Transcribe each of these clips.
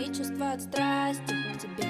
мои чувства от страсти к тебе.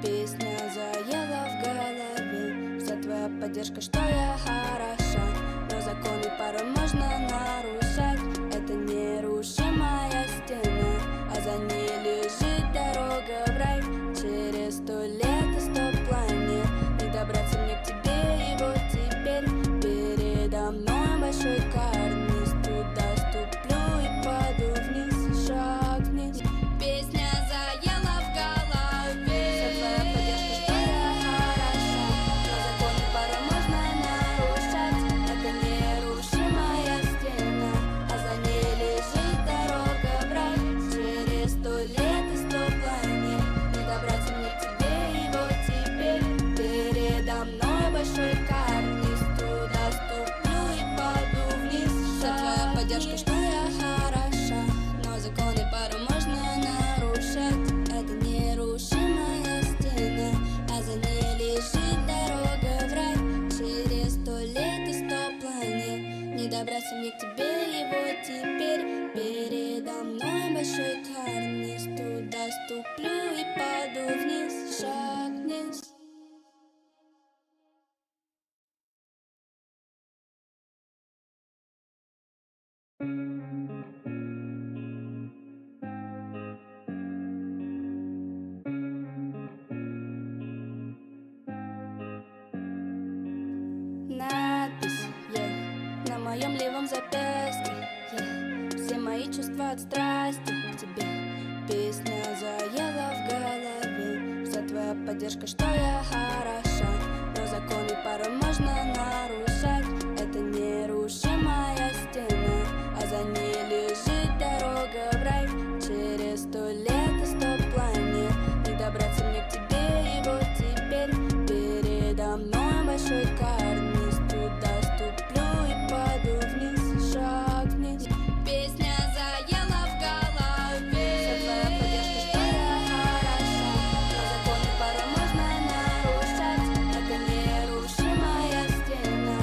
Песня заела в голове. Вся твоя поддержка, что я хороша. Но законы порой можно нарушать. Это нерушимая стена, а за ней лежит дорога в рай. Через 100 лет и 100 планет не добраться мне к тебе. И вот теперь передо мной большой карниз. Туда ступлю и паду вниз, шаг вниз. Песня заела в голове. Вся твоя поддержка, что я хороша. Но законы порой можно нарушать. Это нерушимая стена, а за ней лежит дорога в рай. Через 100 лет и 100 планет не добраться мне к тебе. И вот теперь передо мной большой карниз. Туда ступлю и паду вниз. Вся твоя поддержка, что я хороша. Но законы порой можно нарушать. Это нерушимая стена, а за ней лежит дорога в рай. Через 100 лет и 100 планет не добраться мне к тебе. И вот теперь передо мной большой карниз. Туда ступлю и паду вниз, шаг вниз. Надпись, на моем левом запястье, все мои чувства от страсти к тебе. Песня заела в голове. Вся твоя поддержка, что я хороша. Но законы порой можно нарушать. Это нерушимая стена, а за ней лежит дорога в рай. Через 100 лет и 100 планет не добраться мне к тебе. И вот теперь передо мной большой карниз. Туда ступлю и паду вниз, шаг вниз. Песня заела в голове. Вся твоя поддержка, что я хороша. Но законы порой можно нарушать. Это нерушимая стена,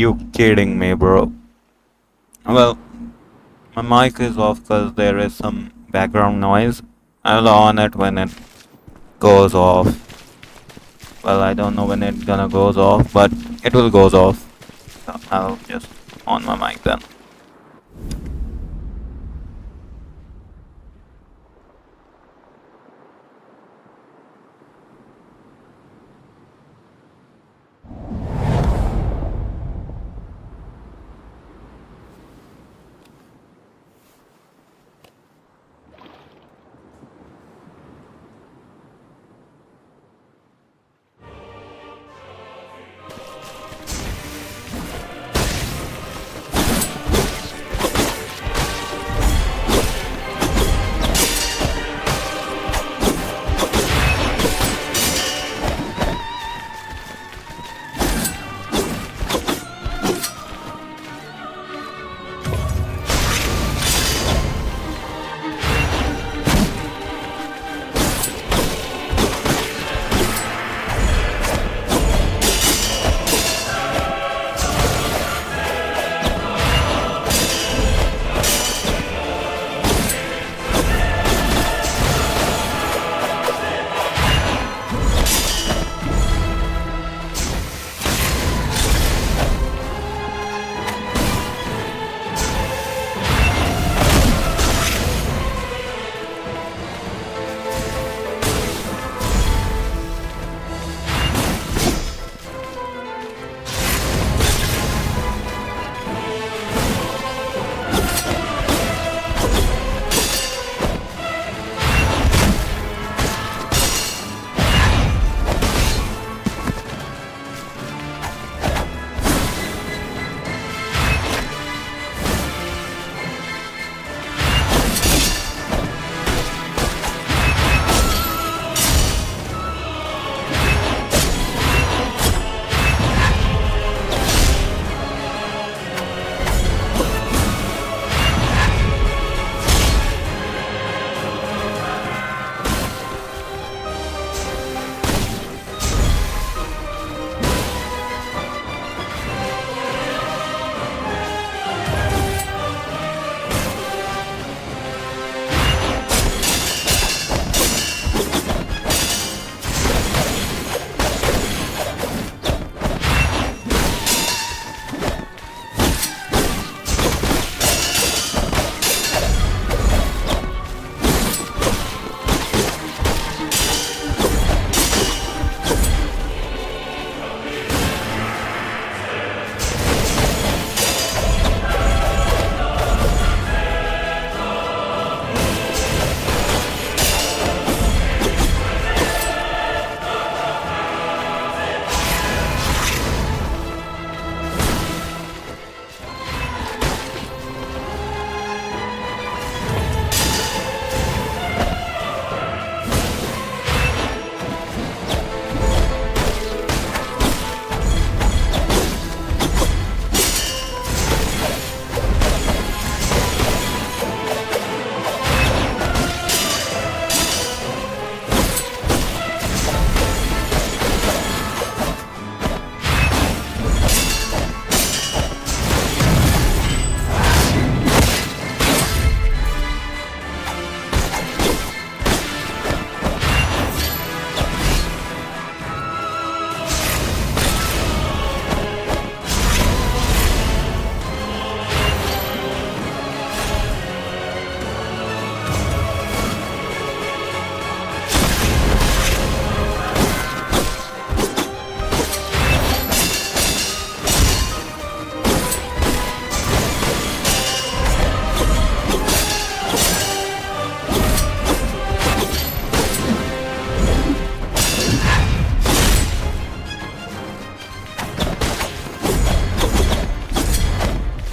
you kidding me, bro? Well, my mic is off because there is some background noise. I'll on it when it goes off. Well, I don't know when it gonna goes off, but it will goes off. So I'll just on my mic then.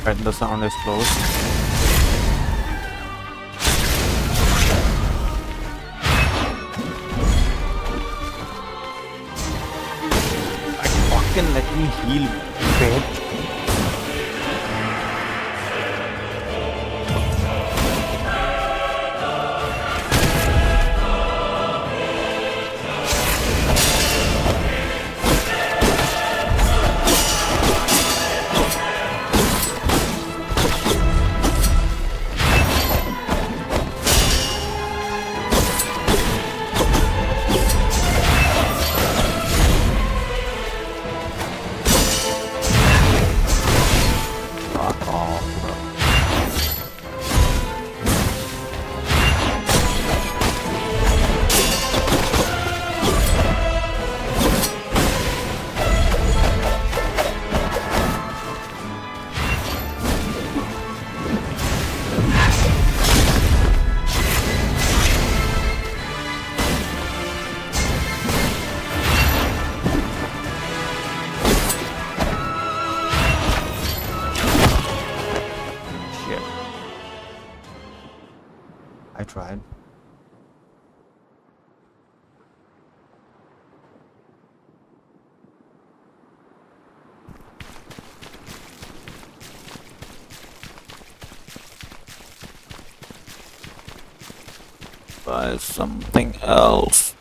Right, the sound is close. Fucking let me heal, bitch. tried. Buy something else.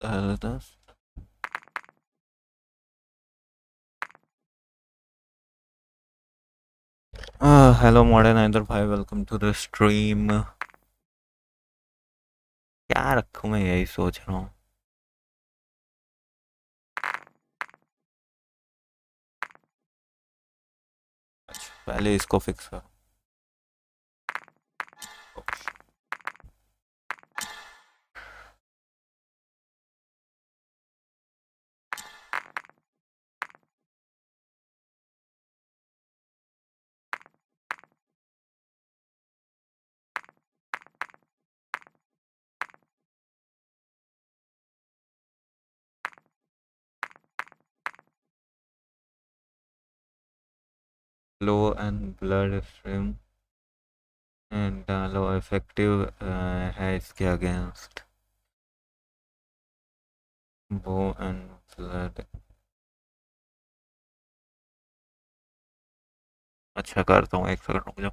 The hell is this? Hello modern either भाई, welcome to the stream. क्या रखूं मैं, यही सोच रहा हूँ. अच्छा, पहले इसको फिक्स कर. Low and blood stream and low effective है इसके अगेंस्ट. Bow and blood. अच्छा करता हूँ, एक सेकंड रुक जाओ.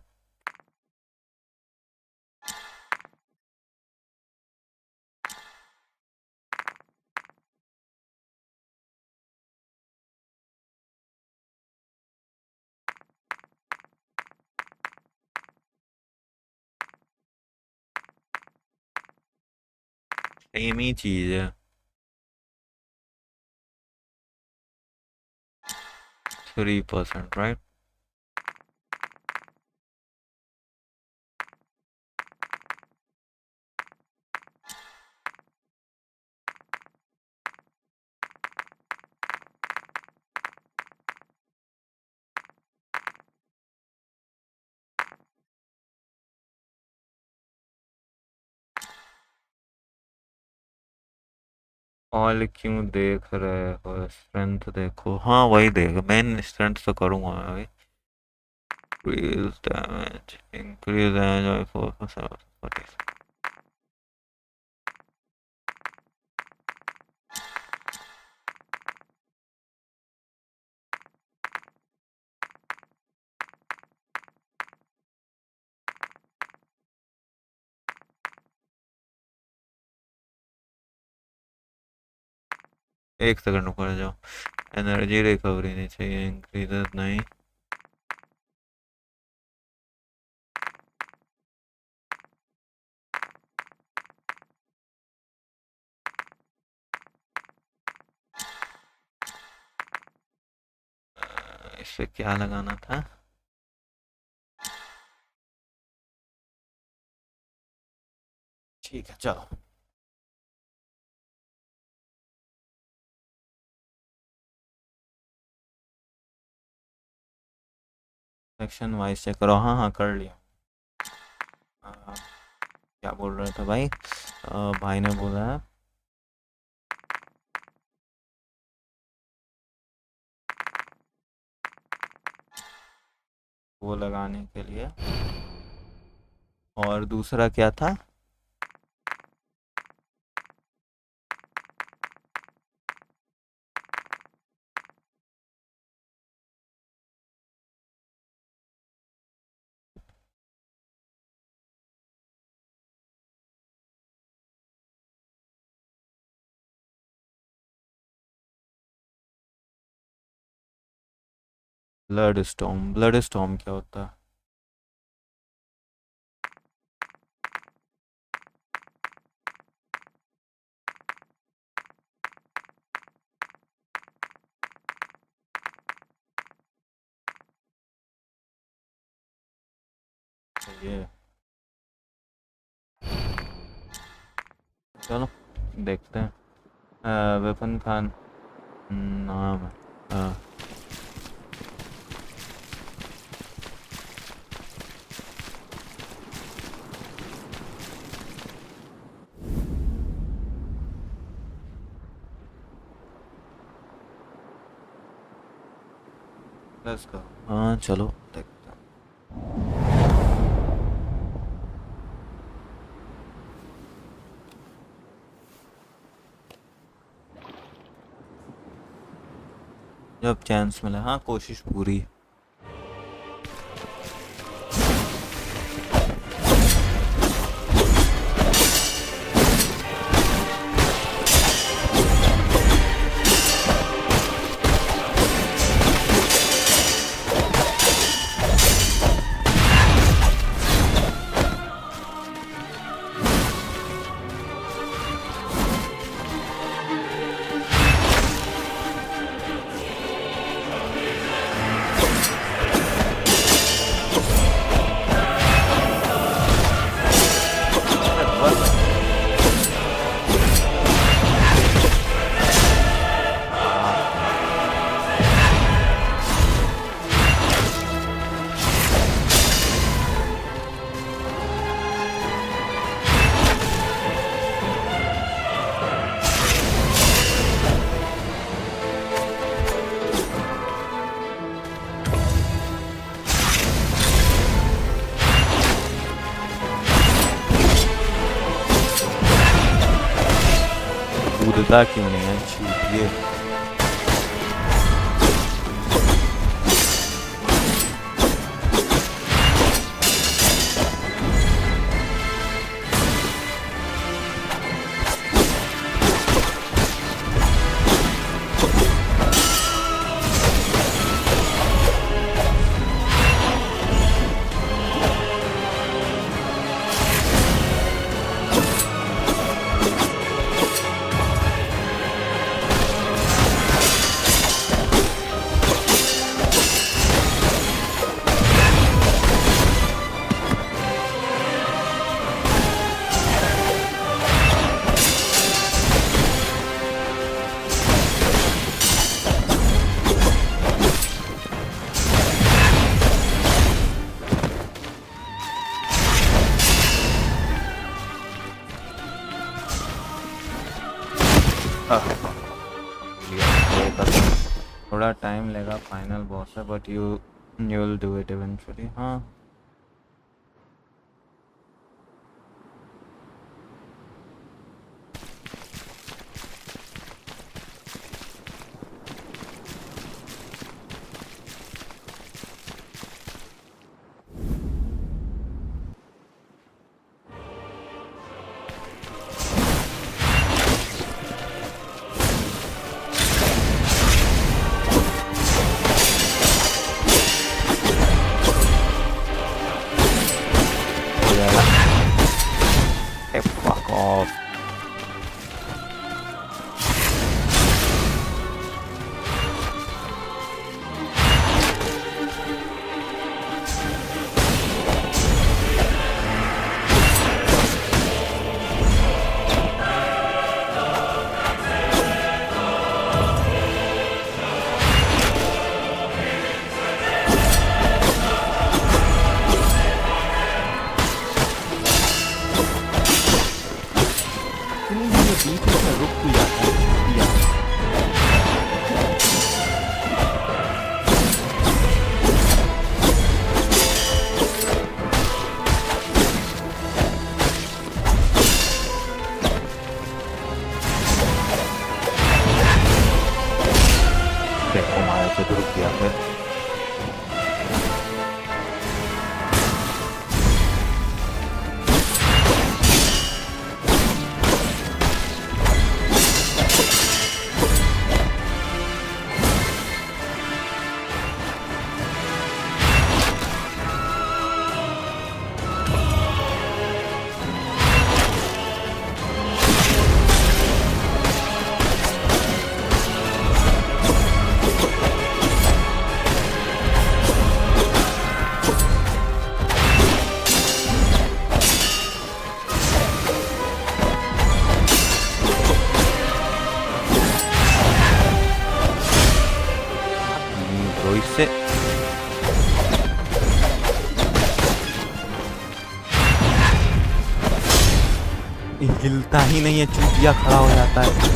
सेम ही चीज है. 3%, right? ऑल क्यों देख रहे हो, स्ट्रेंथ देखो. हाँ वही देख, मेन स्ट्रेंथ तो करूँगा मैं अभी. Increase damage 4%. एक सेकंड रुक जाओ. एनर्जी रिकवरी नहीं चाहिए, इंक्रीज नहीं. इससे क्या लगाना था. ठीक है चलो. सेक्शन वाइज चेक करो. हाँ हाँ कर लिया. क्या बोल रहे थे भाई. भाई ने बोला है वो लगाने के लिए. और दूसरा क्या था. Blood storm. ब्लड स्टॉर्म क्या होता है. ये चलो देखते हैं। वेपन खान नाम है। Let's go. हाँ चलो देखते हैं। जब चांस मिला, हाँ कोशिश पूरी है। कूदता क्यों नहीं है? छूटिए। थोड़ा टाइम लेगा, फाइनल बॉस है, but you will do it eventually. हाँ fuck off. ये हिलता ही नहीं है, चूतिया खड़ा हो जाता है।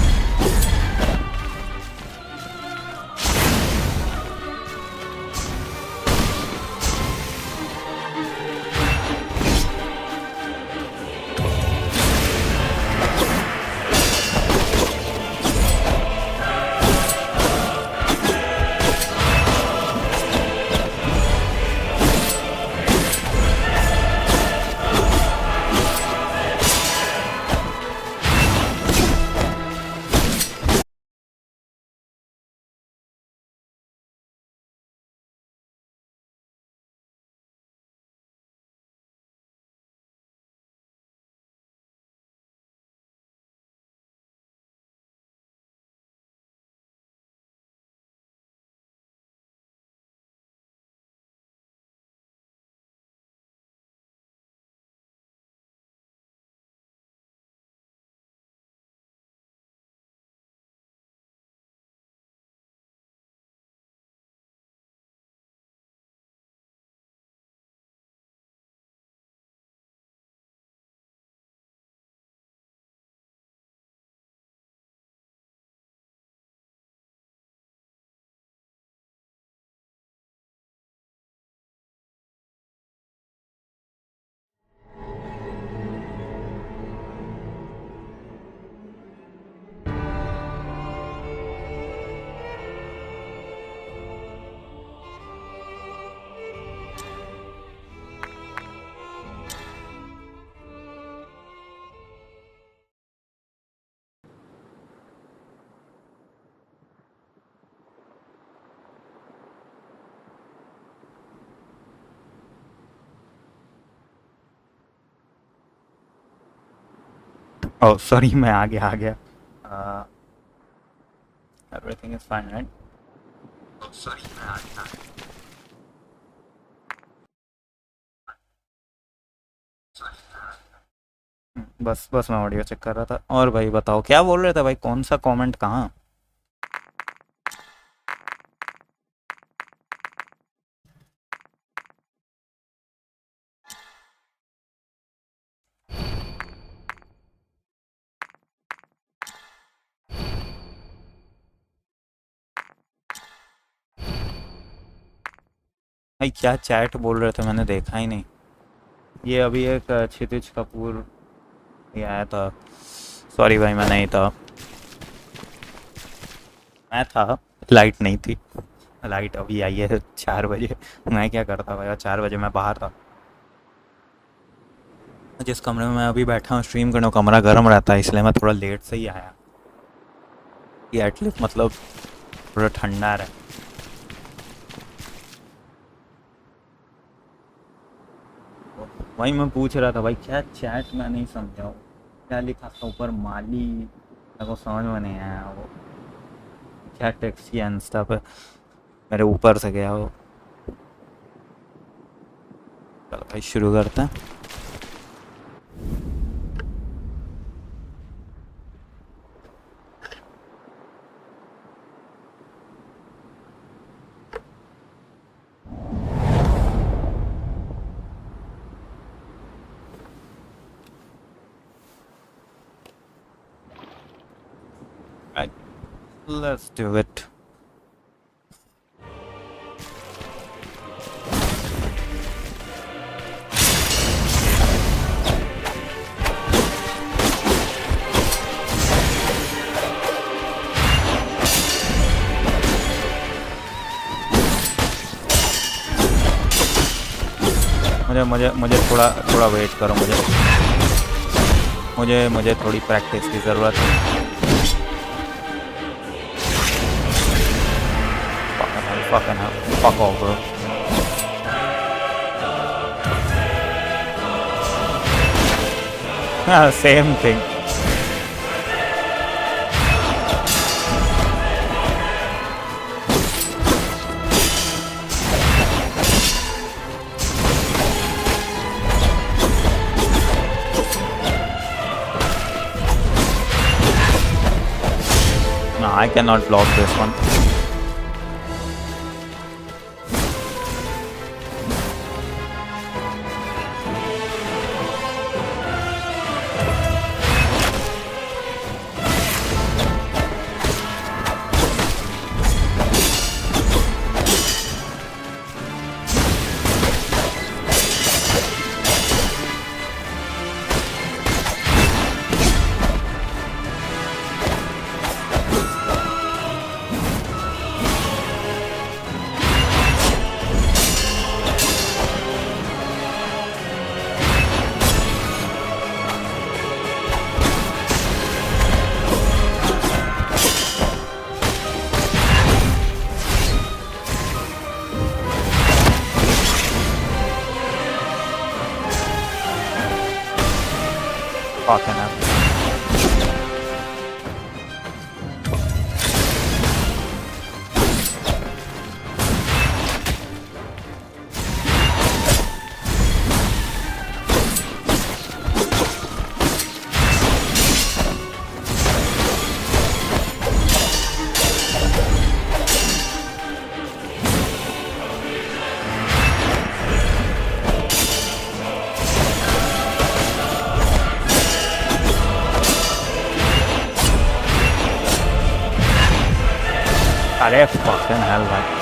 ओह सॉरी, मैं आ गया। Everything is fine right? Oh sorry, मैं आ गया। बस मैं ऑडियो चेक कर रहा था। और भाई बताओ, क्या बोल रहे थे भाई? कौन सा कमेंट कहाँ? भाई क्या चैट बोल रहे थे, मैंने देखा ही नहीं। ये अभी एक क्षितिज कपूर ये आया था। सॉरी भाई, मैं नहीं था। मैं था, लाइट नहीं थी। लाइट अभी आई है 4 बजे। मैं क्या करता भाई, 4 बजे मैं बाहर था। जिस कमरे में मैं अभी बैठा हूँ स्ट्रीम करने, कमरा गर्म रहता है, इसलिए मैं थोड़ा लेट से ही आया कि एटलीस्ट मतलब थोड़ा ठंडा रहे। वही मैं पूछ रहा था भाई, क्या चैट मैं नहीं समझा वो क्या लिखा था ऊपर, माली मेरे को समझ में नहीं आया। वो क्या टेक्स्ट किया इंस्टा पे, मेरे ऊपर से गया वो। चलो भाई शुरू करते हैं। Right, let's do it. मुझे थोड़ा वेट करो। मुझे थोड़ी प्रैक्टिस की ज़रूरत है। Fuck off, bro. Same thing. No, I cannot block this one. Fucking hell. अरे fucking hell भाई।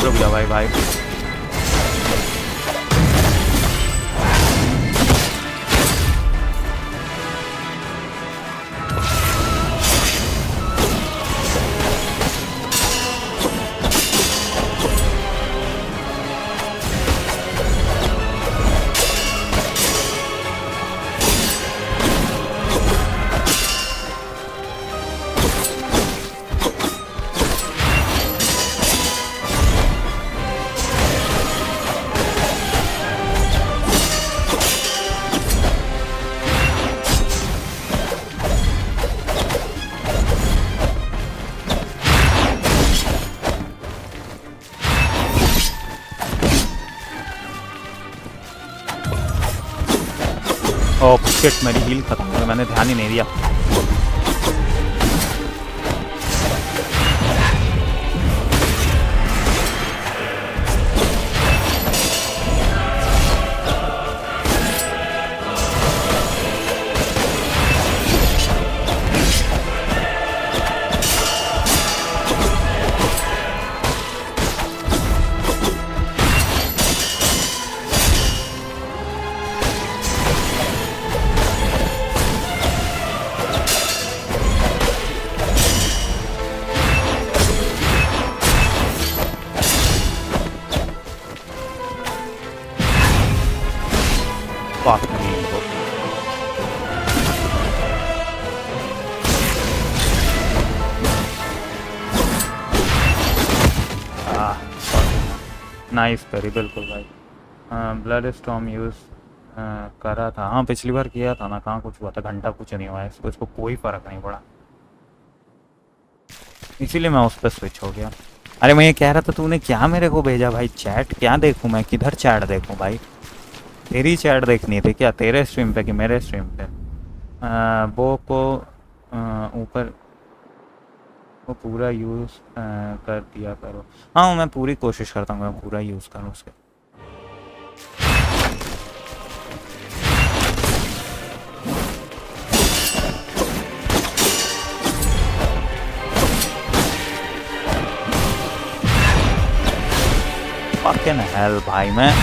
रुक जा भाई। ओह शिट, मेरी हील खत्म हो गई, मैंने ध्यान ही नहीं दिया। Fuck me. नाइस करी बिल्कुल भाई। ब्लड स्टॉर्म यूज़ करा था, हाँ पिछली बार किया था ना, कहाँ कुछ हुआ था, घंटा कुछ नहीं हुआ है इसको कोई फ़र्क नहीं पड़ा, इसीलिए मैं उस पर स्विच हो गया। अरे मैं ये कह रहा था तूने क्या मेरे को भेजा भाई चैट, क्या देखूँ मैं, किधर चैट देखूँ भाई? तेरी चैट देखनी थी क्या, तेरे स्ट्रीम पे कि मेरे स्ट्रीम पे? वो को ऊपर वो पूरा यूज़ कर दिया करो। हाँ मैं पूरी कोशिश करता हूँ मैं पूरा यूज़ करूँ उसके। fucking hell भाई, मैं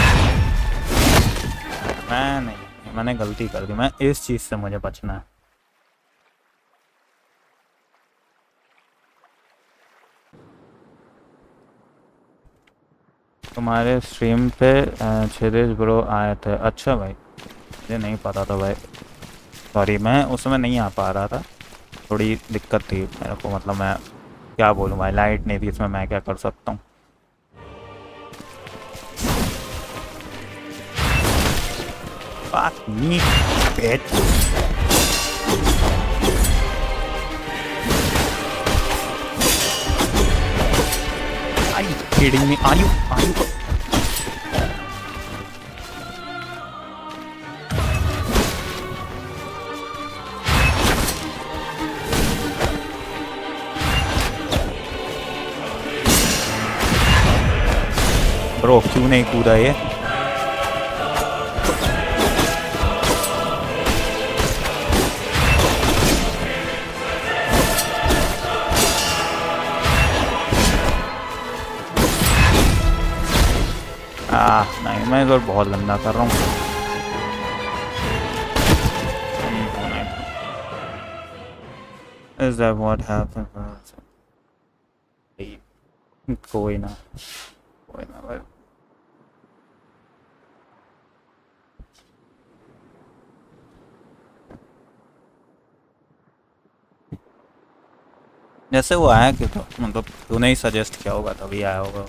नहीं, मैंने गलती कर दी, मैं इस चीज़ से मुझे बचना है। तुम्हारे स्ट्रीम पे छिरिज ब्रो आए थे? अच्छा भाई, मुझे नहीं पता था भाई, सॉरी, मैं उसमें नहीं आ पा रहा था, थोड़ी दिक्कत थी मेरे को, मतलब मैं क्या बोलूँ भाई, लाइट नहीं थी, इसमें मैं क्या कर सकता हूँ। Fuck me, bitch. Are you kidding me? Are you? Bro, क्यों नहीं कूदा ये? नहीं मैं इधर बहुत गंदा कर रहा हूँ। Is that what happened? कोई ना भाई। जैसे वो आया कि तो मतलब तूने ही सजेस्ट किया होगा तभी आया होगा।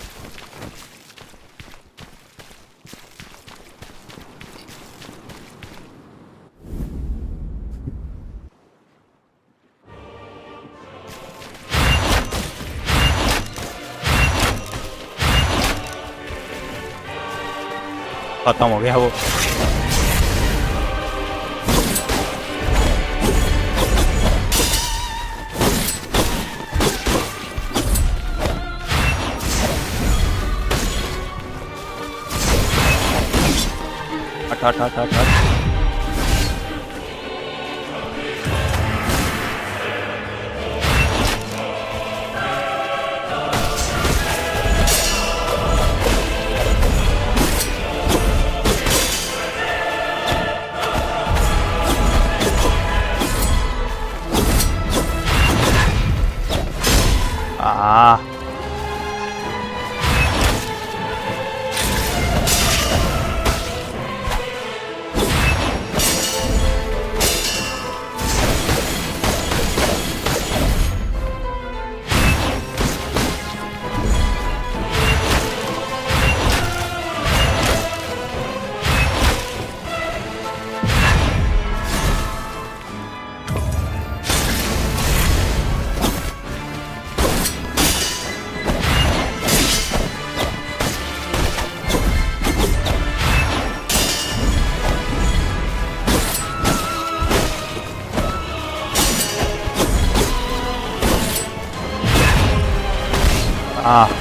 खत्म हो गया वो। हट हट हट हट।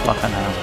Fucking hell.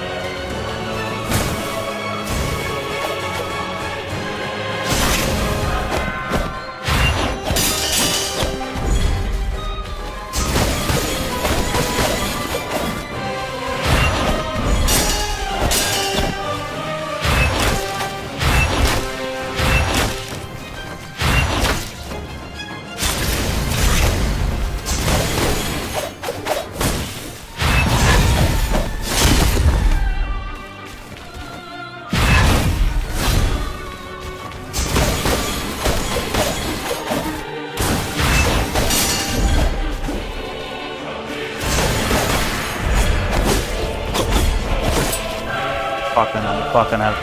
Fucking hell.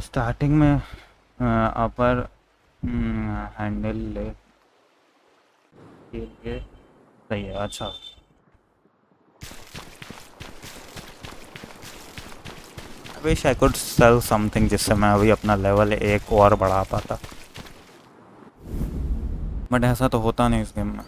Starting में अपर हैंडल ले सही है। अच्छा wish I could sell something जिससे मैं अभी अपना लेवल 1 और बढ़ा पाता, बट ऐसा तो होता नहीं इस गेम में।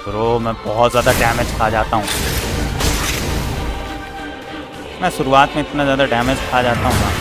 ब्रो मैं बहुत ज़्यादा डैमेज खा जाता हूँ। मैं शुरुआत में इतना ज़्यादा डैमेज खा जाता हूँ ना।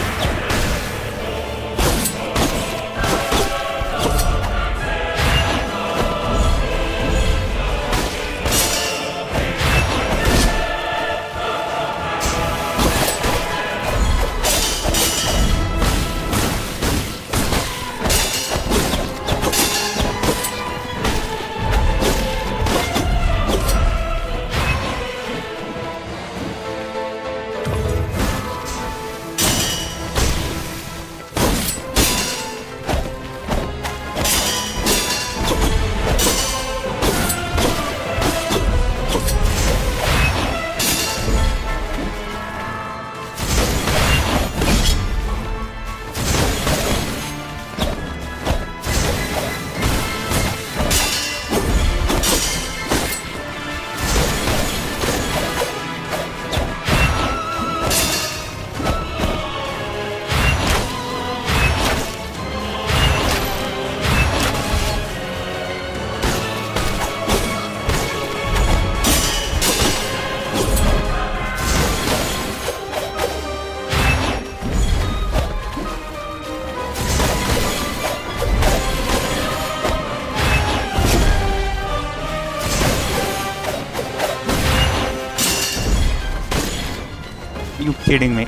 kidding me?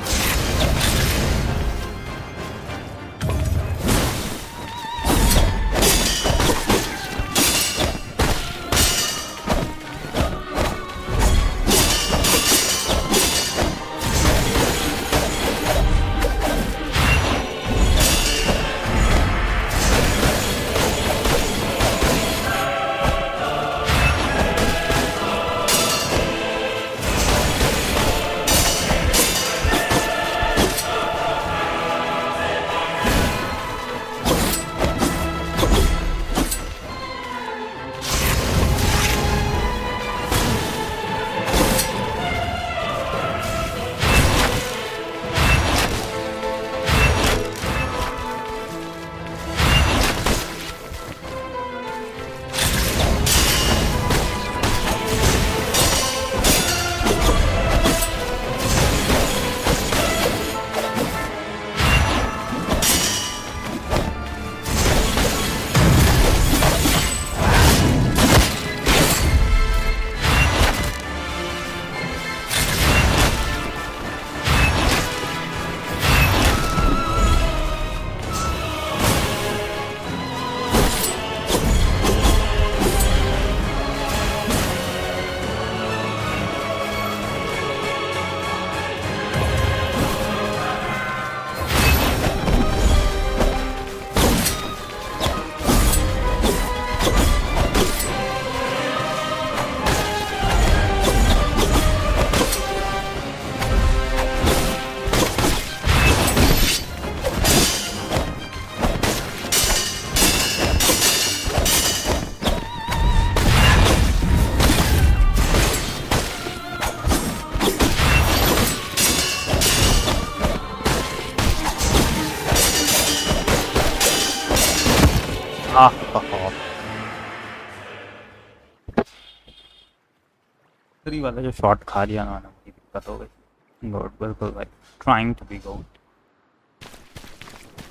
थ्री वाला जो शॉट खा लिया ना मुझे दिक्कत हो गई। गुड, बिल्कुल भाई, ट्राइंग टू बी गुड।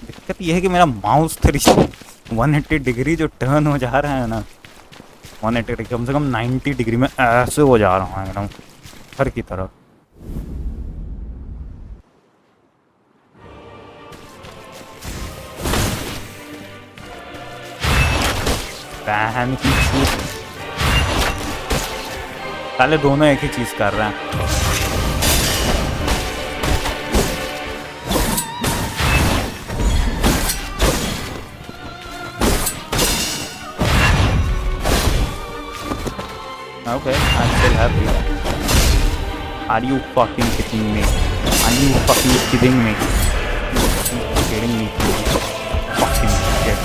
दिक्कत ये है कि मेरा माउस 180 डिग्री जो टर्न हो जा रहा है ना, 180 डिग्री कम से कम 90 डिग्री में ऐसे हो जा रहा है एकदम घर की तरफ। बहन की चूत, साले दोनों एक ही चीज कर रहे हैं। Okay, I'm still happy. Are you fucking kidding me? Are you fucking kidding me? Kidding me? Fucking shit.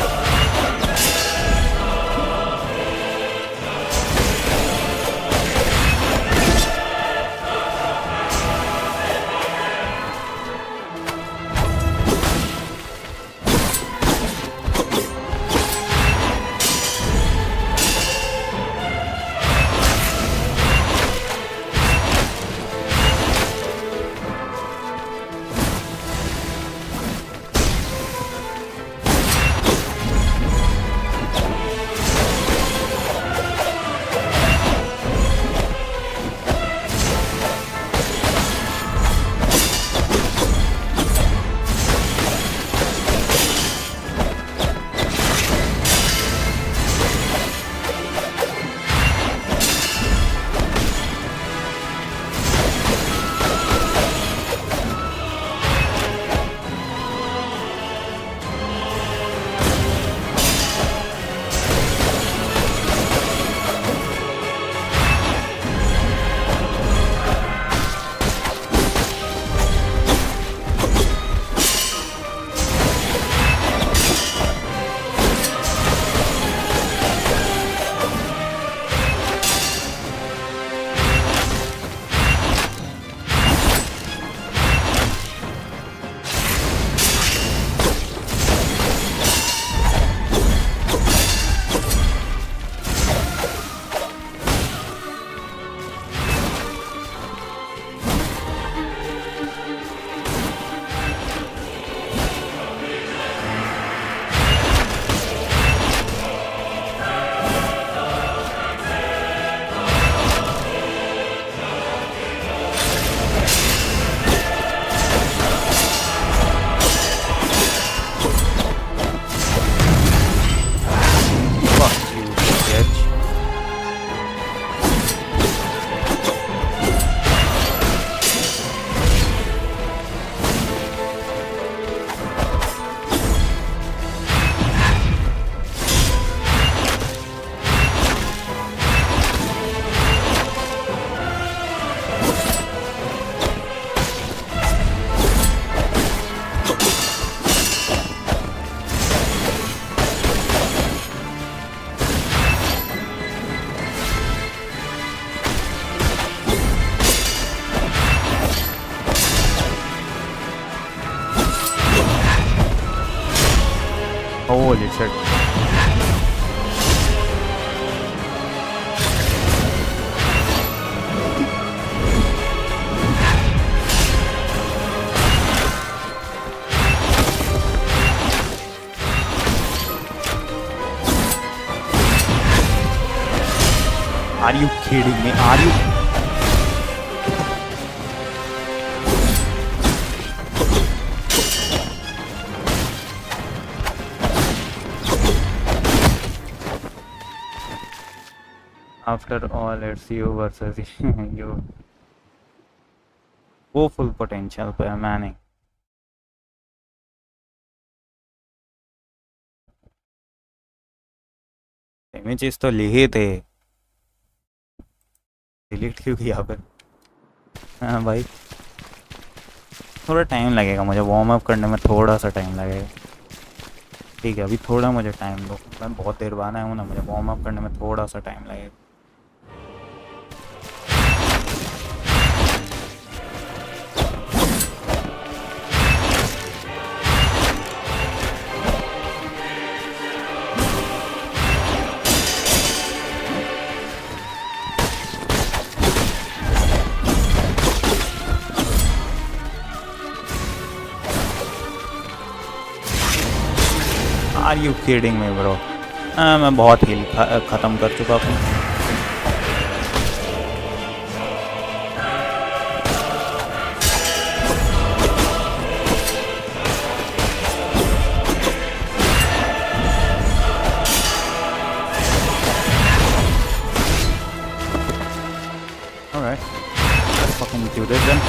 Holy shit. Are you kidding me? Are you? After all, it's you versus you. Go full potential पे मैंने. Images तो लिए थे. Delete क्यों किया फिर? हाँ भाई. थोड़ा टाइम लगेगा मुझे वार्म अप करने में, थोड़ा सा टाइम लगेगा. ठीक है, अभी थोड़ा मुझे टाइम दो. मैं बहुत देर बाद आया हूँ ना, मुझे वार्म अप करने में थोड़ा सा टाइम लगेगा. Are you kidding me, bro? मैं बहुत हील ख़त्म कर चुका हूँ. Alright, let's fucking do this then.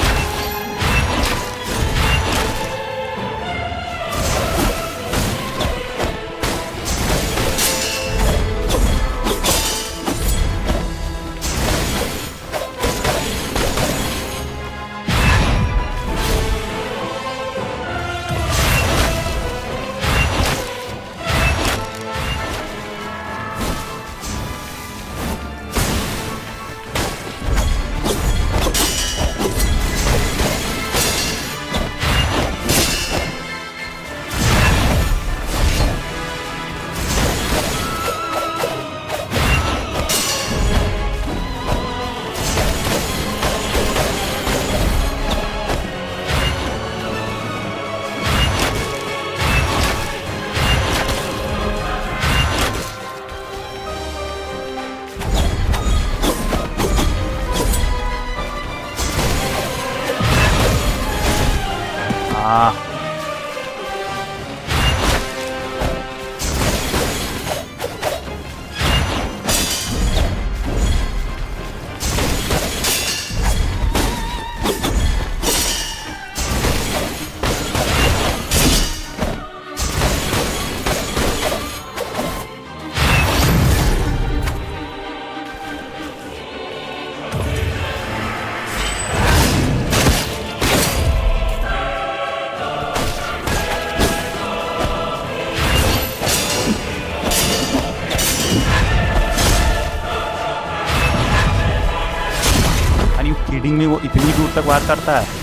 Reading में वो इतनी दूर तक बात करता है।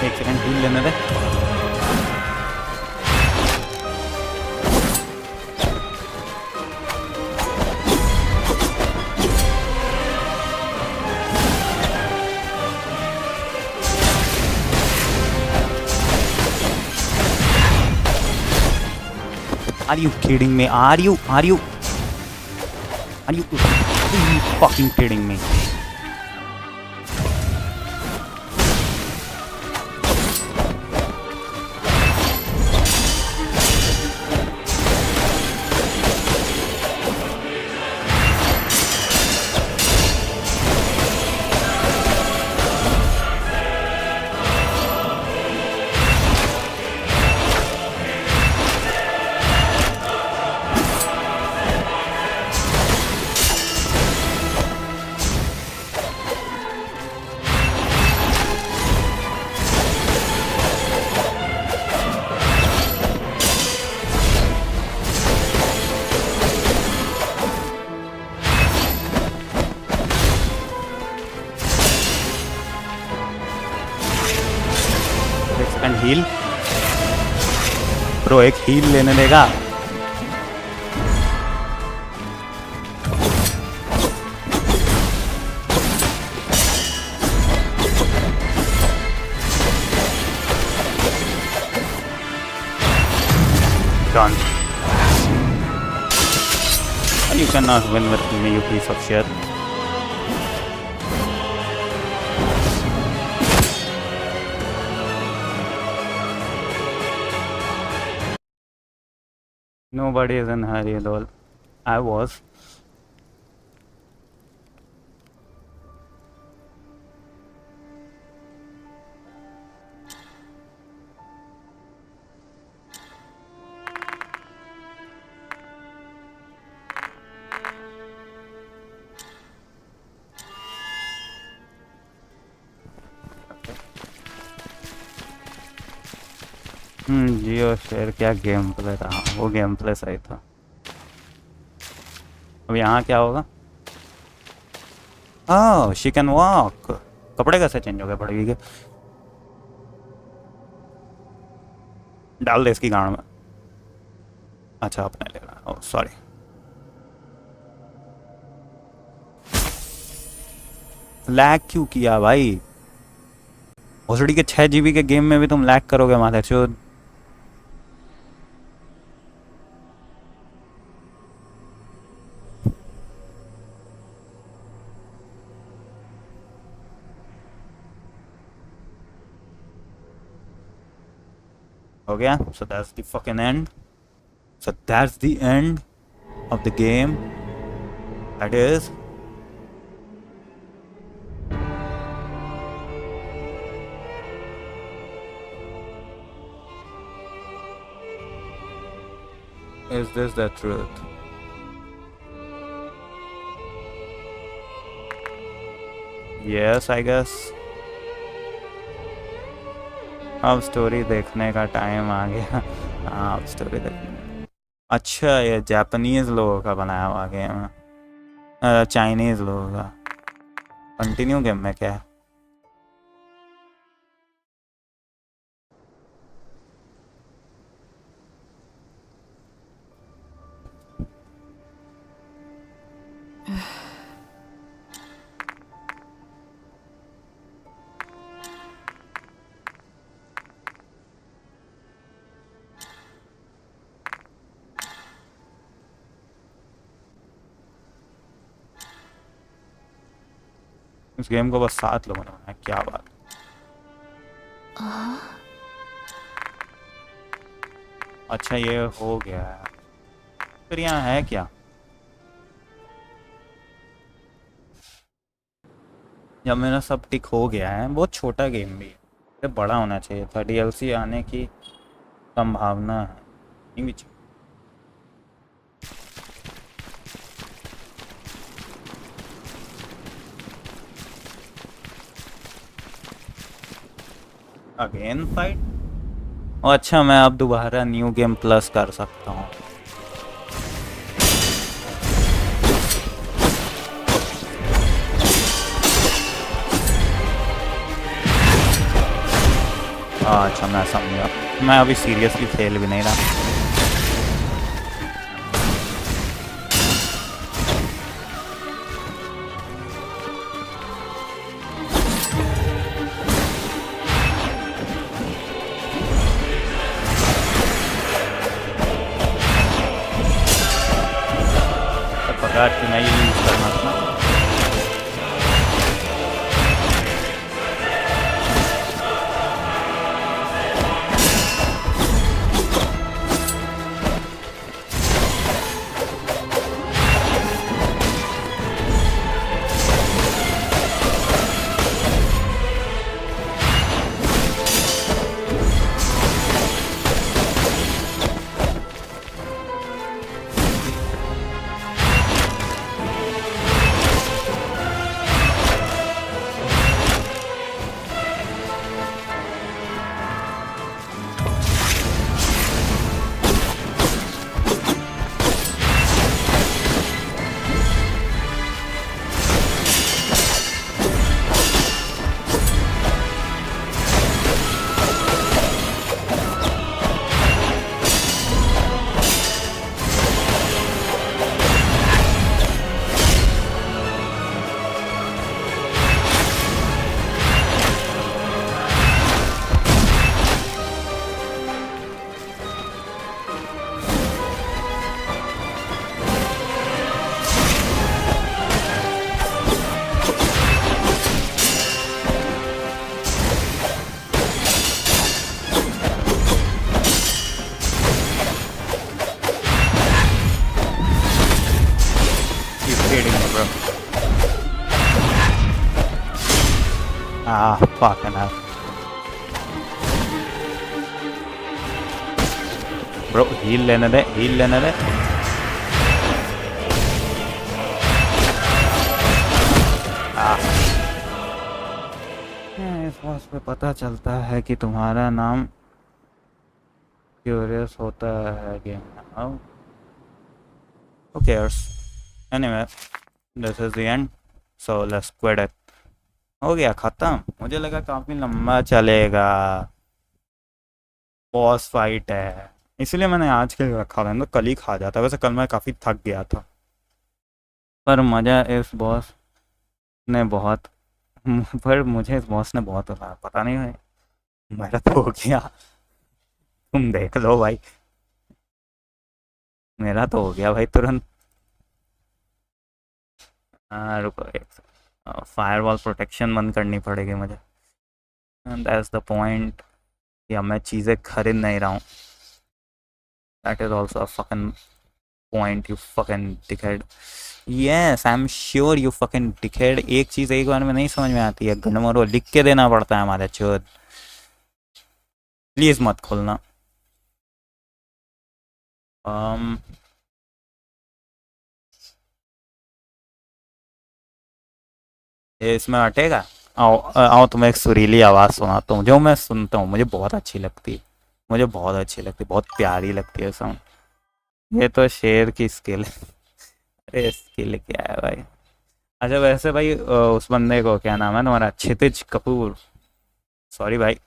एक सेकंड हील लेने दे। Are you kidding me? Are you fucking kidding me? And heal. Bro एक हील लेने देगा? Done. You cannot win with me, you piece of shit. Nobody is in hurry at all. I was. Jio share क्या game play रहा, वो game play सही था। अब यहाँ क्या होगा? हाँ शी कैन वॉक। कपड़े कैसे चेंज हो गए पड़ेगी के? डाल दे इसकी गांड में। अच्छा अपने ले रहा। Oh sorry. लैग क्यों किया भाई? ओसडी के 6 GB के गेम में भी तुम लैग करोगे माता चोद। हो गया? So that's the fucking end. So that's the end of the game. That is this the truth? Yes, I guess. अब स्टोरी देखने का टाइम आ गया। हाँ अब स्टोरी देखने। अच्छा ये जापानीज लोगों का बनाया हुआ गेम है, चाइनीज लोगों का। कंटिन्यू गेम में क्या है? इस गेम को बस 7 लोगों ने बनाया, क्या बात। अच्छा ये हो गया है, फिर यहाँ है क्या? जब मेरा सब टिक हो गया है, बहुत छोटा गेम भी है, बड़ा होना चाहिए था। DLC आने की संभावना है, नहीं भी चाहिए। Again fight? अच्छा मैं अब दोबारा न्यू गेम प्लस कर सकता हूँ। अच्छा मैं समझा, मैं अभी सीरियसली खेल भी नहीं रहा। कि मैं ये यूज़ करना था। fucking hell. Bro, heal लेने दे, heal लेने दे. इस बॉस पे पता चलता है कि तुम्हारा नाम क्यूरियस होता है गेम में. Who cares? Anyway, this is the end. So let's quit it. हो गया खत्म. मुझे लगा काफी लंबा चलेगा. बॉस फाइट है इसलिए मैंने आज के लिए रखा था, तो कल ही खा जाता. वैसे कल मैं काफ़ी थक गया था, पर मज़ा इस बॉस ने बहुत पर मुझे इस बॉस ने बहुत हराया. पता नहीं है, मेरा तो हो गया. तुम देख लो भाई, मेरा तो हो गया भाई तुरंत. रुको एक फायरवॉल प्रोटेक्शन बंद करनी पड़ेगी मुझे. That's the point. या मैं चीज़ें खरीद नहीं रहा हूँ. That is also a fucking point, you fucking dickhead. Yes I am sure you fucking dickhead. एक चीज़ एक बार में नहीं समझ में आती है. गनमरो लिख के देना पड़ता है हमारे चोद. प्लीज़ मत खोलना. um, ये इसमें हटेगा. आओ आओ तुम्हें एक सुरीली आवाज़ सुनाता हूँ जो मैं सुनता हूँ, मुझे बहुत अच्छी लगती है. मुझे बहुत अच्छी लगती है, बहुत प्यारी लगती है साउंड. ये तो शेर की स्किल है. अरे स्किल क्या है भाई. अच्छा वैसे भाई उस बंदे को क्या नाम है तुम्हारा? क्षितिज कपूर. सॉरी भाई.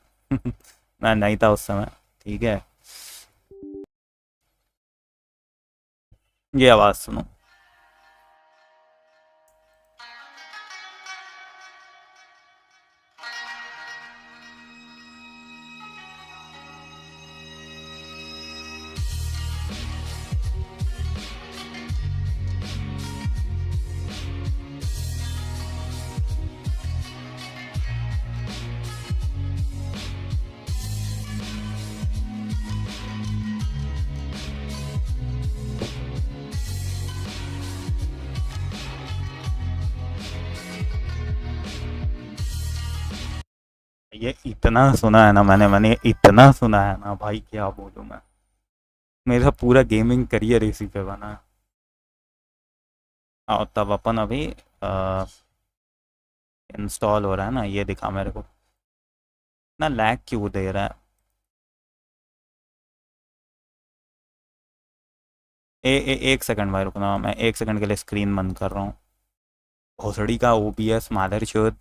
मैं नहीं था उस समय. ठीक है, ये आवाज़ सुनो. ये इतना सुना है ना मैंने मैंने इतना सुना है ना भाई, क्या बोलूँ मैं. मेरा पूरा गेमिंग करियर इसी पे बना है. और तब अपन अभी इंस्टॉल हो रहा है ना, ये दिखा मेरे को. ना लैग क्यों दे रहा है. एक सेकंड भाई रुकना, मैं एक सेकंड के लिए स्क्रीन बंद कर रहा हूँ. भोसड़ी का ओबीएस मादर चोद.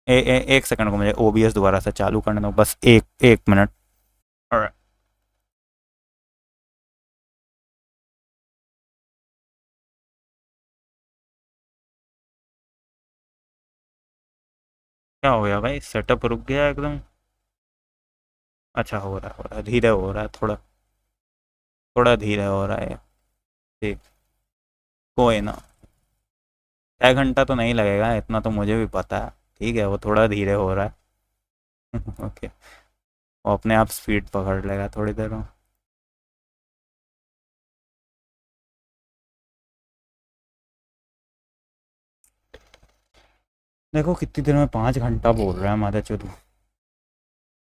एक सेकंड को मुझे ओबीएस दोबारा से चालू करने दो, बस एक एक मिनट. Alright. क्या हो गया भाई, सेटअप रुक गया एकदम. अच्छा हो रहा है धीरे हो रहा है थोड़ा. थोड़ा धीरे हो रहा है. ठीक. कोई ना. 6 घंटा तो नहीं लगेगा, इतना तो मुझे भी पता है. ठीक है, वो थोड़ा धीरे हो रहा है. ओके. वो अपने आप स्पीड पकड़ लेगा थोड़ी देर में. देखो कितनी देर में 5 घंटा बोल रहा है माता चुद.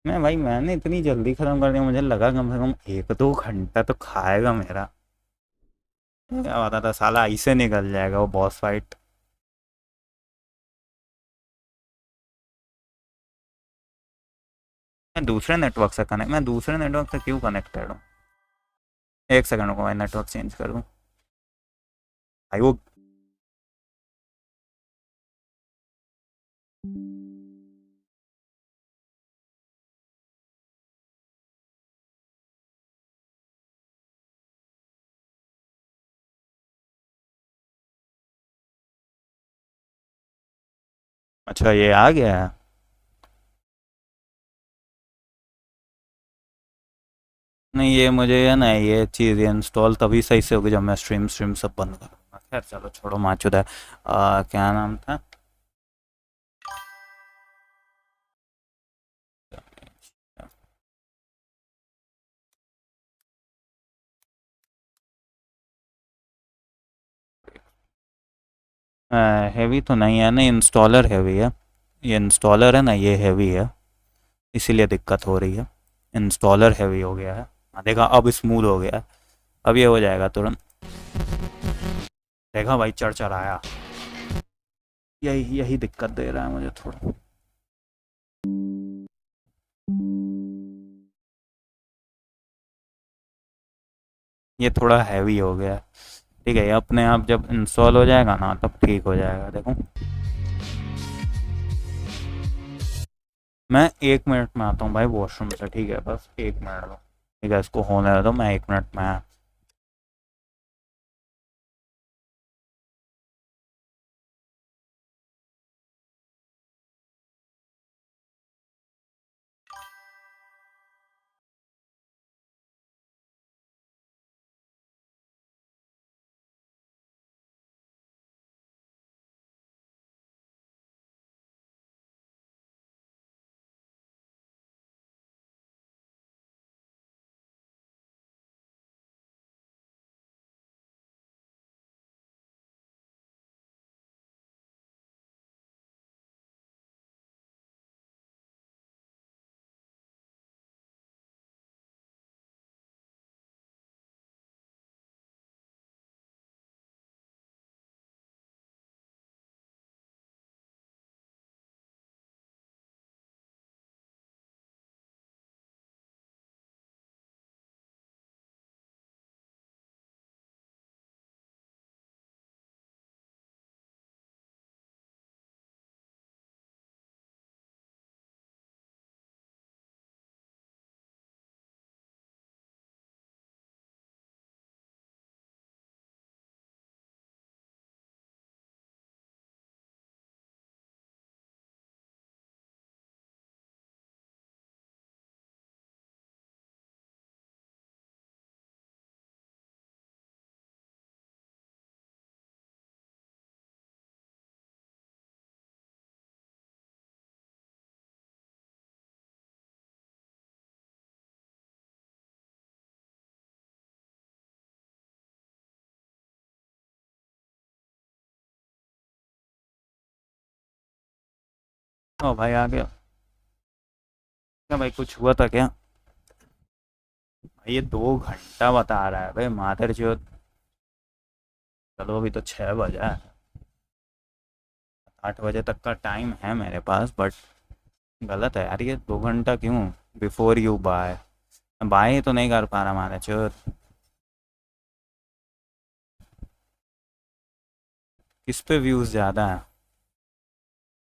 मैं भाई मैंने इतनी जल्दी ख़त्म कर दिया, मुझे लगा कम से कम 1-2 घंटा तो खाएगा मेरा. क्या पता था साला ऐसे निकल जाएगा वो बॉस फाइट. मैं दूसरे नेटवर्क से क्यों कनेक्टेड हूँ. एक सेकंड को मैं नेटवर्क चेंज करूँ. भाई वो अच्छा ये आ गया है. नहीं ये मुझे है ना, ये चीज़ इंस्टॉल तभी सही से होगी जब मैं स्ट्रीम स्ट्रीम सब बंद करूँगा. खैर चलो छोड़ो माचुदा. क्या नाम था. हैवी तो नहीं है ना, इंस्टॉलर हैवी है। ये इंस्टॉलर है ना, ये हैवी है, इसीलिए दिक्कत हो रही है। इंस्टॉलर हैवी हो गया है। देखा, अब स्मूथ हो गया है। अब ये हो जाएगा तुरंत। देखा भाई, चढ़ चढ़ आया। यही यही दिक्कत दे रहा है मुझे थोड़ा। ये थोड़ा हैवी हो गया है। ठीक है, ये अपने आप जब इंस्टॉल हो जाएगा ना तब ठीक हो जाएगा। देखो, मैं 1 मिनट में आता हूँ भाई वॉशरूम से। ठीक है, बस 1 मिनट दो। ठीक है, इसको होने दो, मैं 1 मिनट में आया। ओ भाई, आ गया क्या भाई? कुछ हुआ था क्या? भाई ये 2 घंटा बता रहा है भाई, मादर जो। चलो, अभी तो 6 बजा है। 8 बजे तक का टाइम है मेरे पास, बट गलत है यार, ये 2 घंटा क्यों? बिफोर यू बाय, बाय ही तो नहीं कर पा रहा मादर चोर। किस पे व्यूज़ ज़्यादा है?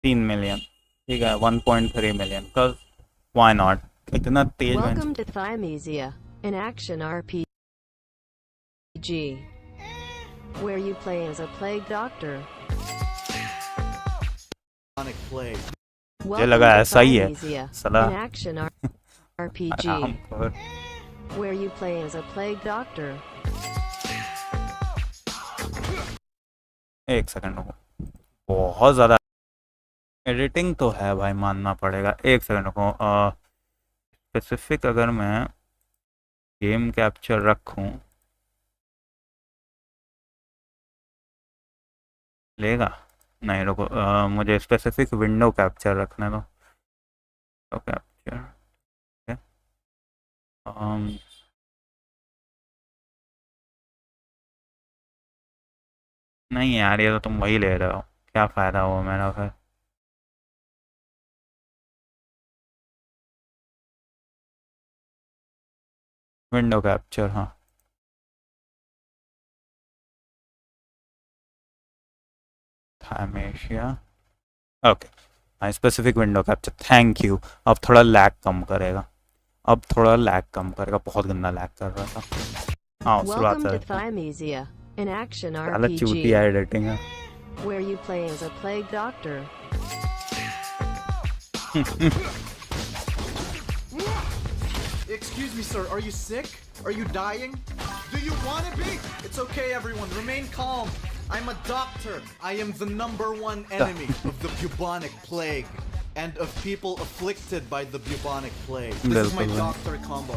3 मिलियन। ठीक है, 1.3 मिलियन। कल, वाई नॉट? इतना तेज मैं। Welcome to Thymesia, an action RPG where you play as a plague doctor. मुझे Welcome लगा to ऐसा ही है Thymesia, सला। an action RPG आराम कर। where you play as a plague doctor. 1 second रुको, बहुत ज़्यादा एडिटिंग तो है भाई, मानना पड़ेगा। 1 सेकंड रुको। स्पेसिफिक अगर मैं गेम कैप्चर रखूं, लेगा? नहीं रुको, मुझे स्पेसिफिक विंडो कैप्चर रखने दो। तो कैप्चर, नहीं यार, ये तो तुम वही ले रहे हो, क्या फ़ायदा हुआ मेरा फिर? विंडो कैप्चर, हाँ। थाइमेशिया, ओके। हाँ, specific window capture, thank you. अब थोड़ा लैग कम करेगा। अब थोड़ा लैग कम करेगा, बहुत गंदा लैग कर रहा था। हाँ, शुरुआत Welcome to से। Thymesia, an action साला RPG चूतिया एडिटिंग है। where you play as a plague doctor. Excuse me, sir. Are you sick? Are you dying? Do you want to be? It's okay, everyone. Remain calm. I'm a doctor. I am the #1 enemy of the bubonic plague and of people afflicted by the bubonic plague. This is my बिल्कुल। doctor combo.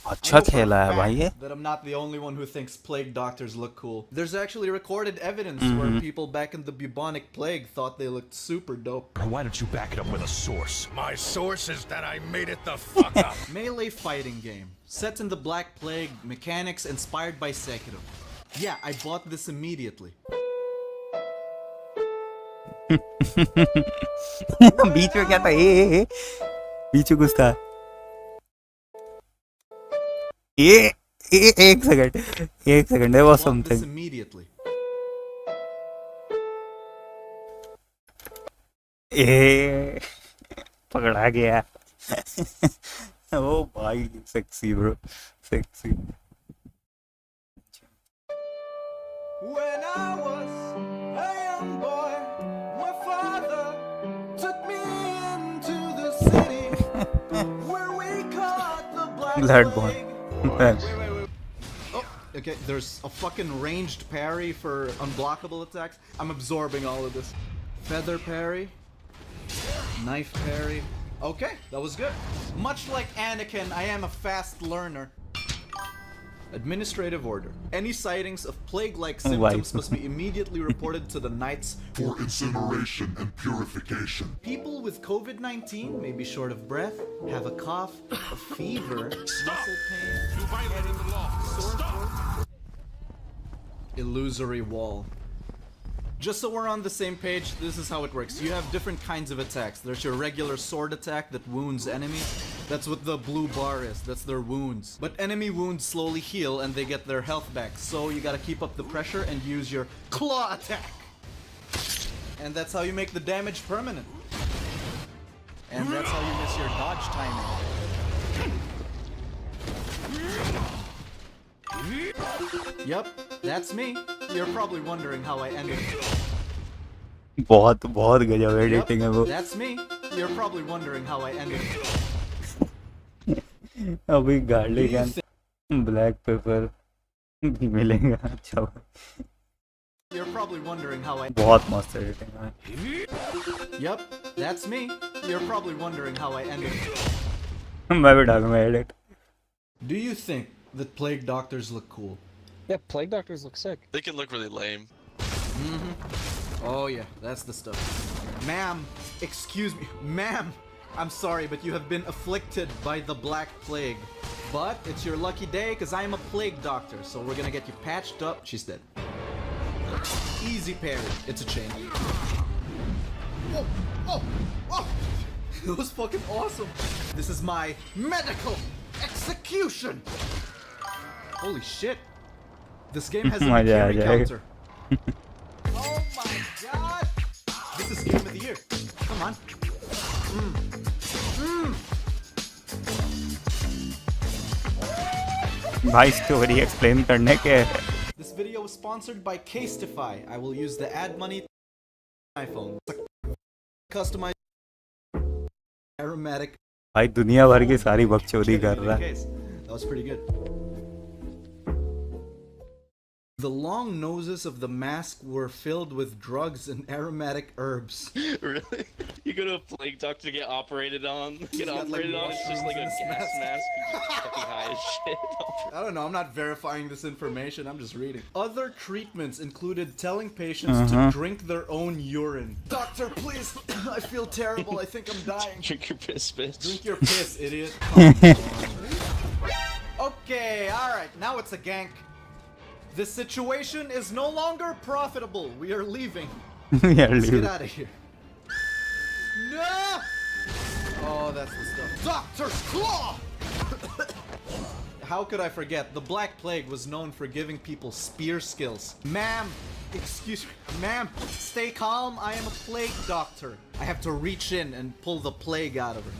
अच्छा know for a खेला है भाई ये. fact that I'm not the only one who thinks plague doctors look cool. There's actually recorded evidence where people back in the bubonic plague thought they looked super dope. Why don't you back it up with a source? My source is that I made it the fuck up. Melee fighting game. Set in the Black Plague, mechanics inspired by Sekiro. Yeah, I bought this immediately. बीच में क्या था ए बीच में कुछ था एक second there was Bought this something. immediately. ए पकड़ा गया. ओ भाई sexy bro sexy. When I was a young boy, my father took me into the city where we caught the Black Bloodborne. Plague. Oh, okay, there's a fucking ranged parry for unblockable attacks. I'm absorbing all of this. Feather parry, knife parry. Okay, that was good. Much like Anakin, I am a fast learner. Administrative order. Any sightings of plague-like symptoms must be immediately reported to the knights for incineration and purification. People with COVID-19 may be short of breath, have a cough, a fever, muscle pain, You violated the law. sore Stop. throat. Illusory wall. Just so we're on the same page, this is how it works. You have different kinds of attacks. There's your regular sword attack that wounds enemies. That's what the blue bar is. That's their wounds. But enemy wounds slowly heal and they get their health back. So you gotta keep up the pressure and use your claw attack. And that's how you make the damage permanent. And that's how you miss your dodge timing. Yep, that's me. You're probably wondering how I ended it. बहुत बहुत गजब editing है वो. That's me. You're probably wondering how I ended it. अभी garlic and black pepper मिलेगा. अच्छा You're probably wondering how I. बहुत मस्त एडिटिंग है. Yep, that's me. You're probably wondering how I ended it. मैं भी डालूंगा edit. Do you think that plague doctors look cool? Yeah, plague doctors look sick. They can look really lame. Oh yeah, that's the stuff. Ma'am, excuse me, ma'am. I'm sorry, but you have been afflicted by the Black Plague. But it's your lucky day, because I'm a plague doctor, so we're gonna get you patched up. She's dead. Easy parry. It's a chain. Oh, oh, oh! That was fucking awesome. This is my medical execution. Holy shit. This game has a मजा आ carry जाएगा. counter. Oh my god! This is game of the year. Come on. भाई story explain करने के. This video was sponsored by Casetify. I will use the ad money iPhone. Customized aromatic. भाई दुनिया भर की सारी बकचोदी कर रहा है. Case. That was pretty good. The long noses of the mask were filled with drugs and aromatic herbs. Really? You go to a plague doctor to get operated on. Get got, like, operated on. It's just like a mushrooms in gas his mask. You're just fucking high as shit. I don't know, I'm not verifying this information, I'm just reading. Other treatments included telling patients to drink their own urine. Doctor, please, I feel terrible, I think I'm dying. Drink your piss, bitch. Drink your piss, idiot. Okay, alright, now it's a gank. This situation is no longer profitable. We are leaving. Let's get out of here. No! Oh, that's the stuff. Doctor's Claw! How could I forget? The Black Plague was known for giving people spear skills. Ma'am, excuse me. Ma'am, stay calm. I am a plague doctor. I have to reach in and pull the plague out of her.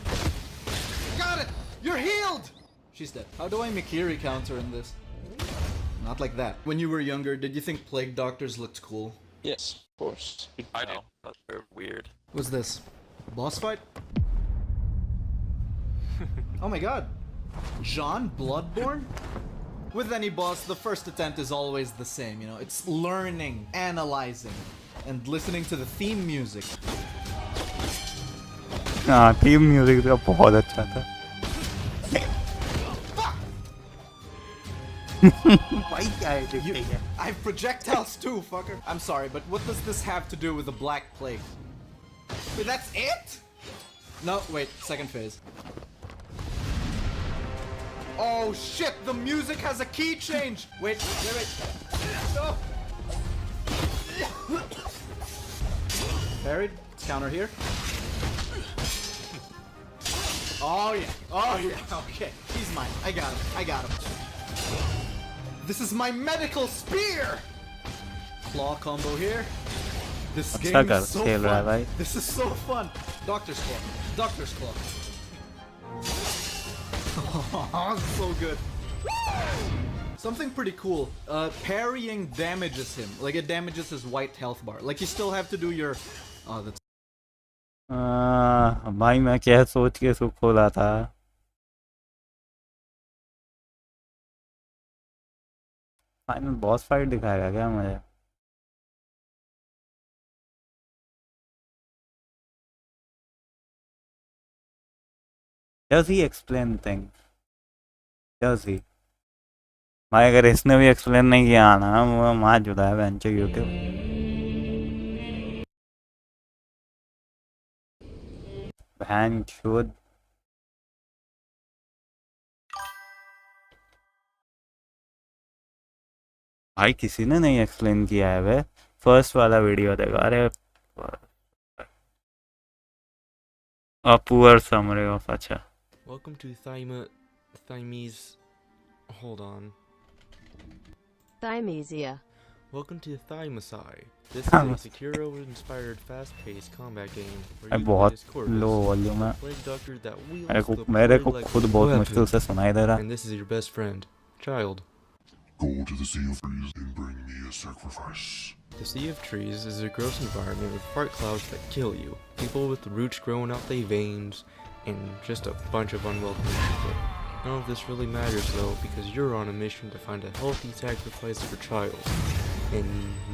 Got it! You're healed! She's dead. How do I Mikiri counter in this? Not like that. When you were younger, did you think plague doctors looked cool? Yes, of course. I do. That's very weird. What's this? Boss fight? Oh my god. John Bloodborne? With any boss, the first attempt is always the same, you know. It's learning, analyzing, and listening to the theme music. हाँ theme music तो बहुत अच्छा था. भाई क्या है You, देखिए I have projectiles too, fucker. I'm sorry, but what does this have to do with the Black Plague? Wait, that's it? No, wait, second phase. Oh shit, the music has a key change! Wait. No! Buried, counter here. Oh yeah, okay. He's mine. I got him. This is my medical spear! Claw combo here. This अच्छा game कर is so खेल रहा है fun. भाई This is so fun. Doctor's claw. So good. Something pretty cool. Parrying damages him. Like it damages his white health bar. Like you still have to do your. Oh, that's. भाई मैं क्या सोच के इसको खोला था final boss fight दिखाएगा क्या मुझे Does he explain things? Does he? भाई अगर इसने भी एक्सप्लेन नहीं किया ना वो मार जुदा है बेंचो यूट्यूब बहन चोद भाई किसी ने नहीं एक्सप्लेन किया है वे फर्स्ट वाला वीडियो देखा अरे a poor summary of अच्छा Welcome to Thymesia. Hold on. Thymesia. Welcome to Thymesia. This is a Sekiro-inspired, fast-paced combat game where you play बहुत as Corvus, लो वॉल्यूम है a plague doctor that wields the मेरे को plague-like खुद बहुत मुश्किल weapon. से सुनाई दे रहा And this is your best friend, Child. Go to the Sea of Trees and bring me a sacrifice. The Sea of Trees is a gross environment with fart clouds that kill you, people with roots growing out their veins, and just a bunch of unwelcome people. None of this really matters though, because you're on a mission to find a healthy sacrifice for Child, and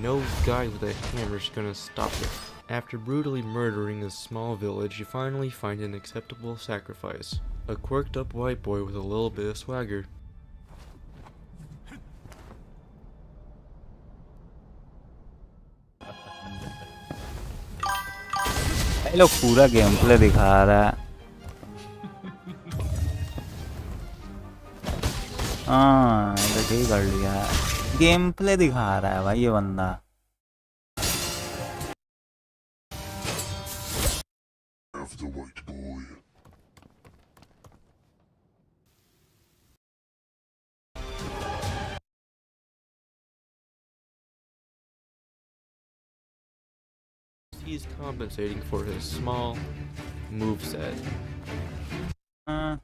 no guy with a hammer's gonna stop it. After brutally murdering a small village, you finally find an acceptable sacrifice. A quirked up white boy with a little bit of swagger. ये लोग पूरा game play दिखा रहा है हाँ ये ठीक कर लिया गेम प्ले दिखा रहा है भाई ये बंदा Have the white boy. He's compensating for his small moveset. हाँ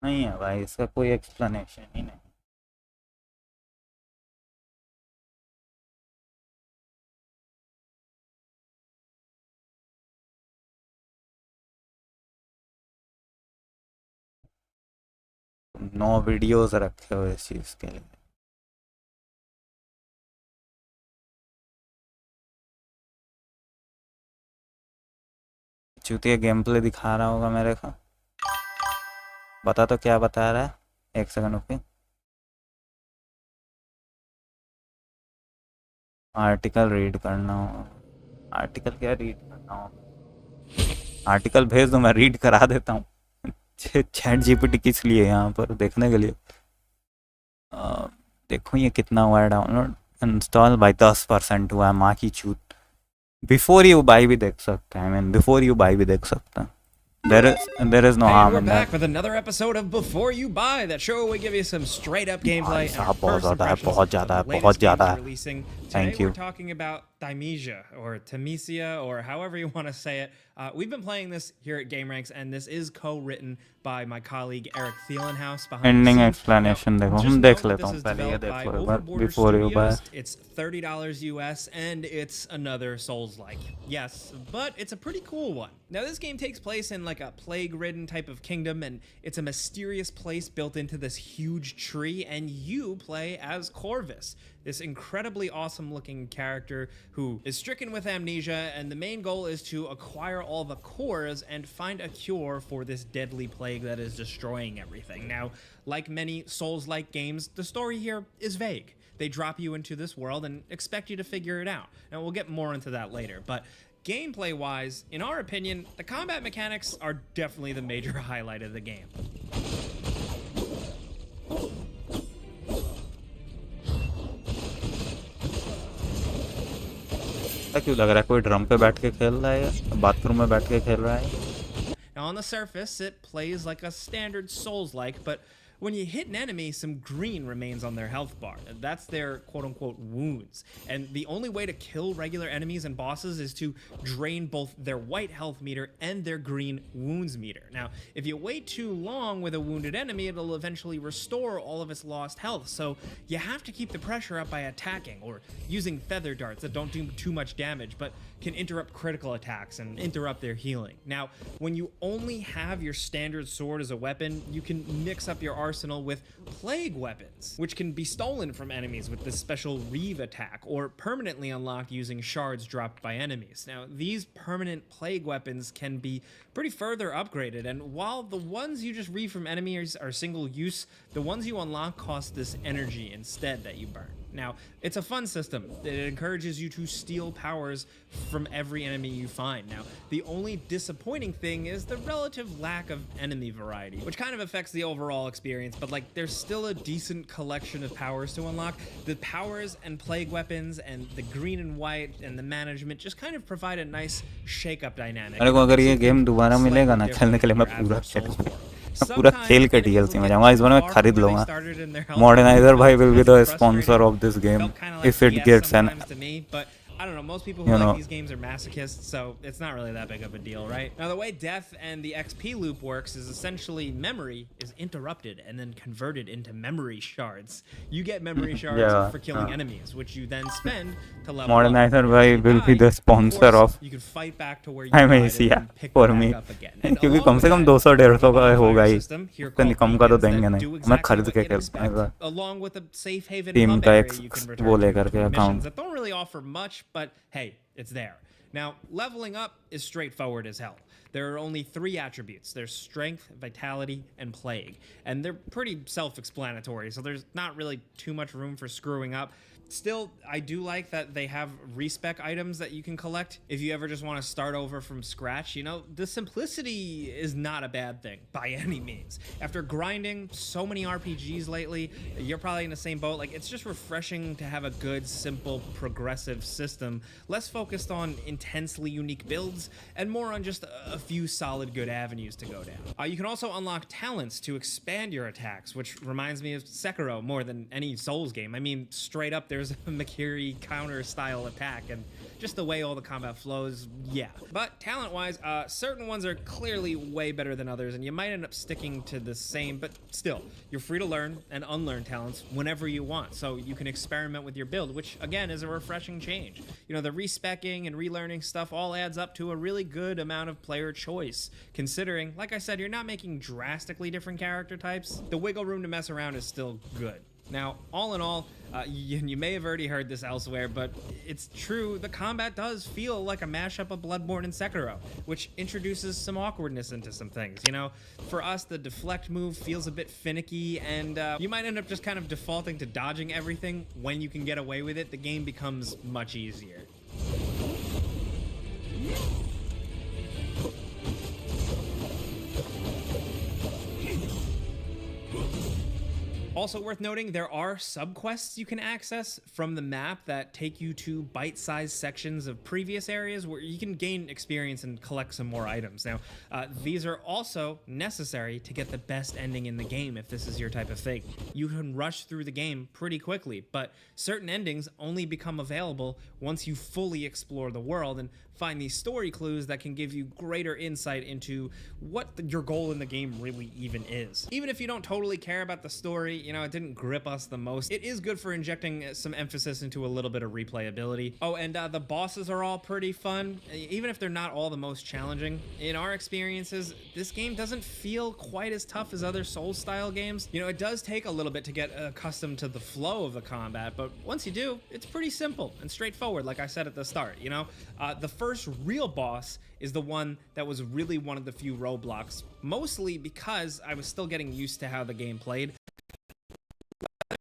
नहीं है भाई इसका कोई एक्सप्लेनेशन ही नहीं नो वीडियोस रखे हुए इस चीज के लिए चूतिया गेम प्ले दिखा रहा होगा मेरे को बता तो क्या बता रहा है 1 सेकंड ओके आर्टिकल रीड करना हो आर्टिकल क्या रीड करना हो आर्टिकल भेज दो मैं रीड करा देता हूँ चैट जीपीटी किस लिए यहाँ पर देखने के लिए देखो ये कितना हुआ है डाउनलोड इंस्टॉल बाय 10% हुआ है माँ की छूट बिफोर यू बाई भी देख सकते हैं I mean before you by भी देख सकते हैं there is no harm we're in back that with another episode of Before You Buy, that show where we give you some straight up gameplay and our बहुत first ज़्यादा है, impressions बहुत ज़्यादा of the है, बहुत latest games ज़्यादा है। releasing. Thank Today you. we're talking about Thymesia or Thymesia or however you want to say it. We've been playing this here at GameRanks, and this is co-written by my colleague Eric Thielenhaus. Behind Ending the scenes. explanation Now, देखो just हम देख know लेता this हूँ is पहले ये developed by देखो एक बार Overborder before you buy Studios. It's $30 US, and it's another Souls-like. Yes, but it's a pretty cool one. Now, this game takes place in like a plague-ridden type of kingdom, and it's a mysterious place built into this huge tree, and you play as Corvus, this incredibly awesome-looking character who is stricken with amnesia, and the main goal is to acquire all the cores and find a cure for this deadly plague that is destroying everything. Now, like many Souls-like games, the story here is vague. They drop you into this world and expect you to figure it out. Now, we'll get more into that later, but gameplay-wise, in our opinion, the combat mechanics are definitely the major highlight of the game. क्यों लग रहा है कोई drum पे बैठ के खेल रहा है या बाथरूम में बैठ के खेल रहा है? Now on the surface, it plays like a standard Souls-like, but when you hit an enemy, some green remains on their health bar. That's their quote-unquote wounds. And the only way to kill regular enemies and bosses is to drain both their white health meter and their green wounds meter. Now, if you wait too long with a wounded enemy, it'll eventually restore all of its lost health. So you have to keep the pressure up by attacking or using feather darts that don't do too much damage, but can interrupt critical attacks and interrupt their healing. Now, when you only have your standard sword as a weapon, you can mix up your arsenal with plague weapons, which can be stolen from enemies with this special Reeve attack, or permanently unlocked using shards dropped by enemies. Now, these permanent plague weapons can be pretty further upgraded, and while the ones you just reeve from enemies are single use, the ones you unlock cost this energy instead that you burn. Now, it's a fun system. It encourages you to steal powers from every enemy you find. Now, the only disappointing thing is the relative lack of enemy variety, which kind of affects the overall experience, but like there's still a decent collection of powers to unlock. The powers and plague weapons and the green and white and the management just kind of provide a nice shake-up dynamic. मेरे को अगर ये game दोबारा मिलेगा ना खेलने के लिए मैं पूरा खेल के DLC में जाऊंगा. इस बार मैं खरीद लूंगा. Modernizer भाई will be the sponsor of this game if it gets an. I don't know, most people who like these games are masochists, so it's not really that big of a deal, right? Now, the way death and the XP loop works is essentially memory is interrupted and then converted into memory shards. You get memory shards for killing enemies, which you then spend to level Modernizer up. भाई will be the sponsor of. You can fight back to where you Thymesia for me. क्योंकि कम से कम 200-150 का होगा ही. इतनी कम का तो देंगे नहीं. मैं खरीद के खेलूंगा. Along with a safe haven team का एक you can return वो लेकर के missions account. that don't really offer much, but hey, it's there. Now, leveling up is straightforward as hell. There are only 3 attributes. There's strength, vitality, and plague. And they're pretty self-explanatory, so there's not really too much room for screwing up. Still, I do like that they have respec items that you can collect if you ever just want to start over from scratch. You know, the simplicity is not a bad thing by any means. After grinding so many RPGs lately, you're probably in the same boat. Like, it's just refreshing to have a good, simple, progressive system, less focused on intensely unique builds and more on just a few solid good avenues to go down. You can also unlock talents to expand your attacks, which reminds me of Sekiro more than any Souls game. I mean, straight up, there's a Makiri counter style attack, and just the way all the combat flows, yeah. But talent-wise, certain ones are clearly way better than others, and you might end up sticking to the same, but still, you're free to learn and unlearn talents whenever you want, so you can experiment with your build, which, again, is a refreshing change. You know, the respecking and relearning stuff all adds up to a really good amount of player choice, considering, like I said, you're not making drastically different character types. The wiggle room to mess around is still good. Now, all in all, you may have already heard this elsewhere, but it's true, the combat does feel like a mashup of Bloodborne and Sekiro, which introduces some awkwardness into some things, you know? For us, the deflect move feels a bit finicky, and you might end up just kind of defaulting to dodging everything. When you can get away with it, the game becomes much easier. Also worth noting, there are subquests you can access from the map that take you to bite-sized sections of previous areas where you can gain experience and collect some more items. Now, these are also necessary to get the best ending in the game if this is your type of thing. You can rush through the game pretty quickly, but certain endings only become available once you fully explore the world and find these story clues that can give you greater insight into what your goal in the game really even is. Even if you don't totally care about the story, you know, it didn't grip us the most. It is good for injecting some emphasis into a little bit of replayability. Oh, and the bosses are all pretty fun, even if they're not all the most challenging. In our experiences, this game doesn't feel quite as tough as other Souls-style games. You know, it does take a little bit to get accustomed to the flow of the combat, but once you do, it's pretty simple and straightforward, like I said at the start, you know? The first real boss is the one that was really one of the few roadblocks, mostly because I was still getting used to how the game played.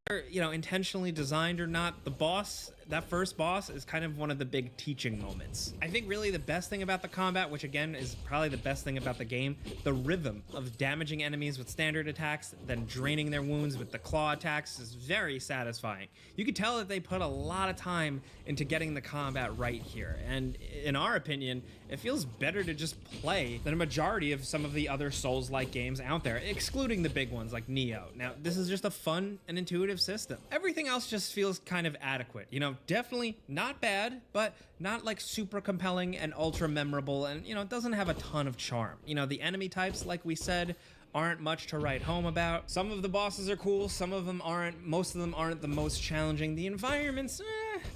Whether, you know, intentionally designed or not, the boss, that first boss, is kind of one of the big teaching moments. I think really the best thing about the combat, which again is probably the best thing about the game, the rhythm of damaging enemies with standard attacks, then draining their wounds with the claw attacks is very satisfying. You can tell that they put a lot of time into getting the combat right here, and in our opinion, it feels better to just play than a majority of some of the other Souls-like games out there, excluding the big ones like Neo. Now, this is just a fun and intuitive system. Everything else just feels kind of adequate, you know, definitely not bad, but not like super compelling and ultra memorable, and you know, it doesn't have a ton of charm. You know, the enemy types, like we said, aren't much to write home about. Some of the bosses are cool, some of them aren't, most of them aren't the most challenging. The environment's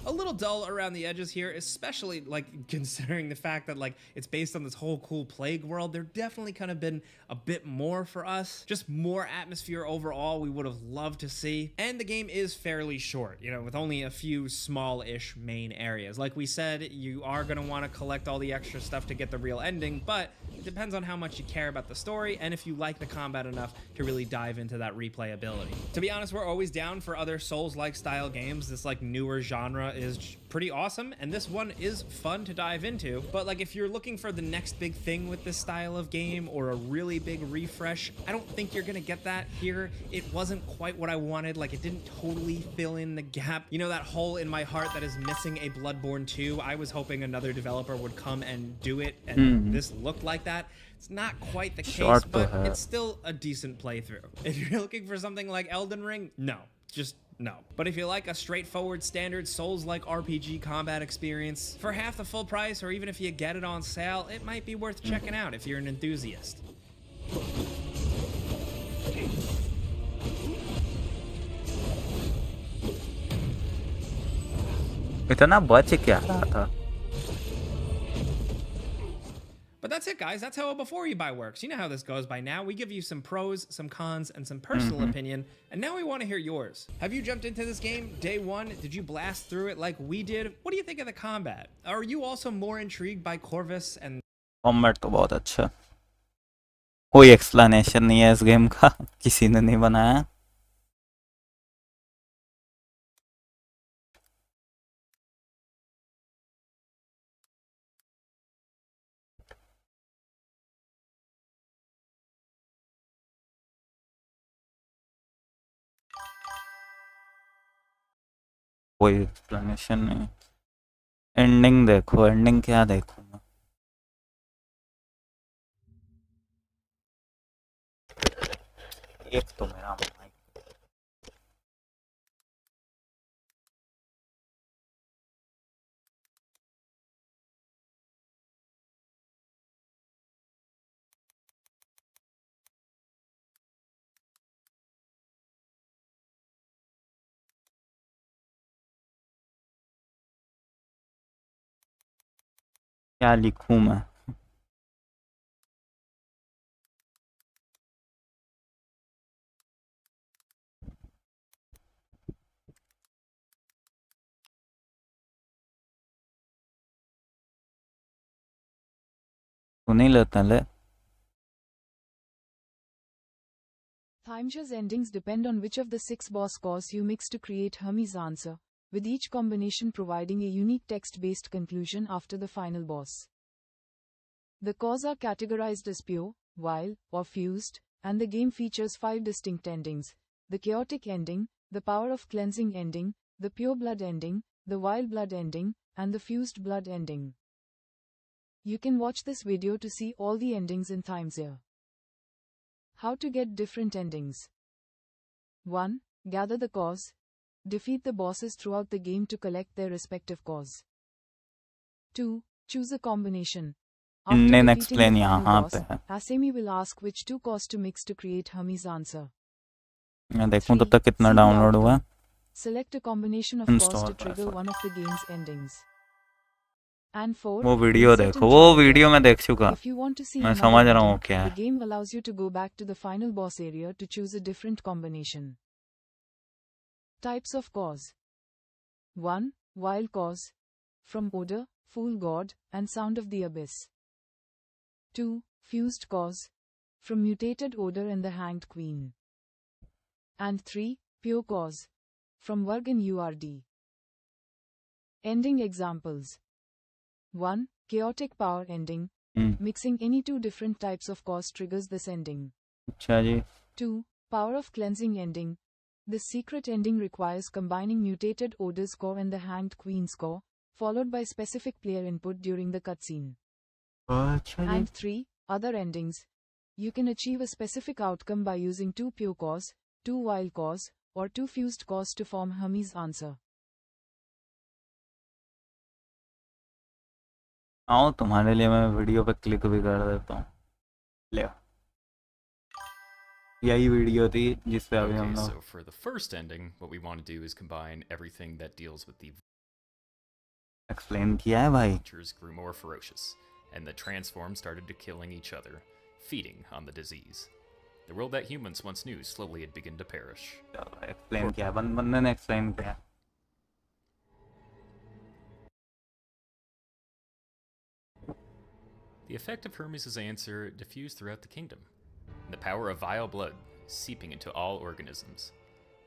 a little dull around the edges here, especially like considering the fact that like it's based on this whole cool plague world. There definitely could have been a bit more for us, just more atmosphere overall we would have loved to see. And the game is fairly short, you know, with only a few small-ish main areas. Like we said, you are going to want to collect all the extra stuff to get the real ending, but it depends on how much you care about the story and if you like the combat enough to really dive into that replayability. To be honest, we're always down for other Souls-like style games. This like newer genre is pretty awesome, and this one is fun to dive into, but like if you're looking for the next big thing with this style of game or a really big refresh, I don't think you're gonna get that here. It wasn't quite what I wanted. Like, it didn't totally fill in the gap, you know, that hole in my heart that is missing a Bloodborne 2. I was hoping another developer would come and do it, and this looked like that. It's not quite the case, but it's still a decent playthrough. If you're looking for something like Elden Ring, no, just no. But if you like a straightforward, standard Souls-like RPG combat experience, for half the full price, or even if you get it on sale, it might be worth checking out if you're an enthusiast. इतना बच क्या रहा था? But that's it, guys. That's how a before you buy works. You know how this goes by now. We give you some pros, some cons, and some personal opinion, and now we want to hear yours. Have you jumped into this game day one? Did you blast through it like we did? What do you think of the combat? Are you also more intrigued by Corvus and... combat तो बहुत अच्छा, कोई explanation नहीं है इस game का, किसी ने नहीं बनाया. कोई एक्सप्लेनेशन नहीं. एंडिंग देखो, एंडिंग क्या देखूं मैं? एक तो मेरा क्या लिखूं मैं? सुनी लेते ले. Thymesia's endings depend on which of the 6 boss cores you mix to create Hermes' answer, with each combination providing a unique text-based conclusion after the final boss. The cores are categorized as pure, wild, or fused, and the game features 5 distinct endings: the chaotic ending, the power of cleansing ending, the pure blood ending, the wild blood ending, and the fused blood ending. You can watch this video to see all the endings in Thymesia. How to get different endings. 1. Gather the cores. Defeat the bosses throughout the game to collect their respective cores. 2. Choose a combination. After defeating the final boss, Asemi will ask which 2 cores to mix to create Hermes' answer. मैं देखूं तब तक कितना download हुआ. Select a combination of cause Install to trigger password. one of the game's endings. And 4. वो video Reset देखो, and वो try again. Video मैं देख चुका. If you want to see मैं another समझ रहा हूँ ending, क्या the है. game allows you to go back to the final boss area to choose a different combination. Types of cause. 1. Wild cause. From Odor, Fool God, and Sound of the Abyss. 2. Fused cause. From Mutated Odor and the Hanged Queen. And 3. Pure cause. From Varg and URD. Ending examples. 1. Chaotic power ending. Mixing any two different types of cause triggers this ending. अच्छा जी. 2. Power of cleansing ending. This secret ending requires combining Mutated Odor's core and the Hanged Queen's core, followed by specific player input during the cutscene. अच्छा जी. And 3. Other endings. You can achieve a specific outcome by using 2 pure cause, 2 wild cause, or 2 fused cause to form Hermes' answer. आओ तुम्हारे लिए मैं video पे click भी कर देता हूँ. ले यही वीडियो थी जिस पे अभी हम लोग. So for the first ending, what we want to do is combine everything that deals with the explain किया है भाई. creatures grew more ferocious, and the transform started to killing each other, feeding on the disease. The world that humans once knew slowly had begun to perish. Explain किया है, बंदे ने explain किया. The effect of Hermes' answer diffused throughout the kingdom, and the power of vile blood seeping into all organisms.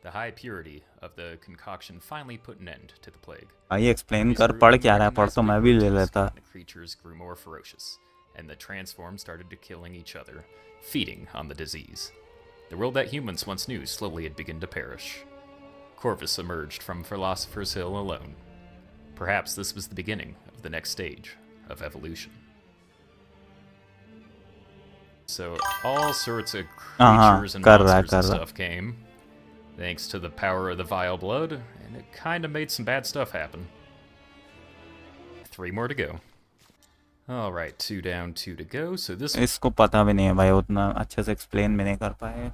The high purity of the concoction finally put an end to the plague. भाई explain कर, पढ़ क्या रहा है, पढ़ तो मैं भी ले लेता. The creatures grew more ferocious, and the transform started to killing each other, feeding on the disease. The world that humans once knew slowly had begun to perish. Corvus emerged from Philosopher's Hill alone. Perhaps this was the beginning of the next stage of evolution. So all sorts of creatures and monsters and stuff came, thanks to the power of the vile blood, and it kind of made some bad stuff happen. 3 more to go. Alright, 2 down, 2 to go, so this... इसको पता भी नहीं है भाई, उतना अच्छे से explain भी नहीं कर पाए.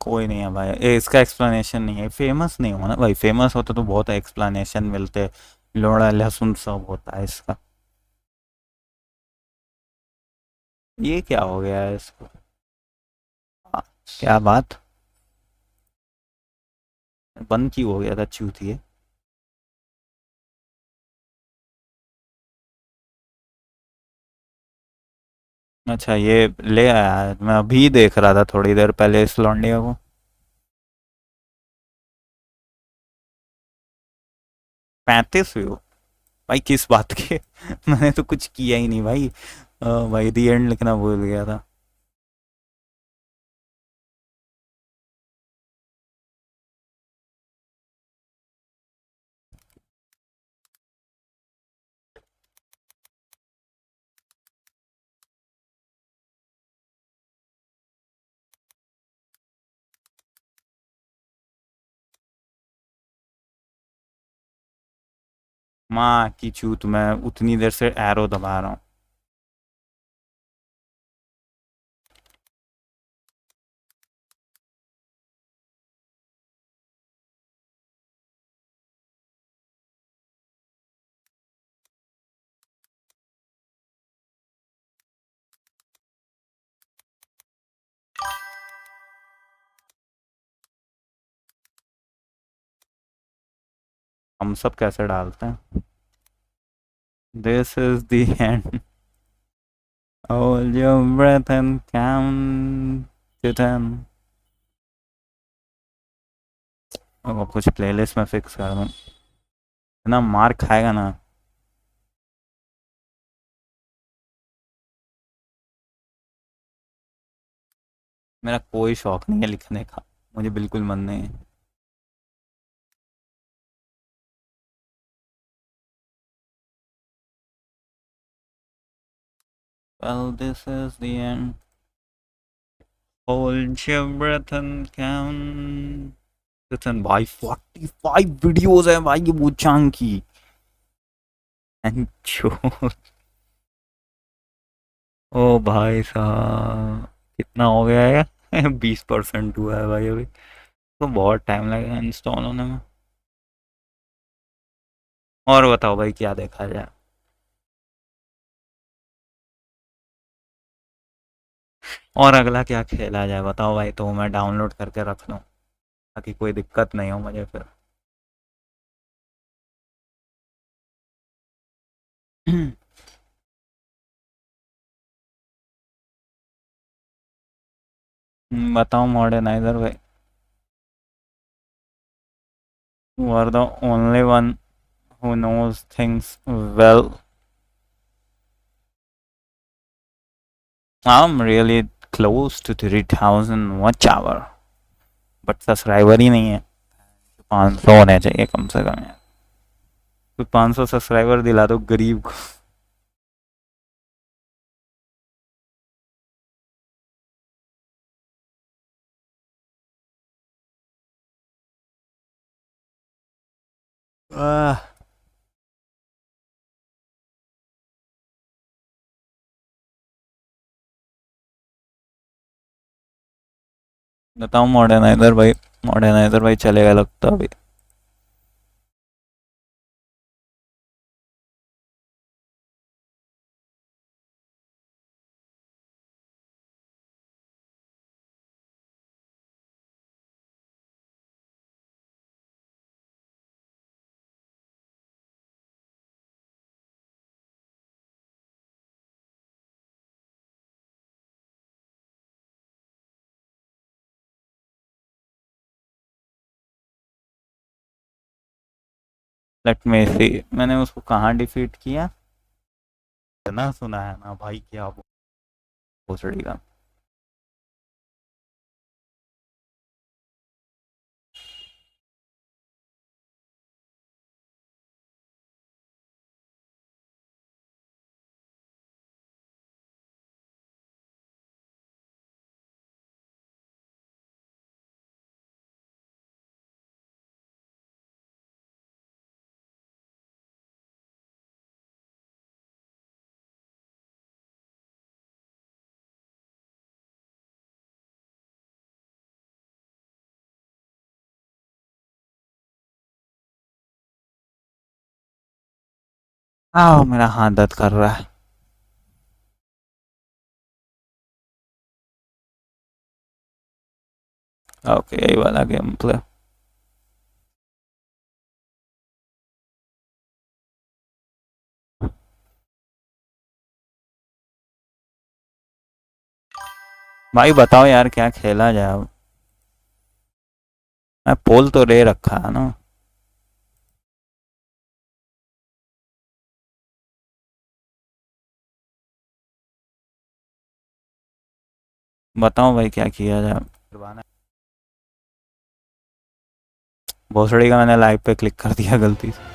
कोई नहीं है भाई, इसका एक्सप्लेनेशन नहीं है. फेमस नहीं हुआ ना भाई, फेमस होता तो बहुत एक्सप्लेनेशन मिलते, लोड़ा लहसुन सब होता है इसका. ये क्या हो गया है इसको? क्या बात, बंद क्यों हो गया था चूतिए? अच्छा ये ले आया, मैं अभी देख रहा था थोड़ी देर पहले इस लौंडिया को. पैंतीस व्यू भाई, किस बात के? मैंने तो कुछ किया ही नहीं भाई. भाई दी एंड लिखना भूल गया था. माँ की चूत, मैं उतनी देर से एरो दबा रहा हूँ. हम सब कैसे डालते हैं? This is the end. Hold your breath and count to 10. अब कुछ प्लेलिस्ट में फिक्स कर दूँ, इतना मार खाएगा ना. मेरा कोई शौक नहीं है लिखने का, मुझे बिल्कुल मन नहीं है. Well, this is the end. Hold your breath and count Listen भाई 45 वीडियोस है भाई ये बुचांग की एंड ओ भाई साहब कितना हो गया है 20% हुआ है भाई अभी तो बहुत टाइम लगेगा इंस्टॉल होने में। और बताओ भाई क्या देखा जाए। और अगला क्या खेला जाए बताओ भाई तो मैं डाउनलोड करके रख लूँ ताकि कोई दिक्कत नहीं हो मुझे फिर। बताओ मॉडर्नाइजर भाई। You are the only one who knows things well. I'm really close to 3000 watch hour. But subscriber ही नहीं है 500 होने चाहिए कम से कम यार। तो 500 सब्सक्राइबर दिला दो गरीब को। बताओ मॉडर्नाइजर भाई चलेगा लगता अभी। लेट मी सी मैंने उसको कहाँ डिफीट किया ना सुना है ना भाई क्या भोसड़ी का। मेरा हाथ दर्द कर रहा है। ओके यही वाला गेम प्ले। भाई बताओ यार क्या खेला जाए अब। मैं पोल तो ले रखा है ना। बताओ भाई क्या किया जाए। भोसड़ी का मैंने लाइव पे क्लिक कर दिया गलती से।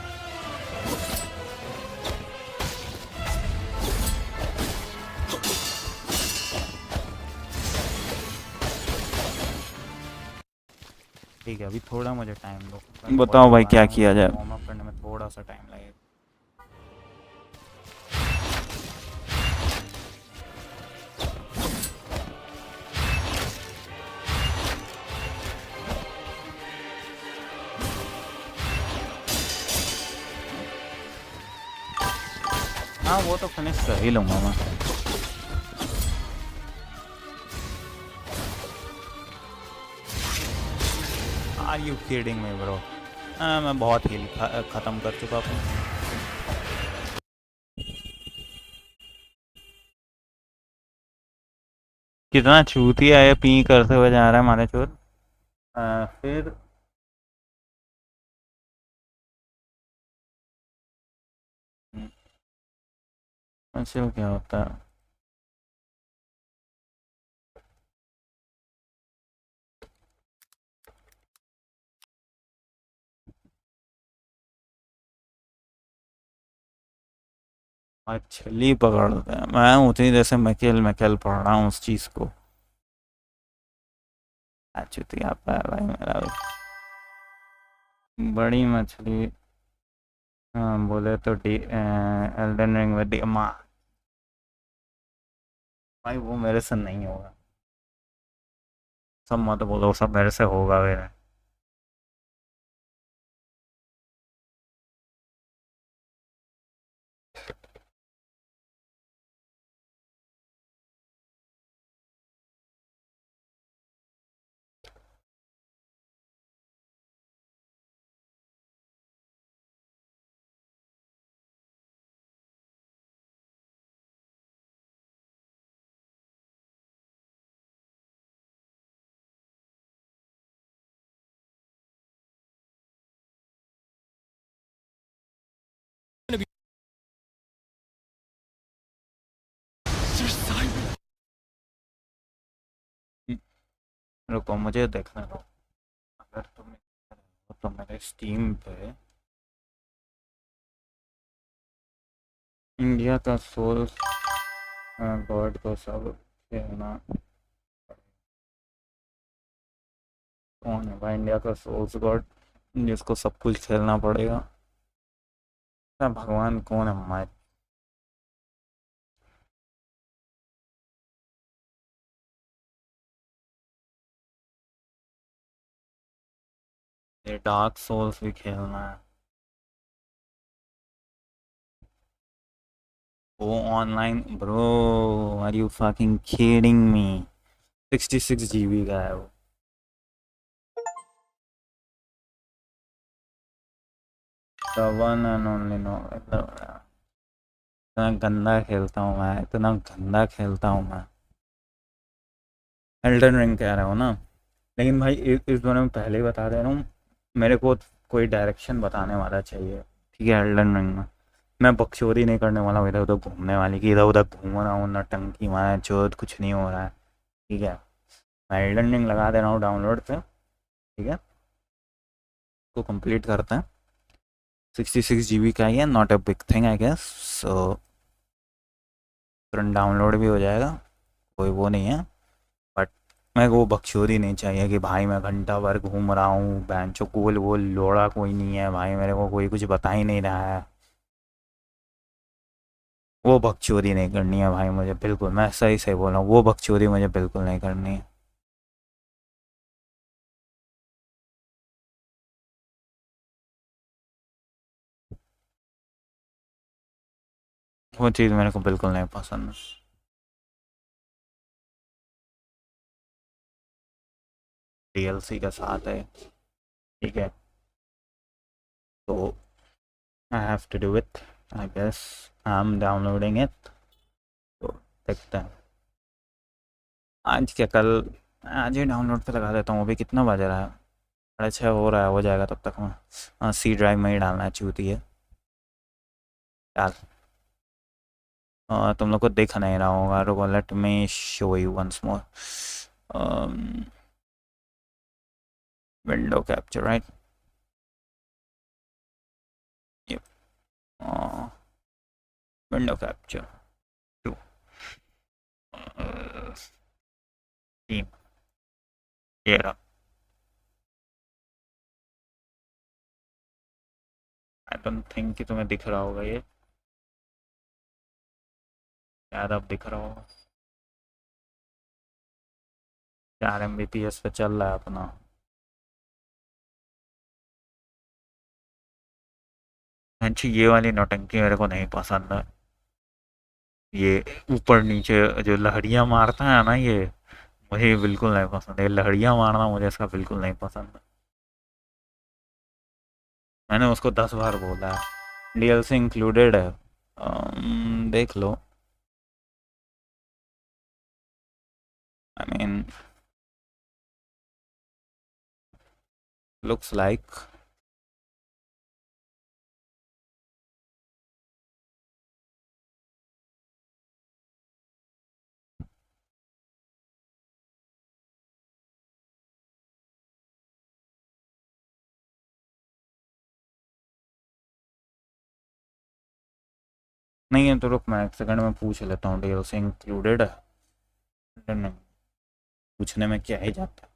ठीक है अभी थोड़ा मुझे टाइम दो। बताओ भाई क्या किया जाए। वार्म अप करने में थोड़ा सा टाइम लगेगा। हाँ वो तो फिनिश कर ही लूँगा मैं। Are you kidding me bro. मैं बहुत हील ख़त्म कर चुका हूँ। कितना चूतिया है पी करते हुए जा रहा है हमारे चोर। फिर अच्छा क्या होता है। छली पकड़ते हैं मैं उतनी जैसे मैकेल मैकेल पढ़ रहा हूँ उस चीज़ को। चुतिया आता है भाई मेरा भी। बड़ी मछली। हाँ बोले तो एल्डन रिंग विद द माँ। भाई वो मेरे से नहीं होगा, सब मत बोलो, सब मेरे से होगा मेरे। रुको मुझे देखने दो। अगर तुम तो मेरे स्टीम पे इंडिया का सोर्स गॉड को सब खेलना। कौन है भाई इंडिया का सोर्स गॉड जिसको सब कुछ खेलना पड़ेगा? भगवान कौन है हमारे? ये डार्क सोल्स भी खेलना है। वो online bro, are you fucking kidding me? 66 GB का है वो। The one and only no। इतना गंदा खेलता हूँ मैं, इतना गंदा खेलता हूँ मैं। एल्डन रिंग कह रहे हो ना? लेकिन भाई इस बारे में पहले ही बता दे रहा हूँ, मेरे को कोई डायरेक्शन बताने वाला चाहिए, ठीक है? एल्डन रिंग में मैं बकचोदी नहीं करने वाला हूँ इधर उधर घूमने वाली कि इधर उधर घूम रहा हूँ नटंकी मारा चोट कुछ नहीं हो रहा है, ठीक है? मैं एल्डन रिंग लगा दे रहा हूँ डाउनलोड पे, ठीक है? तो कंप्लीट करते हैं। 66 GB का ही है, not a big thing I guess. So तुरंत डाउनलोड भी हो जाएगा, कोई वो नहीं है। बट मेरे को वो बकचोदी नहीं चाहिए कि भाई मैं घंटा भर घूम रहा हूँ, बेंचो गोल वोल लोड़ा कोई नहीं है भाई, मेरे को कोई कुछ बता ही नहीं रहा है। वो बकचोदी नहीं करनी है भाई मुझे बिल्कुल, मैं सही से बोल रहा हूँ, वो बकचोदी मुझे बिल्कुल नहीं करनी है। वो चीज़ मेरे को बिल्कुल नहीं पसंद। DLC का साथ है, ठीक है? तो I have to do it, I guess I am downloading it. तो देखते हैं आज क्या कल, आज ही डाउनलोड पे लगा देता हूँ। अभी कितना बज रहा है? 6:30 हो रहा है, हो जाएगा तब तक में। सी ड्राइव में ही डालना है, चूती है यार। तुम लोग को दिख नहीं रहा होगा, रुको let me show you once more. Window capture right, window capture 2 team, ये रहा। आई डोंट थिंक कि तुम्हें दिख रहा होगा ये, शायद अब दिख रहा होगा। 4 MBPS पे चल रहा है अपना। अच्छी ये वाली नौटंकी मेरे को नहीं पसंद है, ये ऊपर नीचे जो लहरियां मारता है ना, ये मुझे बिल्कुल नहीं पसंद है। लहरियां मारना मुझे इसका बिल्कुल नहीं पसंद है। मैंने उसको 10 बार बोला है, DLC इंक्लूडेड है। देख लो, आई मीन लुक्स लाइक। नहीं है तो रुक, मैं एक सेकंड में पूछ लेता हूँ DLC इंक्लूडेड है। नहीं, पूछने में क्या ही जाता है।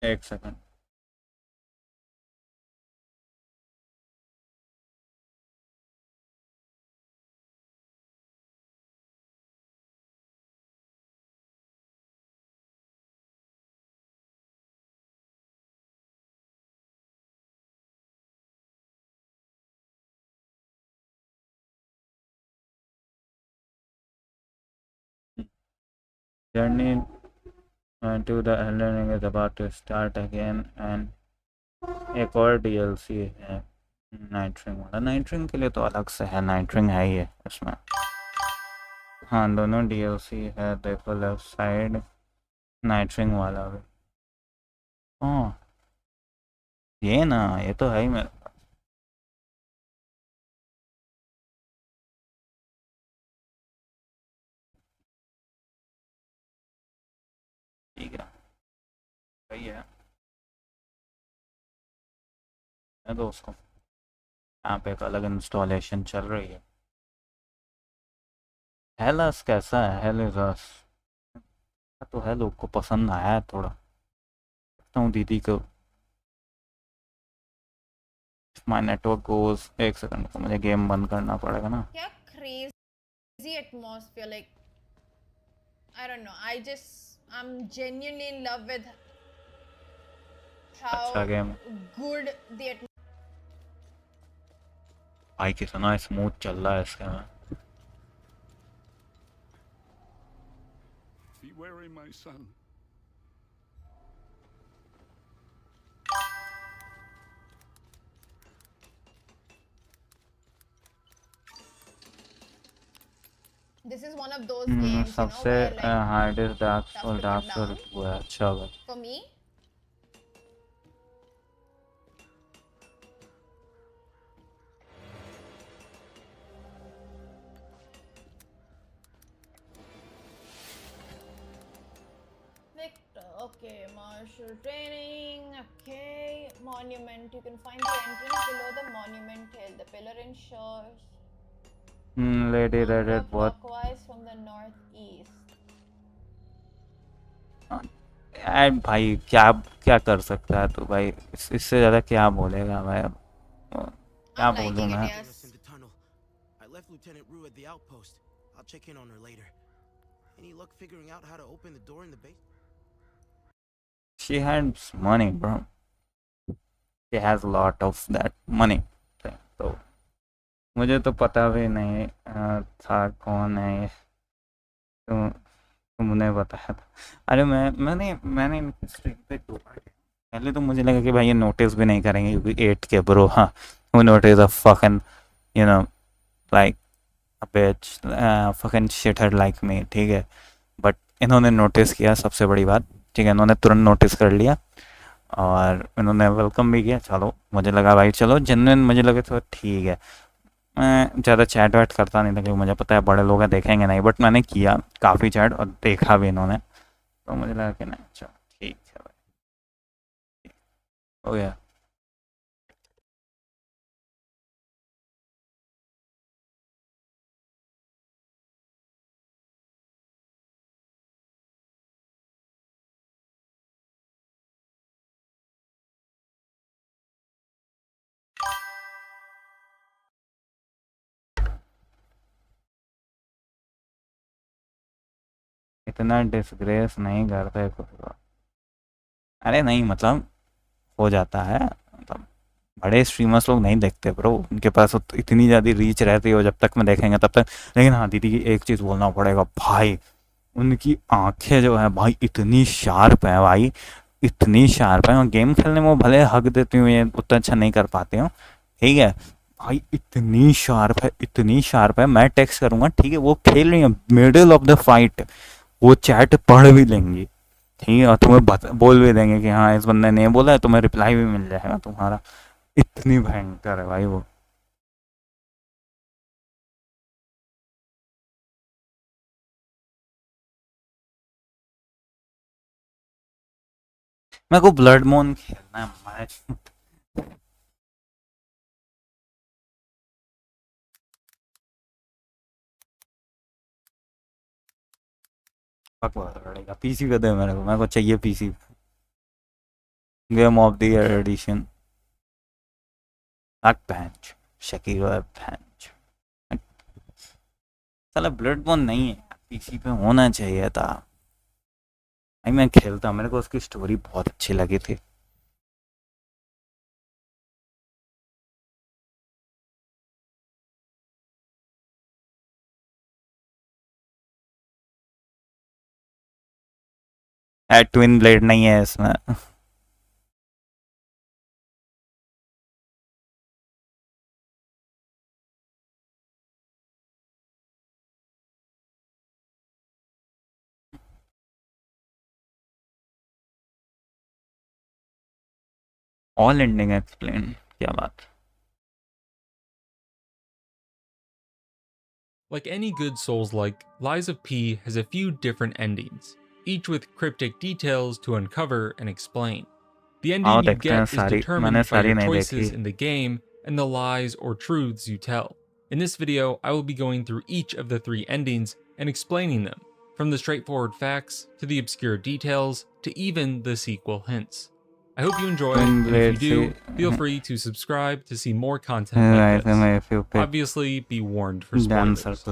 एक second. Journey to the Elden Ring is about to start again and एक और DLC है नाइट रिंग वाला। नाइट रिंग के लिए तो अलग से है, नाइट रिंग है ही है इसमें। हाँ दोनों DLC है, देखो लेफ्ट साइड नाइट रिंग वाला भी। हाँ ये ना, ये तो है ही मेरे पास। ठीक है सही है दोस्तों। यहाँ पे एक अलग इंस्टॉलेशन चल रही है। हेलस कैसा है? हेलस तो है, लोग को पसंद आया है थोड़ा। देखता हूँ दीदी को। माय नेटवर्क गोज, एक सेकंड को मुझे गेम बंद करना पड़ेगा ना। क्या crazy atmosphere, like I don't know, I'm genuinely in love with how अच्छा गेम good the भाई, कितना स्मूथ चल रहा है इसका में। Be wary, my son. This is one of those games, सबसे where like hardest dark tough soul to dark put soul down. वो है। अच्छा भाई For me, Victor, okay, martial training, okay, monument. You can find the entrance below the monument hill. The pillar ensures lady रेडेड बहुत clockwise from the northeast. यार भाई, क्या क्या कर सकता है तू भाई, इससे ज़्यादा क्या बोलेगा भाई अब। क्या बोलूँ मैं। I left Lieutenant Rue at the outpost. I'll check in on her later. Any luck figuring out how to open the door in the base? She has money bro, she has a lot of that money। तो मुझे तो पता भी नहीं था कौन है ये, तो तुमने बताया था। अरे मैंने इनकी स्ट्रीम पे 2 बार देखा। पहले तो मुझे लगा कि भाई ये नोटिस भी नहीं करेंगे क्योंकि 8 के ब्रो। हाँ वो notice a fucking you know like a bitch fucking shithead like me, ठीक है। बट इन्होंने नोटिस किया, सबसे बड़ी बात, ठीक है। इन्होंने तुरंत नोटिस कर लिया और इन्होंने वेलकम भी किया। चलो मुझे लगा भाई चलो जेन्युइन, मुझे लगे तो ठीक है। मैं ज़्यादा चैट वैट करता नहीं था क्योंकि मुझे पता है बड़े लोग हैं देखेंगे नहीं, बट मैंने किया काफ़ी चैट और देखा भी इन्होंने, तो मुझे लगा कि नहीं चलो ठीक है भाई, हो गया। इतना डिसग्रेस नहीं करते कुछ लोग। अरे नहीं मतलब हो जाता है, मतलब बड़े स्ट्रीमर्स लोग नहीं देखते ब्रो, उनके पास इतनी ज़्यादा रीच रहती है, जब तक मैं देखेंगे तब तक। लेकिन हाँ दीदी की एक चीज़ बोलना पड़ेगा भाई, उनकी आंखें जो है भाई इतनी शार्प है भाई, इतनी शार्प है। और गेम खेलने में वो भले हक देती हूँ, ये उतना अच्छा नहीं कर पाते हो, ठीक है भाई, इतनी शार्प है, इतनी शार्प है। मैं टेक्स्ट करूँगा ठीक है, वो खेल रही है मिडिल ऑफ द फाइट, वो चैट पढ़ भी लेंगी, ठीक है, और तुम्हें बोल भी देंगे कि हाँ इस बंदे ने बोला है, तुम्हें रिप्लाई भी मिल जाएगा तुम्हारा। इतनी भयंकर है भाई वो। मेरे को ब्लड मोन खेलना है मैच। पकड़ा पड़ेगा, पीसी पे दे मेरे को चाहिए PC. Game of the Year edition. That bench. Shakira bench. साला ब्लडबोर्न नहीं है, पीसी पे होना चाहिए था। भाई मैं खेलता, मेरे को उसकी स्टोरी बहुत अच्छी लगी थी। ट्विन ब्लेड नहीं है इसमें। ऑल एंडिंग एक्सप्लेन, क्या बात। Like any good Souls-like, Lies of P has a few different endings, each with cryptic details to uncover and explain. The ending you get is determined by your choices in the game and the lies or truths you tell. In this video, I will be going through each of the 3 endings and explaining them, from the straightforward facts to the obscure details to even the sequel hints. I hope you enjoy, and if you do, feel free to subscribe to see more content like this. Obviously, be warned for spoilers.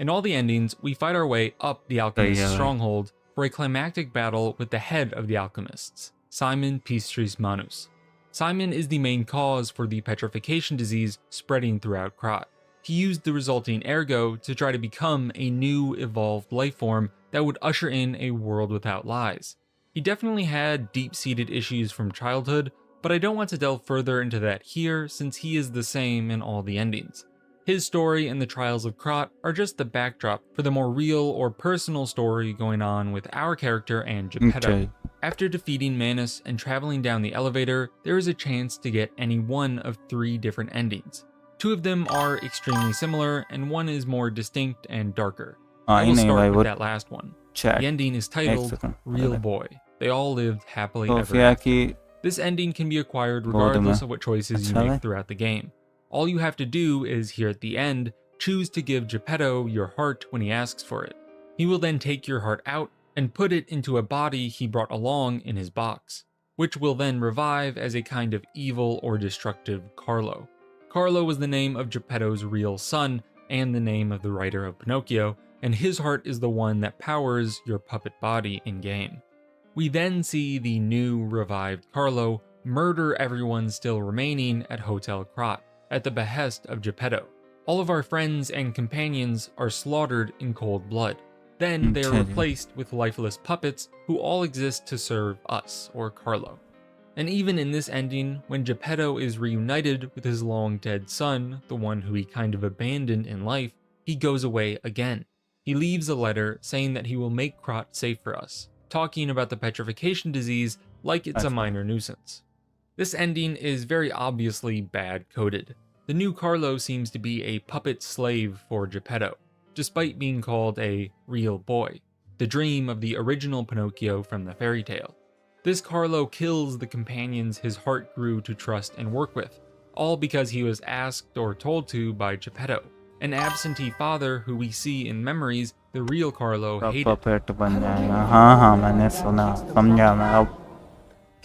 In all the endings, we fight our way up the Alchemist's stronghold for a climactic battle with the head of the Alchemists, Simon Pistris Manus. Simon is the main cause for the petrification disease spreading throughout Krot. He used the resulting ergo to try to become a new, evolved life form that would usher in a world without lies. He definitely had deep-seated issues from childhood, but I don't want to delve further into that here since he is the same in all the endings. His story and the trials of Krot are just the backdrop for the more real or personal story going on with our character and Geppetto. After defeating Manus and traveling down the elevator, there is a chance to get any one of 3 different endings. 2 of them are extremely similar, and one is more distinct and darker. I will start with that last one. The ending is titled Real Boy. They all lived happily ever after. This ending can be acquired regardless of what choices you make throughout the game. All you have to do is, here at the end, choose to give Geppetto your heart when he asks for it. He will then take your heart out and put it into a body he brought along in his box, which will then revive as a kind of evil or destructive Carlo. Carlo was the name of Geppetto's real son and the name of the writer of Pinocchio, and his heart is the one that powers your puppet body in-game. We then see the new, revived Carlo murder everyone still remaining at Hotel Krot, at the behest of Geppetto. All of our friends and companions are slaughtered in cold blood. Then they are replaced with lifeless puppets who all exist to serve us, or Carlo. And even in this ending, when Geppetto is reunited with his long-dead son, the one who he kind of abandoned in life, he goes away again. He leaves a letter saying that he will make Krot safe for us, talking about the petrification disease like it's a minor nuisance. This ending is very obviously bad-coded. The new Carlo seems to be a puppet slave for Geppetto, despite being called a real boy, the dream of the original Pinocchio from the fairy tale. This Carlo kills the companions his heart grew to trust and work with, all because he was asked or told to by Geppetto, an absentee father who we see in memories the real Carlo hated.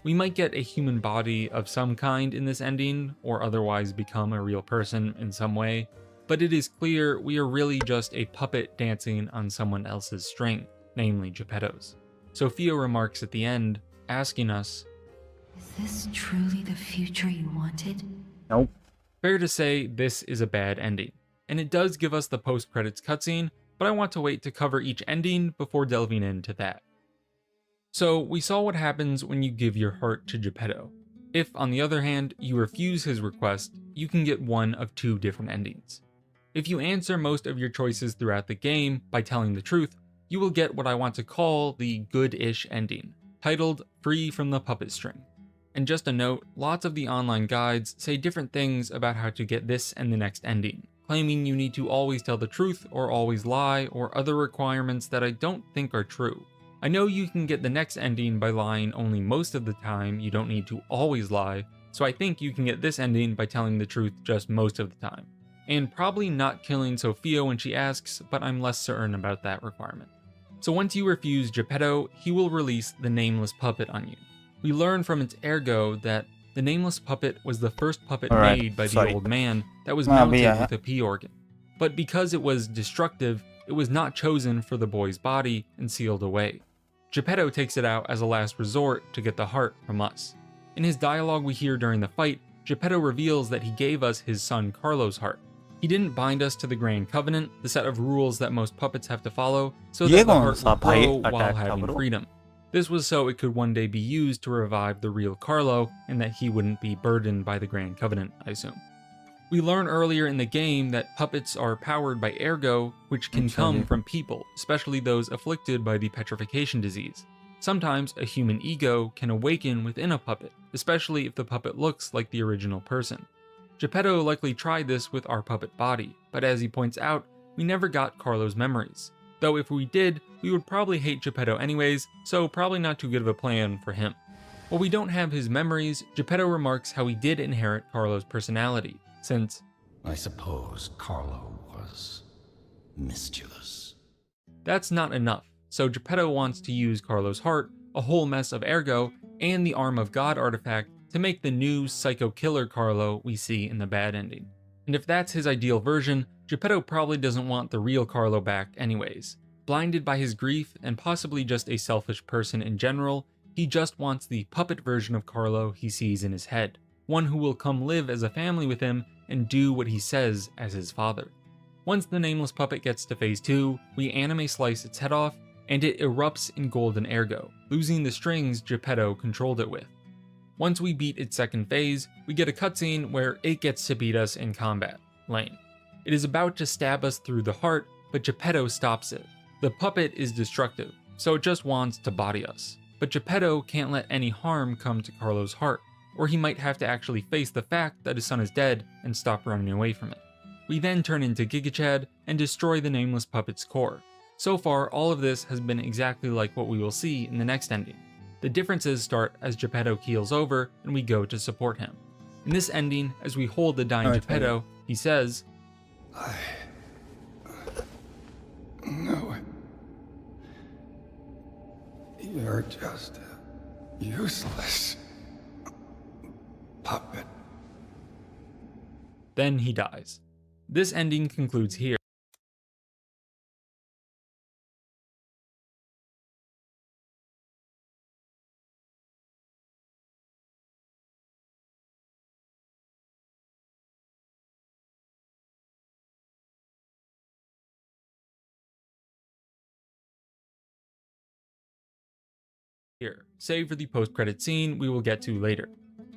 We might get a human body of some kind in this ending, or otherwise become a real person in some way, but it is clear we are really just a puppet dancing on someone else's string, namely Geppetto's. Sophia remarks at the end, asking us, "Is this truly the future you wanted?" Nope. Fair to say this is a bad ending, and it does give us the post-credits cutscene, but I want to wait to cover each ending before delving into that. So, we saw what happens when you give your heart to Geppetto. If, on the other hand, you refuse his request, you can get one of 2 different endings. If you answer most of your choices throughout the game by telling the truth, you will get what I want to call the good-ish ending, titled Free from the Puppet String. And just a note, lots of the online guides say different things about how to get this and the next ending, claiming you need to always tell the truth or always lie or other requirements that I don't think are true. I know you can get the next ending by lying only most of the time, you don't need to always lie, so I think you can get this ending by telling the truth just most of the time. And probably not killing Sophia when she asks, but I'm less certain about that requirement. So once you refuse Geppetto, he will release the nameless puppet on you. We learn from its ergo that the nameless puppet was the first puppet Alright, made by sorry. the old man that was Maaf mounted ya. with a P organ. But because it was destructive, it was not chosen for the boy's body and sealed away. Geppetto takes it out as a last resort to get the heart from us. In his dialogue we hear during the fight, Geppetto reveals that he gave us his son Carlo's heart. He didn't bind us to the Grand Covenant, the set of rules that most puppets have to follow, so Ye that the kaun heart sa would bhai grow while attack tha having bro? freedom. This was so it could one day be used to revive the real Carlo, and that he wouldn't be burdened by the Grand Covenant, I assume. We learn earlier in the game that puppets are powered by ergo, which can come from people, especially those afflicted by the petrification disease. Sometimes a human ego can awaken within a puppet, especially if the puppet looks like the original person. Geppetto likely tried this with our puppet body, but as he points out, we never got Carlo's memories. Though if we did, we would probably hate Geppetto anyways, so probably not too good of a plan for him. While we don't have his memories, Geppetto remarks how he did inherit Carlo's personality, since I suppose Carlo was mischievous. that's not enough, so Geppetto wants to use Carlo's heart, a whole mess of ergo, and the Arm of God artifact to make the new psycho killer Carlo we see in the bad ending. And if that's his ideal version, Geppetto probably doesn't want the real Carlo back anyways. Blinded by his grief and possibly just a selfish person in general, he just wants the puppet version of Carlo he sees in his head, one who will come live as a family with him and do what he says as his father. Once the nameless puppet gets to phase 2, we anime slice its head off, and it erupts in golden ergo, losing the strings Geppetto controlled it with. Once we beat its second phase, we get a cutscene where it gets to beat us in combat. Lame. It is about to stab us through the heart, but Geppetto stops it. The puppet is destructive, so it just wants to body us. But Geppetto can't let any harm come to Carlo's heart, or he might have to actually face the fact that his son is dead and stop running away from it. We then turn into Gigachad and destroy the nameless puppet's core. So far, all of this has been exactly like what we will see in the next ending. The differences start as Geppetto keels over and we go to support him. In this ending, as we hold the dying Geppetto, he says, I know it. You're just a useless puppet. Then he dies. This ending concludes here. Save for the post-credit scene we will get to later.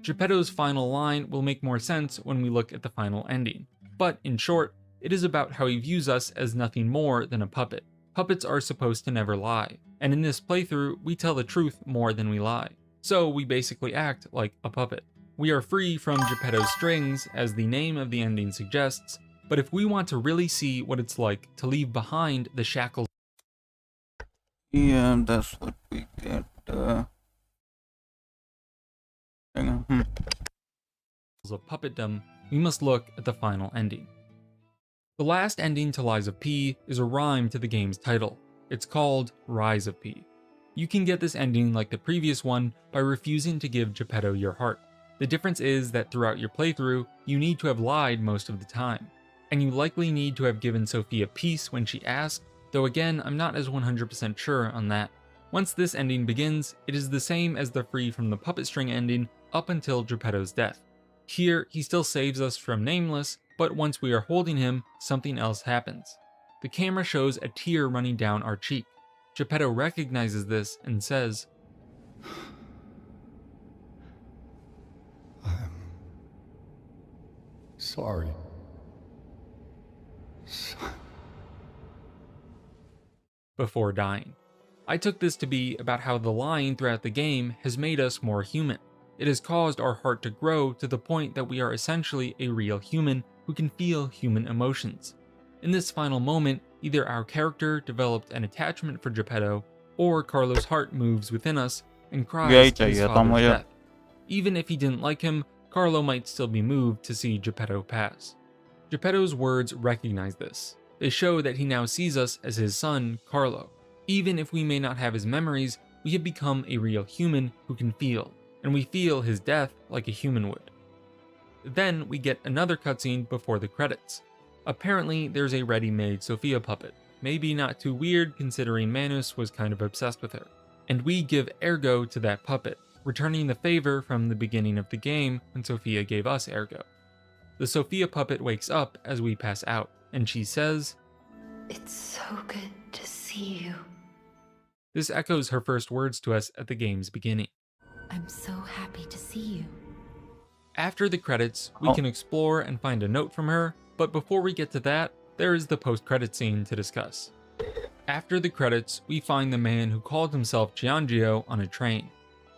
Geppetto's final line will make more sense when we look at the final ending, but in short, it is about how he views us as nothing more than a puppet. Puppets are supposed to never lie, and in this playthrough, we tell the truth more than we lie. So we basically act like a puppet. We are free from Geppetto's strings, as the name of the ending suggests, but if we want to really see what it's like to leave behind the shackles that's what we get. of puppetdom, we must look at the final ending. The last ending to Lies of P is a rhyme to the game's title. It's called Rise of P. You can get this ending like the previous one by refusing to give Geppetto your heart. The difference is that throughout your playthrough, you need to have lied most of the time, and you likely need to have given Sophia peace when she asked, though again, I'm not as 100% sure on that. Once this ending begins, it is the same as the free from the puppet string ending up until Geppetto's death. Here, he still saves us from Nameless, but once we are holding him, something else happens. The camera shows a tear running down our cheek. Geppetto recognizes this and says, I'm sorry. before dying. I took this to be about how the lying throughout the game has made us more human. It has caused our heart to grow to the point that we are essentially a real human who can feel human emotions. In this final moment, either our character developed an attachment for Geppetto, or Carlo's heart moves within us and cries at his father's death. Even if he didn't like him, Carlo might still be moved to see Geppetto pass. Geppetto's words recognize this. They show that he now sees us as his son, Carlo. Even if we may not have his memories, we have become a real human who can feel, and we feel his death like a human would. Then we get another cutscene before the credits. Apparently there's a ready-made Sophia puppet, maybe not too weird considering Manus was kind of obsessed with her. And we give Ergo to that puppet, returning the favor from the beginning of the game when Sophia gave us Ergo. The Sophia puppet wakes up as we pass out, and she says, "It's so good to see you. This echoes her first words to us at the game's beginning. I'm so happy to see you." After the credits, we can explore and find a note from her, but before we get to that, there is the post-credit scene to discuss. After the credits, we find the man who called himself Giangio on a train.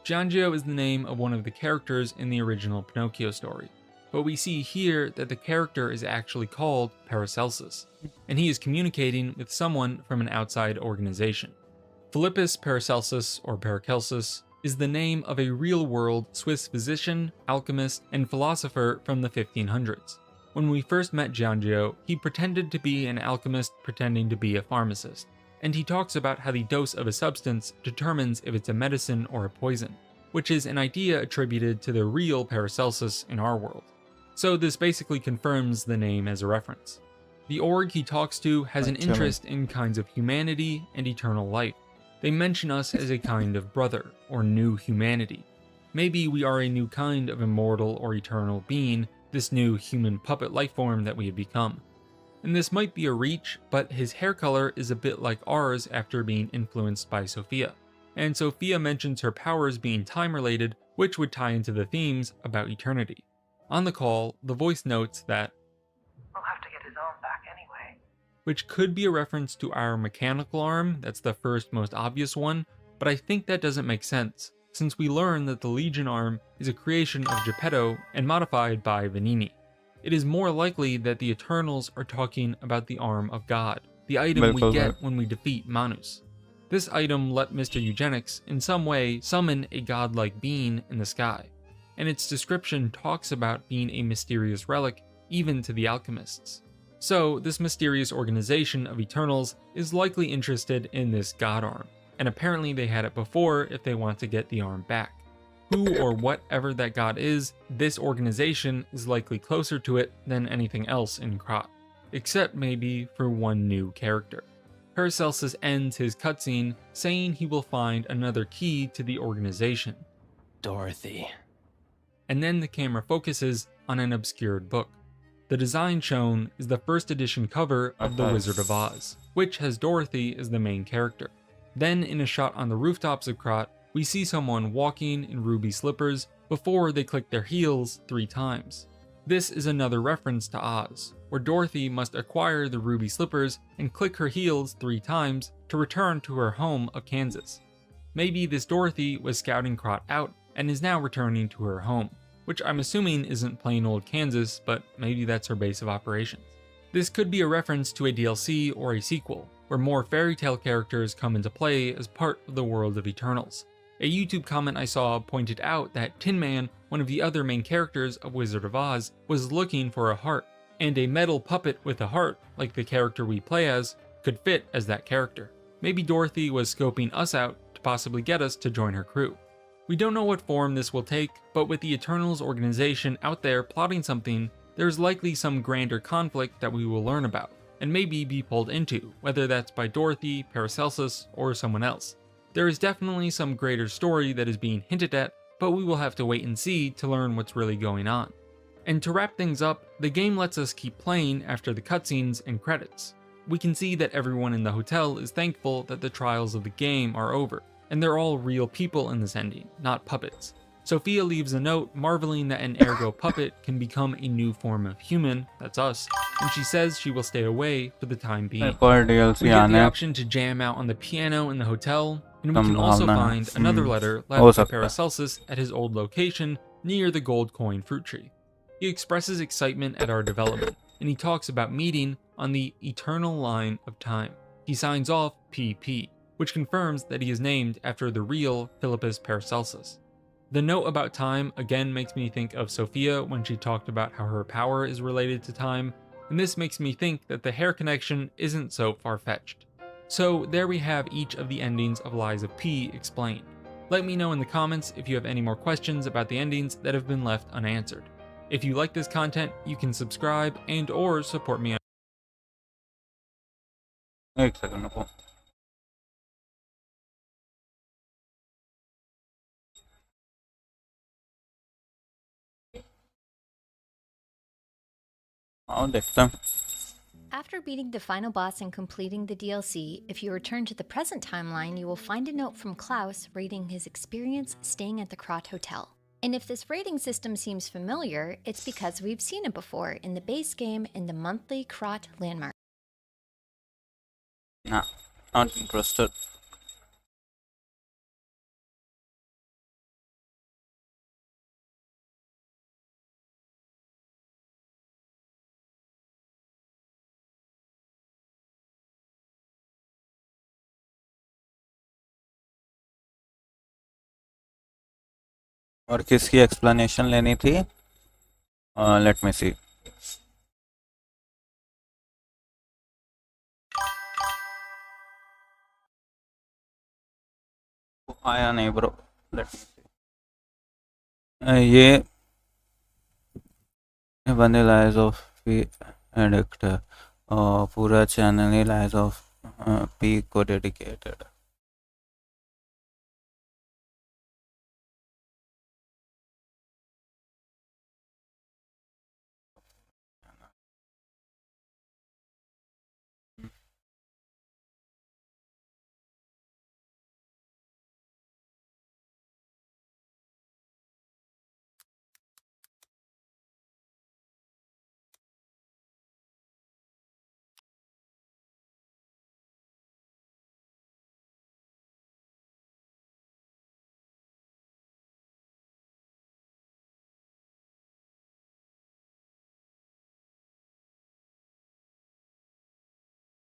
Giangio is the name of one of the characters in the original Pinocchio story, but we see here that the character is actually called Paracelsus, and he is communicating with someone from an outside organization. Philippus Paracelsus, or Paracelsus, is the name of a real-world Swiss physician, alchemist, and philosopher from the 1500s. When we first met Giangio, he pretended to be an alchemist pretending to be a pharmacist, and he talks about how the dose of a substance determines if it's a medicine or a poison, which is an idea attributed to the real Paracelsus in our world. So this basically confirms the name as a reference. The org he talks to has an interest in kinds of humanity and eternal life. They mention us as a kind of brother, or new humanity. Maybe we are a new kind of immortal or eternal being, this new human puppet life form that we have become. And this might be a reach, but his hair color is a bit like ours after being influenced by Sophia. And Sophia mentions her powers being time-related, which would tie into the themes about eternity. On the call, the voice notes that "We'll have to get his arm back anyway," which could be a reference to our mechanical arm, that's the first most obvious one, but I think that doesn't make sense, since we learn that the Legion arm is a creation of Geppetto and modified by Vanini. It is more likely that the Eternals are talking about the arm of God, the item we get when we defeat Manus. This item let Mr. Eugenics in some way summon a godlike being in the sky, and its description talks about being a mysterious relic even to the alchemists. So this mysterious organization of Eternals is likely interested in this god arm, and apparently they had it before if they want to get the arm back. Who or whatever that god is, this organization is likely closer to it than anything else in Krot, except maybe for one new character. Paracelsus ends his cutscene saying he will find another key to the organization. Dorothy. And then the camera focuses on an obscured book. The design shown is the first edition cover of The Wizard of Oz, which has Dorothy as the main character. Then in a shot on the rooftops of Krot, we see someone walking in ruby slippers before they click their heels 3 times. This is another reference to Oz, where Dorothy must acquire the ruby slippers and click her heels 3 times to return to her home of Kansas. Maybe this Dorothy was scouting Krot out and is now returning to her home, which I'm assuming isn't plain old Kansas, but maybe that's her base of operations. This could be a reference to a DLC or a sequel, where more fairy tale characters come into play as part of the world of Eternals. A YouTube comment I saw pointed out that Tin Man, one of the other main characters of Wizard of Oz, was looking for a heart, and a metal puppet with a heart, like the character we play as, could fit as that character. Maybe Dorothy was scoping us out to possibly get us to join her crew. We don't know what form this will take, but with the Eternals organization out there plotting something, there's likely some grander conflict that we will learn about, and maybe be pulled into, whether that's by Dorothy, Paracelsus, or someone else. There is definitely some greater story that is being hinted at, but we will have to wait and see to learn what's really going on. And to wrap things up, the game lets us keep playing after the cutscenes and credits. We can see that everyone in the hotel is thankful that the trials of the game are over, and they're all real people in this ending, not puppets. Sophia leaves a note marveling that an Ergo puppet can become a new form of human, that's us, and she says she will stay away for the time being. We get the option to jam out on the piano in the hotel, and we can also find another letter left by Paracelsus at his old location near the gold coin fruit tree. He expresses excitement at our development, and he talks about meeting on the eternal line of time. He signs off PP, which confirms that he is named after the real Philippus Paracelsus. The note about time again makes me think of Sophia when she talked about how her power is related to time, and this makes me think that the hair connection isn't so far-fetched. So there we have each of the endings of Lies of P explained. Let me know in the comments if you have any more questions about the endings that have been left unanswered. If you like this content, you can subscribe and or support me on एक second रुको आओ देखते हैं After beating the final boss and completing the DLC, if you return to the present timeline, you will find a note from Klaus rating his experience staying at the Krot Hotel. And if this rating system seems familiar, it's because we've seen it before in the base game in the monthly Krot landmark. Nah, not interested. और किसकी explanation लेनी थी let me सी आया नहीं bro let me सी ये बंदे lies of P addict पूरा channel he lies of P को dedicated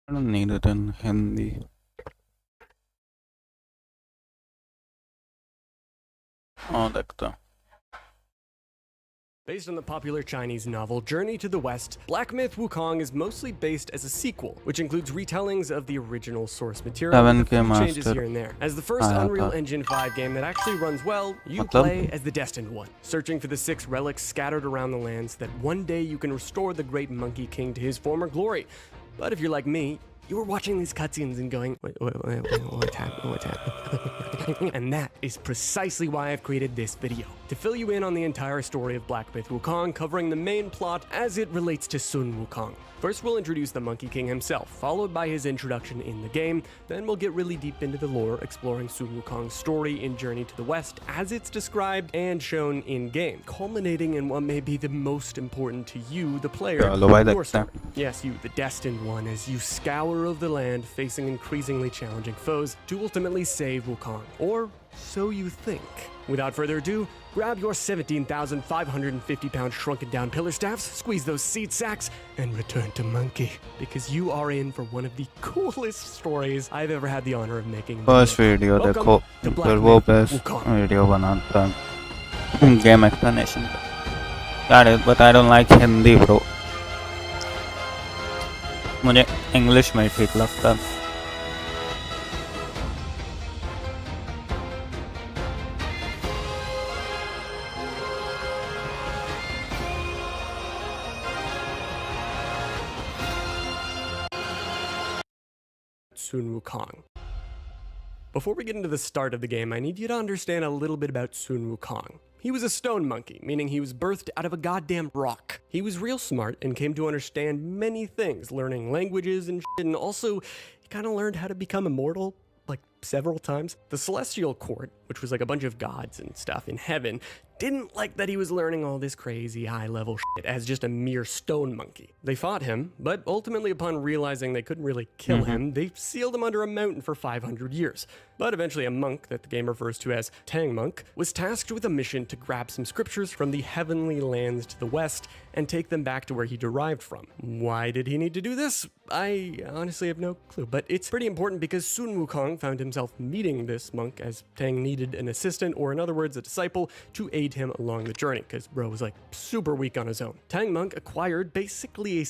I don't need it in Hindi. Oh, देखता. Based on the popular Chinese novel Journey to the West, Black Myth Wukong is mostly based as a sequel, which includes retellings of the original source material with a few changes here and there. As the first Unreal Engine 5 game that actually runs well, you play as the Destined One, searching for the 6 relics scattered around the lands that one day you can restore the great Monkey King to his former glory. But if you're like me, you were watching these cutscenes and going, wait, what's happening? And that is precisely why I've created this video, to fill you in on the entire story of Black Myth Wukong, covering the main plot as it relates to Sun Wukong. First, we'll introduce the Monkey King himself, followed by his introduction in the game. Then we'll get really deep into the lore, exploring Sun Wukong's story in Journey to the West as it's described and shown in-game, culminating in what may be the most important to you, the player, your story. Yes, you, the Destined One, as you scour of the land, facing increasingly challenging foes to ultimately save Wukong. Or so you think. Without further ado, grab your 17,550-pound shrunken-down pillar staffs, squeeze those seed sacks, and return to Monkey, because you are in for one of the coolest stories I've ever had the honor of making. First video देखो फिर वो best video बनाता game explanation got it but I don't like Hindi bro मुझे English में ठीक लगता Sun Wukong. Before we get into the start of the game, I need you to understand a little bit about Sun Wukong. He was a stone monkey, meaning he was birthed out of a goddamn rock. He was real smart and came to understand many things, learning languages and shit, and also he kind of learned how to become immortal, like several times. The Celestial Court, which was like a bunch of gods and stuff in heaven, didn't like that he was learning all this crazy high-level shit as just a mere stone monkey. They fought him, but ultimately upon realizing they couldn't really kill him, they sealed him under a mountain for 500 years. But eventually a monk, that the game refers to as Tang Monk, was tasked with a mission to grab some scriptures from the heavenly lands to the west and take them back to where he derived from. Why did he need to do this? I honestly have no clue, but it's pretty important because Sun Wukong found himself meeting this monk as Tang needed an assistant, or in other words, a disciple, to aid him along the journey, because bro was like super weak on his own. Tang Monk acquired basically a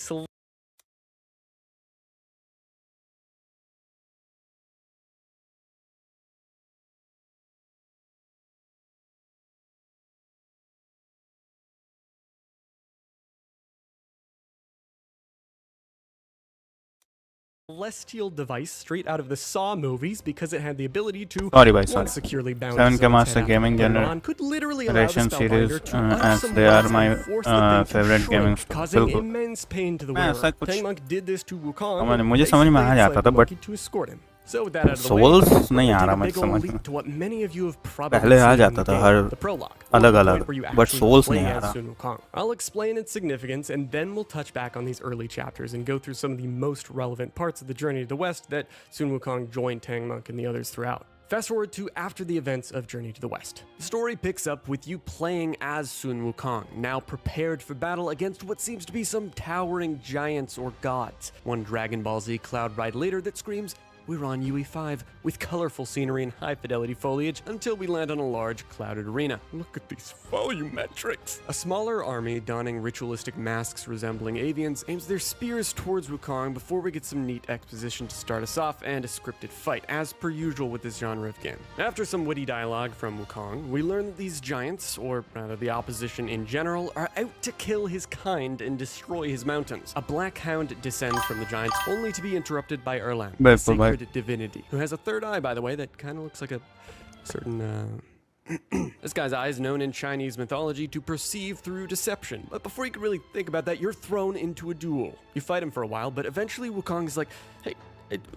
celestial device straight out of the Saw movies because it had the ability to once securely bound 7K Master Gaming could literally allow the Generation series spellbinder to as they are my favorite gaming causing immense pain to the wearer. Tangmonk did this to Wukong, मुझे समझ में आ जाता था but to escort him. So with that out of the way, Souls नहीं आ रहा take a मुझे big ol' समझ leap में to what many of you have probably पहले आ seen in जाता the था game, हर the prologue, अलग the point अलग where you but actually Souls play नहीं आ as रहा Sun Wukong. I'll explain its significance and then we'll touch back on these early chapters and go through some of the most relevant parts of the journey to the west that Sun Wukong joined Tangmonk and the others throughout. Fast forward to after the events of Journey to the West. The story picks up with you playing as Sun Wukong, now prepared for battle against what seems to be some towering giants or gods. One Dragon Ball Z cloud ride later that screams, we're on UE5 with colorful scenery and high-fidelity foliage until we land on a large, clouded arena. Look at these volumetrics! A smaller army donning ritualistic masks resembling avians aims their spears towards Wukong before we get some neat exposition to start us off and a scripted fight, as per usual with this genre of game. After some witty dialogue from Wukong, we learn that these giants, or rather the opposition in general, are out to kill his kind and destroy his mountains. A black hound descends from the giants, only to be interrupted by Erlang, the sacred divinity, who has a third eye, by the way, that kind of looks like a certain, This guy's eye is known in Chinese mythology to perceive through deception. But before you can really think about that, you're thrown into a duel. You fight him for a while, but eventually Wukong is like, hey,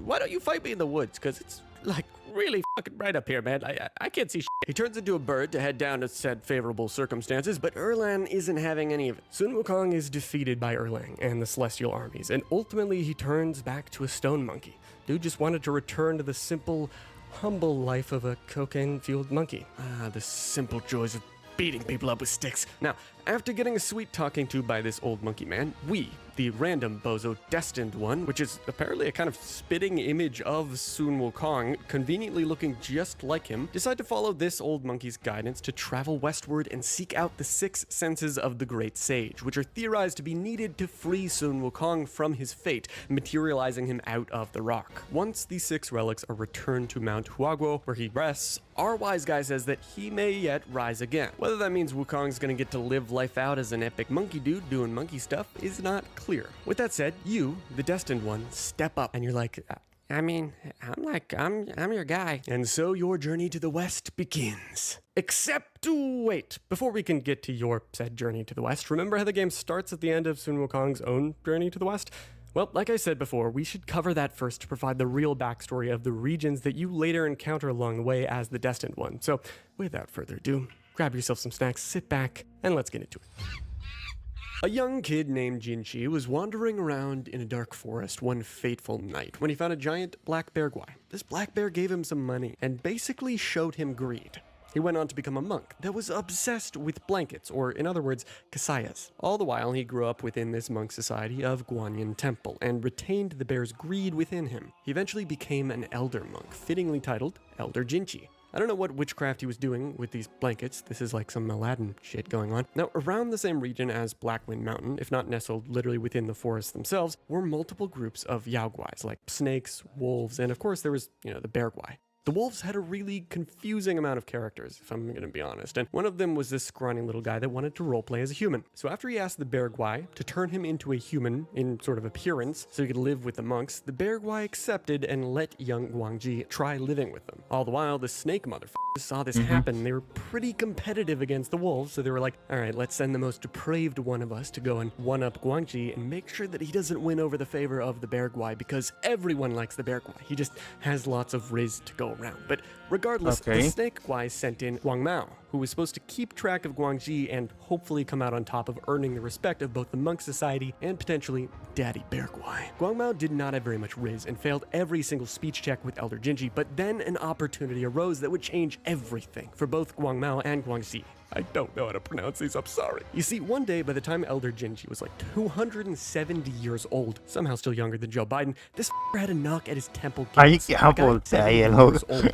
why don't you fight me in the woods? Because it's, like, really fucking bright up here, man. I can't see shit. He turns into a bird to head down to said favorable circumstances, but Erlang isn't having any of it. Sun Wukong is defeated by Erlang and the Celestial armies, and ultimately he turns back to a stone monkey. Dude just wanted to return to the simple, humble life of a cocaine-fueled monkey. Ah, the simple joys of beating people up with sticks. Now, after getting a sweet talking to by this old monkey man, we, the random bozo destined one, which is apparently a kind of spitting image of Sun Wukong, conveniently looking just like him, decide to follow this old monkey's guidance to travel westward and seek out the 6 senses of the Great Sage, which are theorized to be needed to free Sun Wukong from his fate, materializing him out of the rock. Once the 6 relics are returned to Mount Huaguo, where he rests, our wise guy says that he may yet rise again. Whether that means Wukong's gonna get to live life out as an epic monkey dude doing monkey stuff is not clear. With that said, you, the destined one, step up and you're like, I'm your guy. And so your journey to the west begins. Except wait, before we can get to your said journey to the west, remember how the game starts at the end of Sun Wukong's own journey to the west? Well, like I said before, we should cover that first to provide the real backstory of the regions that you later encounter along the way as the destined one. So, without further ado, grab yourself some snacks, sit back, and let's get into it. A young kid named Junikey was wandering around in a dark forest one fateful night when he found a giant black bear guai. This black bear gave him some money and basically showed him greed. He went on to become a monk that was obsessed with blankets, or in other words, kasayas. All the while, he grew up within this monk society of Guanyin Temple and retained the bear's greed within him. He eventually became an elder monk, fittingly titled Elder Junikey. I don't know what witchcraft he was doing with these blankets. This is like some Aladdin shit going on. Now, around the same region as Blackwind Mountain, if not nestled literally within the forests themselves, were multiple groups of yaoguais, like snakes, wolves, and of course there was, the bear guai. The wolves had a really confusing amount of characters, if I'm gonna be honest, and one of them was this scrawny little guy that wanted to roleplay as a human. So after he asked the bear guai to turn him into a human in sort of appearance so he could live with the monks, the bear guai accepted and let young Guangji try living with them. All the while, the snake motherfuckers saw this happen. They were pretty competitive against the wolves, so they were like, alright, let's send the most depraved one of us to go and one-up Guangji and make sure that he doesn't win over the favor of the bear guai, because everyone likes the bear guai. He just has lots of riz to go around. But regardless, the snake guai sent in Guang Mao, who was supposed to keep track of Guangji and hopefully come out on top of earning the respect of both the monk society and potentially Daddy Bear Guai. Guang Mao did not have very much riz and failed every single speech check with Elder Junikey, but then an opportunity arose that would change everything for both Guang Mao and Guangxi. I don't know how to pronounce these, I'm sorry. You see, one day, by the time Elder Junikey was like 270 years old, somehow still younger than Joe Biden, this f***er had a knock at his temple gates.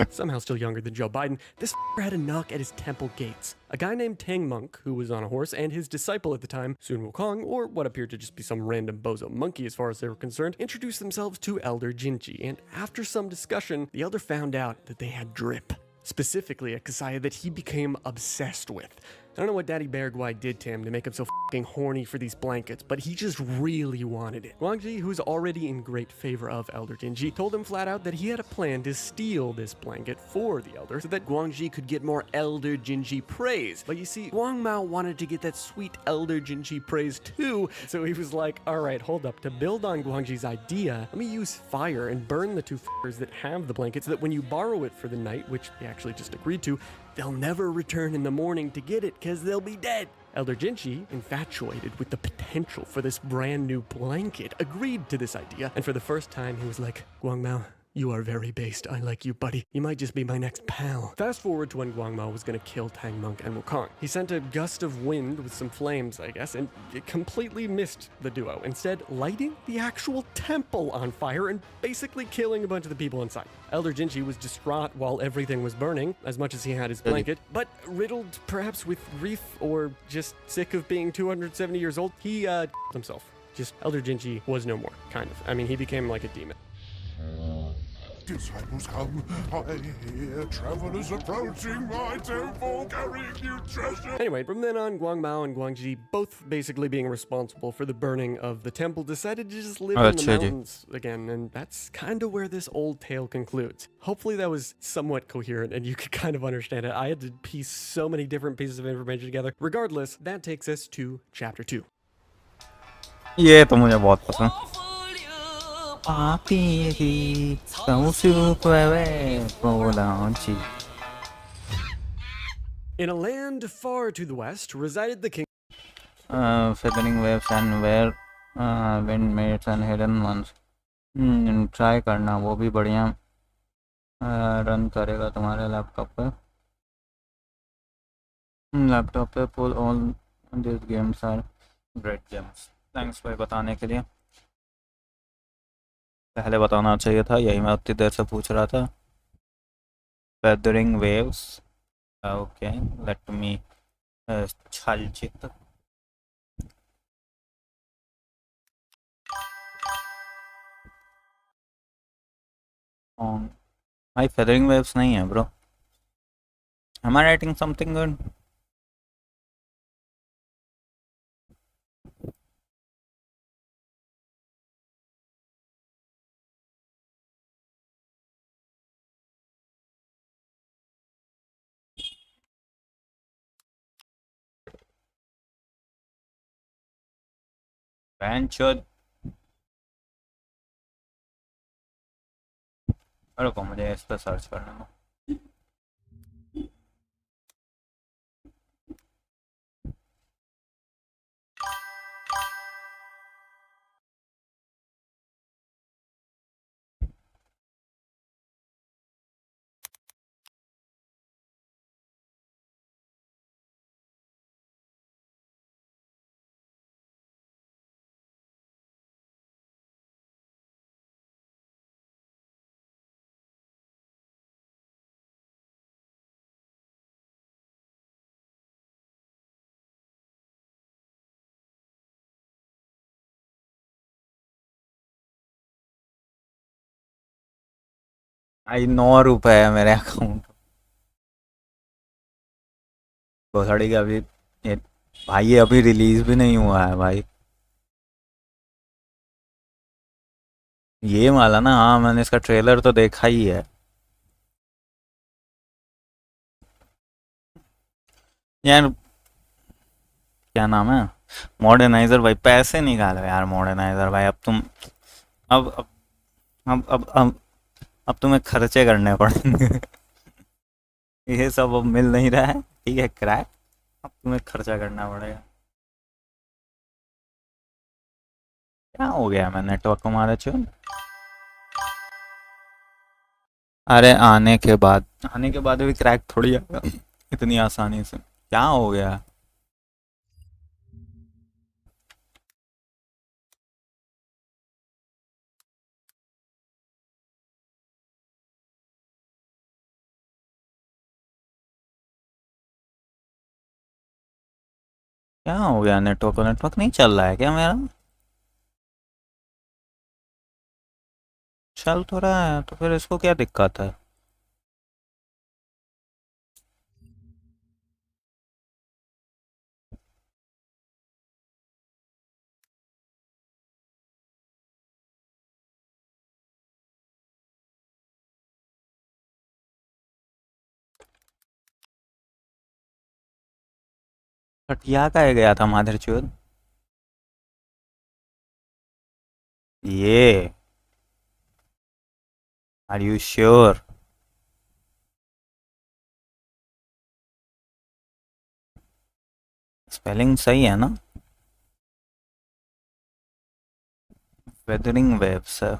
Somehow still younger than Joe Biden, this f***er had a knock at his temple gates. A guy named Tangmonk, who was on a horse, and his disciple at the time, Sun Wukong, or what appeared to just be some random bozo monkey as far as they were concerned, introduced themselves to Elder Junikey, and after some discussion, the elder found out that they had drip. Specifically, a kasaya that he became obsessed with. I don't know what Daddy Bear Guai did to him to make him so fucking horny for these blankets, but he just really wanted it. Guangji, who's already in great favor of Elder Jinji, told him flat out that he had a plan to steal this blanket for the Elder so that Guangji could get more Elder Jinji praise. But you see, Guang Mao wanted to get that sweet Elder Jinji praise too, so he was like, alright, hold up, to build on Guangji's idea, let me use fire and burn the two f***ers that have the blanket so that when you borrow it for the night, which they actually just agreed to, they'll never return in the morning to get it because they'll be dead. Elder Jinji, infatuated with the potential for this brand new blanket, agreed to this idea, and for the first time he was like, Guang Mao, you are very based. I like you, buddy. You might just be my next pal. Fast forward to when Guang Mao was going to kill Tang Monk and Wukong. He sent a gust of wind with some flames, I guess, and it completely missed the duo, instead lighting the actual temple on fire and basically killing a bunch of the people inside. Elder Jinji was distraught while everything was burning, as much as he had his blanket, but riddled perhaps with grief or just sick of being 270 years old, he himself. Just Elder Jinji was no more, kind of. I mean, he became like a demon. Disciples come, I hear travelers approaching my temple carrying you treasure. Anyway, from then on, Guang Mao and Guangji, both basically being responsible for the burning of the temple, decided to just live in the mountains again, and that's kind of where this old tale concludes. Hopefully that was somewhat coherent and you could kind of understand it. I had to piece so many different pieces of information together. Regardless, that takes us to chapter 2. ये तो मुझे बहुत पसंद In a land far to the west resided the king. Feathering waves and where windmates and hidden ones. Try करना वो भी बढ़िया run करेगा तुम्हारे लैपटॉप पे pull all these games are great gems. Thanks भाई बताने के लिए. पहले बताना चाहिए था, यही मैं उतनी देर से पूछ रहा था. Feathering waves. Okay, let me छलचित. भाई feathering waves नहीं है bro. Am I writing something good? Venture. रुको मुझे इस पर सर्च करना है. आई 9 रुपए है मेरे अकाउंट. घोसड़ी का अभी भाई ये अभी रिलीज भी नहीं हुआ है भाई. ये वाला ना, हाँ मैंने इसका ट्रेलर तो देखा ही है यार. क्या नाम है? मॉडर्नाइजर भाई. पैसे निकालो यार मॉडर्नाइजर भाई. अब तुम अब तुम्हें खर्चे करने पड़ेंगे. ये सब अब मिल नहीं रहा है, ठीक है क्रैक. अब तुम्हें खर्चा करना पड़ेगा. क्या हो गया? मैं नेटवर्क को मारा चुन. अरे आने के बाद भी क्रैक थोड़ी आएगा इतनी आसानी से. क्या हो गया? क्या हो गया? नेटवर्क नहीं चल रहा है क्या मेरा? चल तो रहा है तो फिर इसको क्या दिक्कत है? हटिया का गया था मादरचोद ये आर यू श्योर स्पेलिंग सही है ना वेदरिंग वेब्स है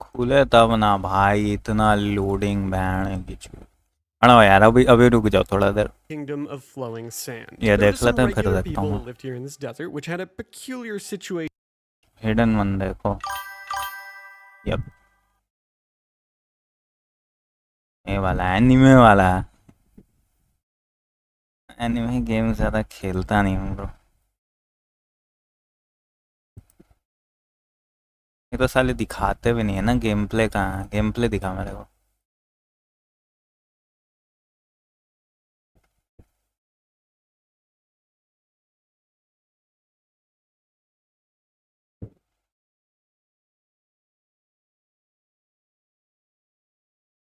खुले तब ना भाई इतना लोडिंग बैंड की चूत अरे यार अभी अभी रुक जाओ थोड़ा देर Kingdom of flowing sand. ये There were देख some लेते हैं फिर regular देखता people हूँ who lived here in this desert, which had a peculiar situation. Hidden one देखो यप ये वाला एनिमे वाला एनिमे गेम ज़्यादा खेलता नहीं हूँ ब्रो ये तो साले दिखाते भी नहीं है ना गेम प्ले कहाँ गेम प्ले दिखा मेरे को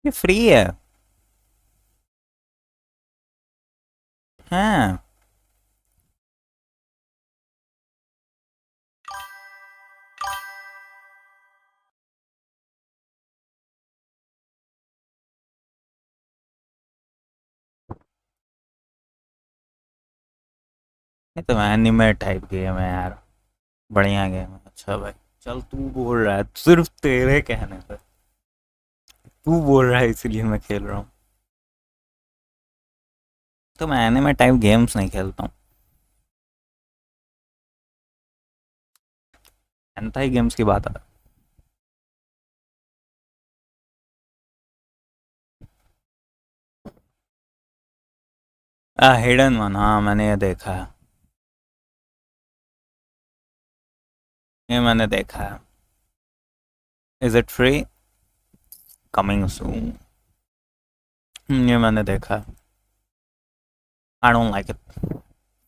ये फ्री है हाँ ये तो एनिमे टाइप गेम है यार बढ़िया गेम है अच्छा भाई चल तू बोल रहा है सिर्फ तेरे कहने पे तू बोल रहा है इसीलिए मैं खेल रहा हूँ तो मैं एनिमे टाइप गेम्स नहीं खेलता हूँ एंटाई गेम्स की बात है हिडन वन हाँ मैंने ये देखा है ये मैंने देखा है is it free coming soon ये मैंने देखा है I don't like it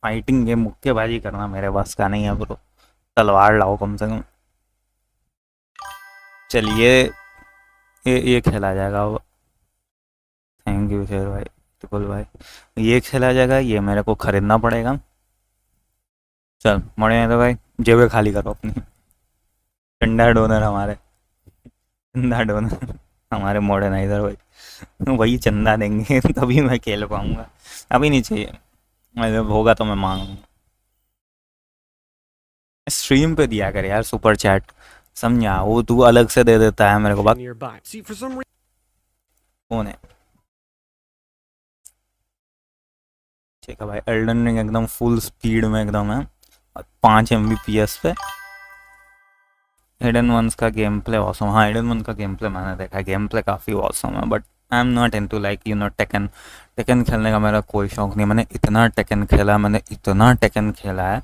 fighting game मुक्केबाजी करना मेरे बस का नहीं है ब्रो तलवार लाओ कम से कम चलिए ये खेला जाएगा थैंक यू शेर भाई टिकुल भाई ये खेला जाएगा ये मेरे को खरीदना पड़ेगा चल मोड़े हैं तो भाई जेबें खाली करो अपनी चंदा डोनर हमारे चंदा डोनर हमारे मोड़े ना इधर भाई वही चंदा देंगे तभी मैं खेल पाऊंगा अभी नहीं चाहिए जब होगा तो मैं मांगूंगा स्ट्रीम पे दिया कर यार सुपर चैट समझा वो तू अलग से दे देता है मेरे को बात कौन है ठीक है भाई एल्डन रिंग एकदम फुल स्पीड में एकदम है 5 Mbps पे हिडन वंस का गेम प्ले ऑसम हाँ हिडन वन का गेम प्ले मैंने देखा है गेम प्ले काफ़ी ऑसम है but I am not into like you know taken taken खेलने का मेरा कोई शौक नहीं मैंने इतना टेकन खेला है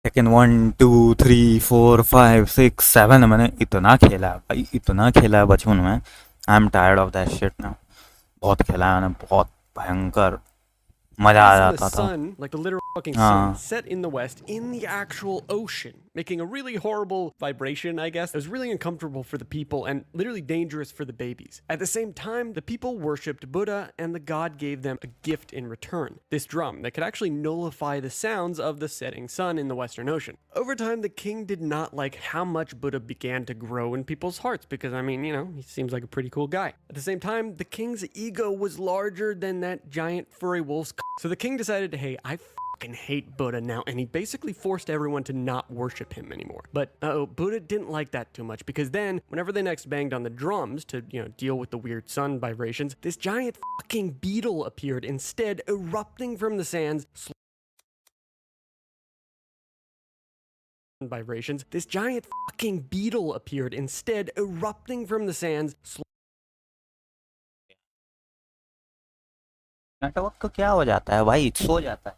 टेकन 1 2 3 4 5 6 7 मैंने इतना खेला है भाई इतना खेला है बचपन में I am tired of that shit ना बहुत खेला है मैंने बहुत भयंकर मजा आ जाता था like the literal fucking sun set in the west in the actual ocean making a really horrible vibration I guess it was really uncomfortable for the people and literally dangerous for the babies at the same time the people worshipped Buddha and the god gave them a gift in return this drum that could actually nullify the sounds of the setting sun in the western ocean over time the king did not like how much Buddha began to grow in people's hearts because I mean you know he seems like a pretty cool guy at the same time the king's ego was larger than that giant furry wolf's so the king decided, hey, I fucking hate Buddha now, and he basically forced everyone to not worship him anymore. But Buddha didn't like that too much because then, whenever they next banged on the drums to, you know, deal with the weird sun vibrations, this giant fucking beetle appeared instead, erupting from the sands. Vibrations. This giant fucking beetle appeared instead, erupting from the sands. Network को क्या हो जाता है भाई सो जाता है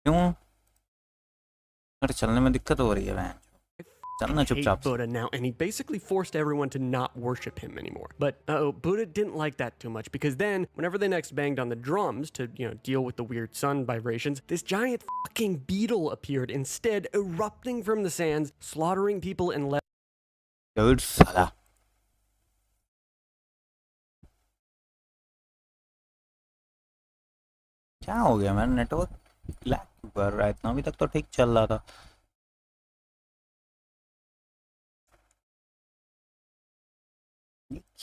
क्यों अरे चलने में दिक्कत हो रही है hate Buddha now, and he basically forced everyone to not worship him anymore. But Buddha didn't like that too much, because then, whenever they next banged on the drums to, deal with the weird sun vibrations, this giant fucking beetle appeared instead, erupting from the sands, slaughtering people and Dude, साला क्या हो गया मेरा network lag क्यों कर रहा है इतना अभी तक तो ठीक चल रहा था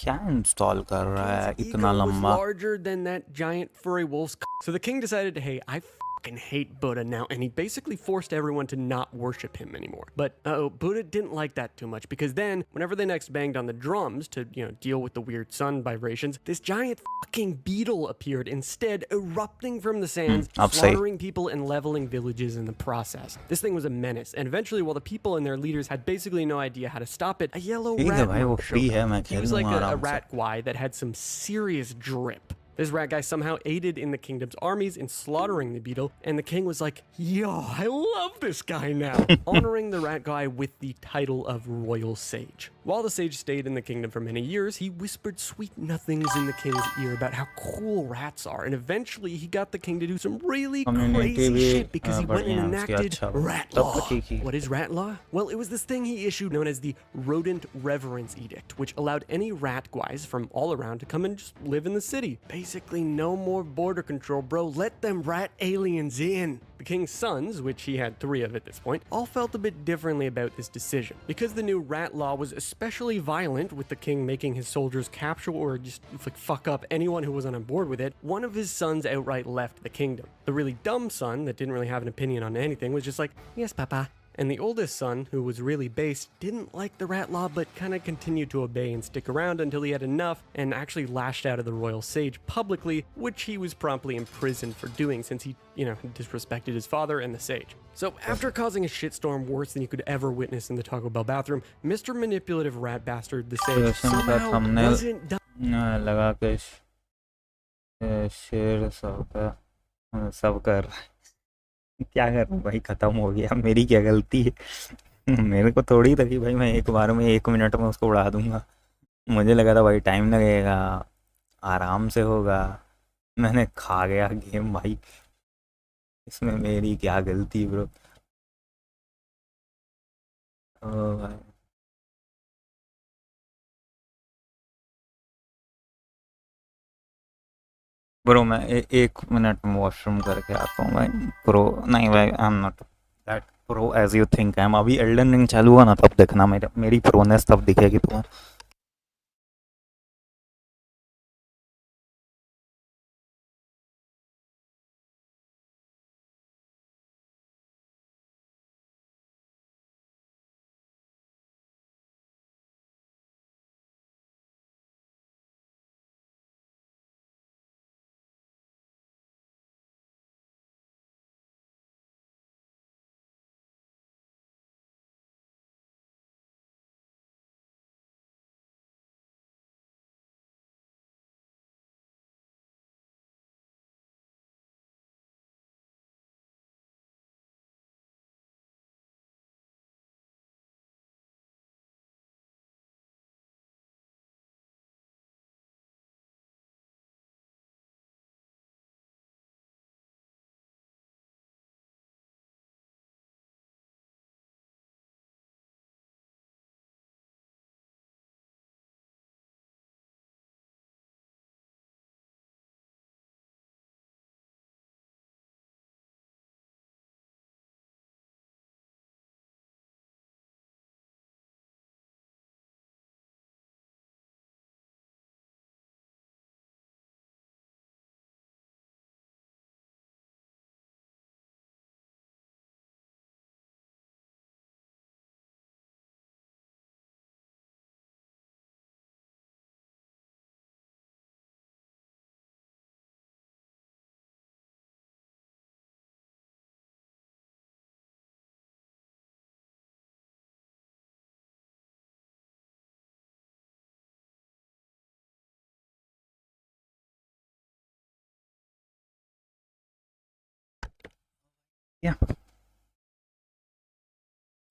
क्या इंस्टॉल कर रहा है इतना लंबा larger than that giant furry wolf's so the king decided, hey, I fucking hate Buddha now, and he basically forced everyone to not worship him anymore. But Buddha didn't like that too much, because then, whenever they next banged on the drums to, deal with the weird sun vibrations, this giant fucking beetle appeared instead, erupting from the sands, slaughtering people and leveling villages in the process. This thing was a menace, and eventually, while the people and their leaders had basically no idea how to stop it, a yellow rat showed up. He was like a rat guy that had some serious drip. This rat guy somehow aided in the kingdom's armies in slaughtering the beetle, and the king was like, yo, I love this guy now, honoring the rat guy with the title of royal sage. While the sage stayed in the kingdom for many years, he whispered sweet nothings in the king's ear about how cool rats are, and eventually he got the king to do some really crazy shit because he went and enacted rat law. What is rat law? Well, it was this thing he issued known as the Rodent Reverence Edict, which allowed any rat guys from all around to come and just live in the city. Basically, no more border control, bro. Let them rat aliens in. The king's sons, which he had 3 of at this point, all felt a bit differently about this decision. Because the new rat law was especially violent, with the king making his soldiers capture or just fuck up anyone who wasn't on board with it, one of his sons outright left the kingdom. The really dumb son, that didn't really have an opinion on anything, was just like, yes, papa. And the oldest son, who was really based, didn't like the rat law, but kind of continued to obey and stick around until he had enough and actually lashed out at the royal sage publicly, which he was promptly imprisoned for doing since he, disrespected his father and the sage. So after causing a shitstorm worse than you could ever witness in the Taco Bell bathroom, Mr. Manipulative Rat Bastard, the sage, somehow wasn't done. लगा के शेर सब कर क्या करूं भाई खत्म हो गया मेरी क्या गलती है मेरे को थोड़ी था कि भाई मैं एक बार में 1 मिनट में उसको उड़ा दूंगा मुझे लगा था भाई टाइम लगेगा आराम से होगा मैंने खा गया गेम भाई इसमें मेरी क्या गलती ब्रो ओ भाई ब्रो मैं 1 मिनट में वॉशरूम करके आता हूँ भाई प्रो नहीं भाई I am not that pro as you think I am अभी एल्डन रिंग चालू हुआ ना तब देखना मेरी प्रोनेस तब दिखेगी तुम्हें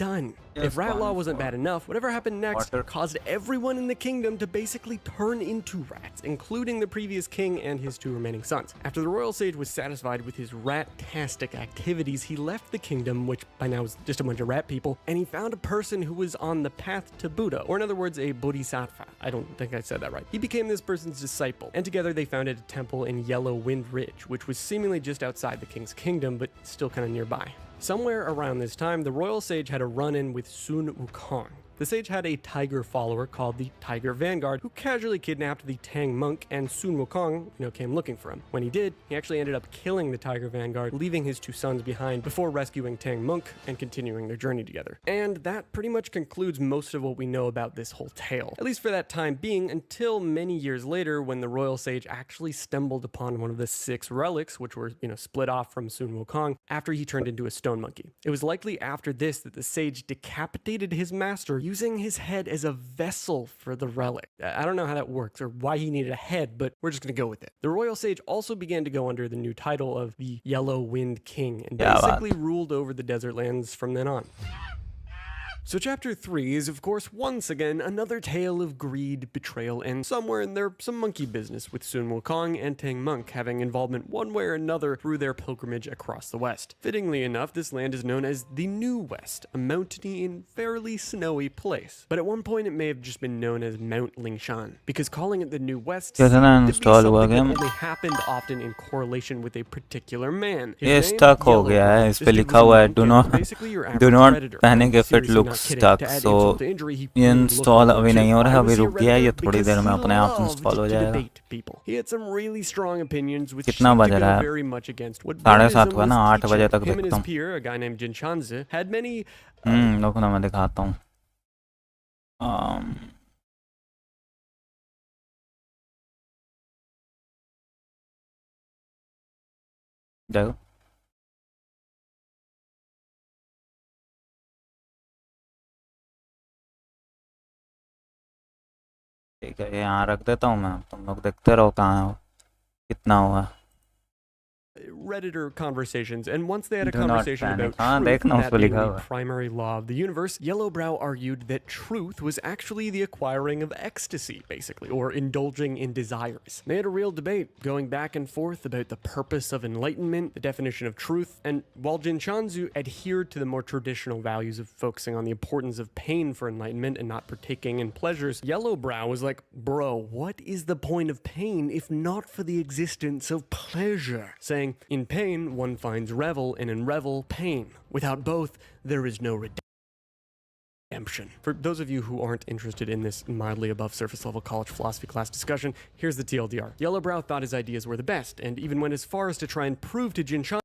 done. If rat law wasn't bad enough, whatever happened next caused everyone in the kingdom to basically turn into rats, including the previous king and his 2 remaining sons. After the royal sage was satisfied with his rat-tastic activities, he left the kingdom, which by now is just a bunch of rat people, and he found a person who was on the path to Buddha, or in other words, a bodhisattva. I don't think I said that right. He became this person's disciple, and together they founded a temple in Yellow Wind Ridge, which was seemingly just outside the king's kingdom, but still kind of nearby. Somewhere around this time, the royal sage had a run-in with Sun Wukong. The sage had a tiger follower called the Tiger Vanguard who casually kidnapped the Tang monk, and Sun Wukong, came looking for him. When he did, he actually ended up killing the Tiger Vanguard, leaving his 2 sons behind before rescuing Tang monk and continuing their journey together. And that pretty much concludes most of what we know about this whole tale, at least for that time being, until many years later when the royal sage actually stumbled upon one of the 6 relics, which were, split off from Sun Wukong after he turned into a stone monkey. It was likely after this that the sage decapitated his master, using his head as a vessel for the relic. I don't know how that works or why he needed a head, but we're just going to go with it. The royal sage also began to go under the new title of the Yellow Wind King and basically ruled over the desert lands from then on. So chapter 3 is of course once again another tale of greed, betrayal, and somewhere in there some monkey business, with Sun Wukong and Tang monk having involvement one way or another through their pilgrimage across the west. Fittingly enough, this land is known as the New West, a mountainy and fairly snowy place. But at one point it may have just been known as Mount Lingshan, because calling it the New West seemed to be something that only happened often in correlation with a particular man. ये stuck हो गया है, इस पे लिखा हुआ है do not panic if it looks stuck, so ये install अभी नहीं हो रहा, अभी रुक गया, ये थोड़ी देर में अपने आप install हो जाएगा. कितना बज रहा है? 7:30 हुआ ना, 8 बजे तक देखता हूँ. रुको ना, मैं दिखाता हूँ. देखो ठीक है, यहाँ रख देता हूँ मैं, तुम लोग देखते रहो कहाँ हो, कितना हुआ. Redditor conversations, and once they had a conversation about truth, that being the primary law of the universe, Yellowbrow argued that truth was actually the acquiring of ecstasy, basically, or indulging in desires. They had a real debate, going back and forth about the purpose of enlightenment, the definition of truth, and while Jinshanzu adhered to the more traditional values of focusing on the importance of pain for enlightenment and not partaking in pleasures, Yellowbrow was like, bro, what is the point of pain if not for the existence of pleasure? Saying, in pain, one finds revel, and in revel, pain. Without both, there is no redemption. For those of you who aren't interested in this mildly above surface level college philosophy class discussion, here's the TLDR. Yellowbrow thought his ideas were the best, and even went as far as to try and prove to Jinshanzu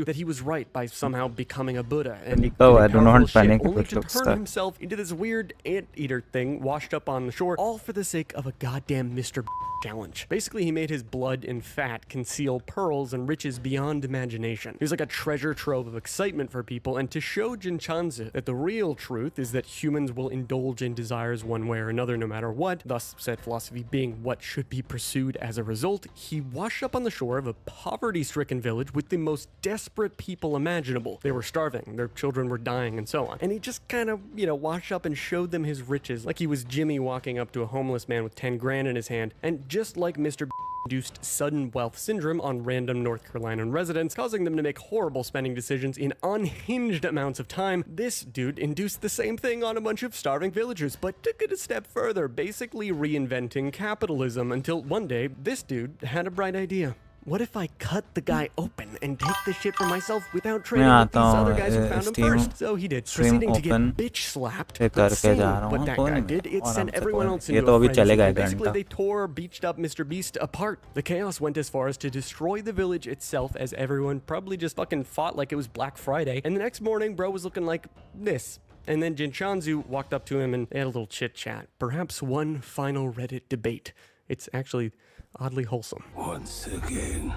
that he was right by somehow becoming a Buddha and only to turn himself into this weird anteater thing washed up on the shore, all for the sake of a goddamn Mr. challenge. Basically, he made his blood and fat conceal pearls and riches beyond imagination. He was like a treasure trove of excitement for people, and to show Jinshanzu that the real truth is that humans will indulge in desires one way or another no matter what, thus said philosophy being what should be pursued as a result, he washed up on the shore of a poverty-stricken village with the most desperate people imaginable. They were starving, their children were dying, and so on. And he just kind of, washed up and showed them his riches, like he was Jimmy walking up to a homeless man with 10 grand in his hand, and just like Mr. induced sudden wealth syndrome on random North Carolinian residents, causing them to make horrible spending decisions in unhinged amounts of time, this dude induced the same thing on a bunch of starving villagers, but took it a step further, basically reinventing capitalism, until one day, this dude had a bright idea. What if I cut the guy open and take the shit for myself without trading with these other guys who found him first? So he did, proceeding to get bitch slapped. But seeing what that guy did, it sent everyone else into a frenzy. Basically, they tore beached up Mr. Beast apart. The chaos went as far as to destroy the village itself, as everyone probably just fucking fought like it was Black Friday. And the next morning, bro was looking like this. And then Jinshanzu walked up to him and they had a little chit chat. Perhaps one final Reddit debate. It's actually oddly wholesome. Once again,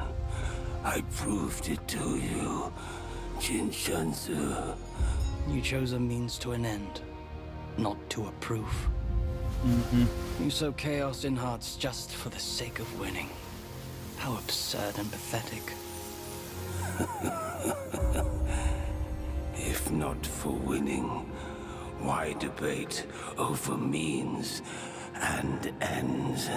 I proved it to you, Jinshanzu. You chose a means to an end, not to a proof. You sow chaos in hearts just for the sake of winning. How absurd and pathetic. If not for winning. Why debate over means and ends?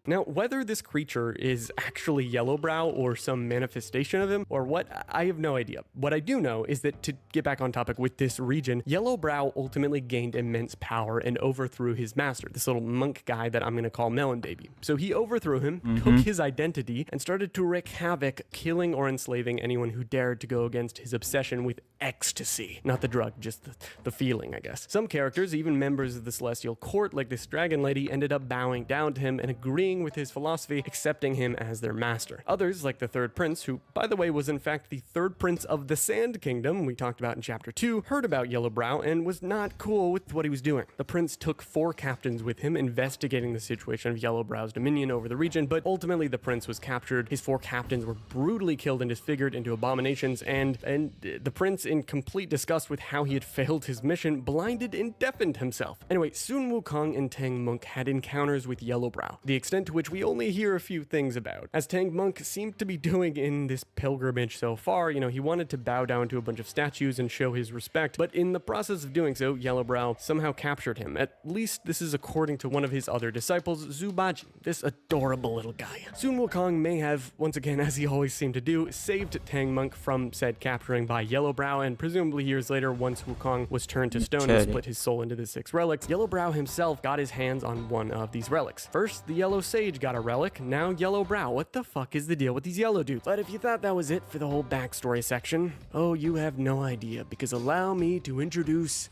Now, whether this creature is actually Yellowbrow or some manifestation of him or what, I have no idea. What I do know is that, to get back on topic with this region, Yellowbrow ultimately gained immense power and overthrew his master, this little monk guy that I'm going to call Melon Baby. So he overthrew him, took his identity, and started to wreak havoc, killing or enslaving anyone who dared to go against his obsession with ecstasy. Not the drug, just the feeling, I guess. Some characters, even members of the Celestial Court, like this dragon lady, ended up bowing down to him and agreeing with his philosophy, accepting him as their master. Others, like the third prince, who, by the way, was in fact the third prince of the Sand Kingdom we talked about in chapter 2, heard about Yellowbrow and was not cool with what he was doing. The prince took 4 captains with him, investigating the situation of Yellowbrow's dominion over the region, but ultimately the prince was captured, his 4 captains were brutally killed and disfigured into abominations, and the prince, in complete disgust with how he had failed his mission, blinded and deafened himself. Anyway, Sun Wukong and Tang Monk had encounters with Yellowbrow, the extent to which we only hear a few things about. As Tang Monk seemed to be doing in this pilgrimage so far, he wanted to bow down to a bunch of statues and show his respect, but in the process of doing so, Yellowbrow somehow captured him. At least this is according to one of his other disciples, Zubaji, this adorable little guy. Sun Wukong may have, once again, as he always seemed to do, saved Tang Monk from said capturing by Yellowbrow, and presumably years later, once Wukong was turned to stone and split his soul into the 6 relics, Yellowbrow himself got his hands on one of these relics. First, the Yellow Sage got a relic, now Yellowbrow. What the fuck is the deal with these yellow dudes? But if you thought that was it for the whole backstory section, oh, you have no idea, because allow me to introduce...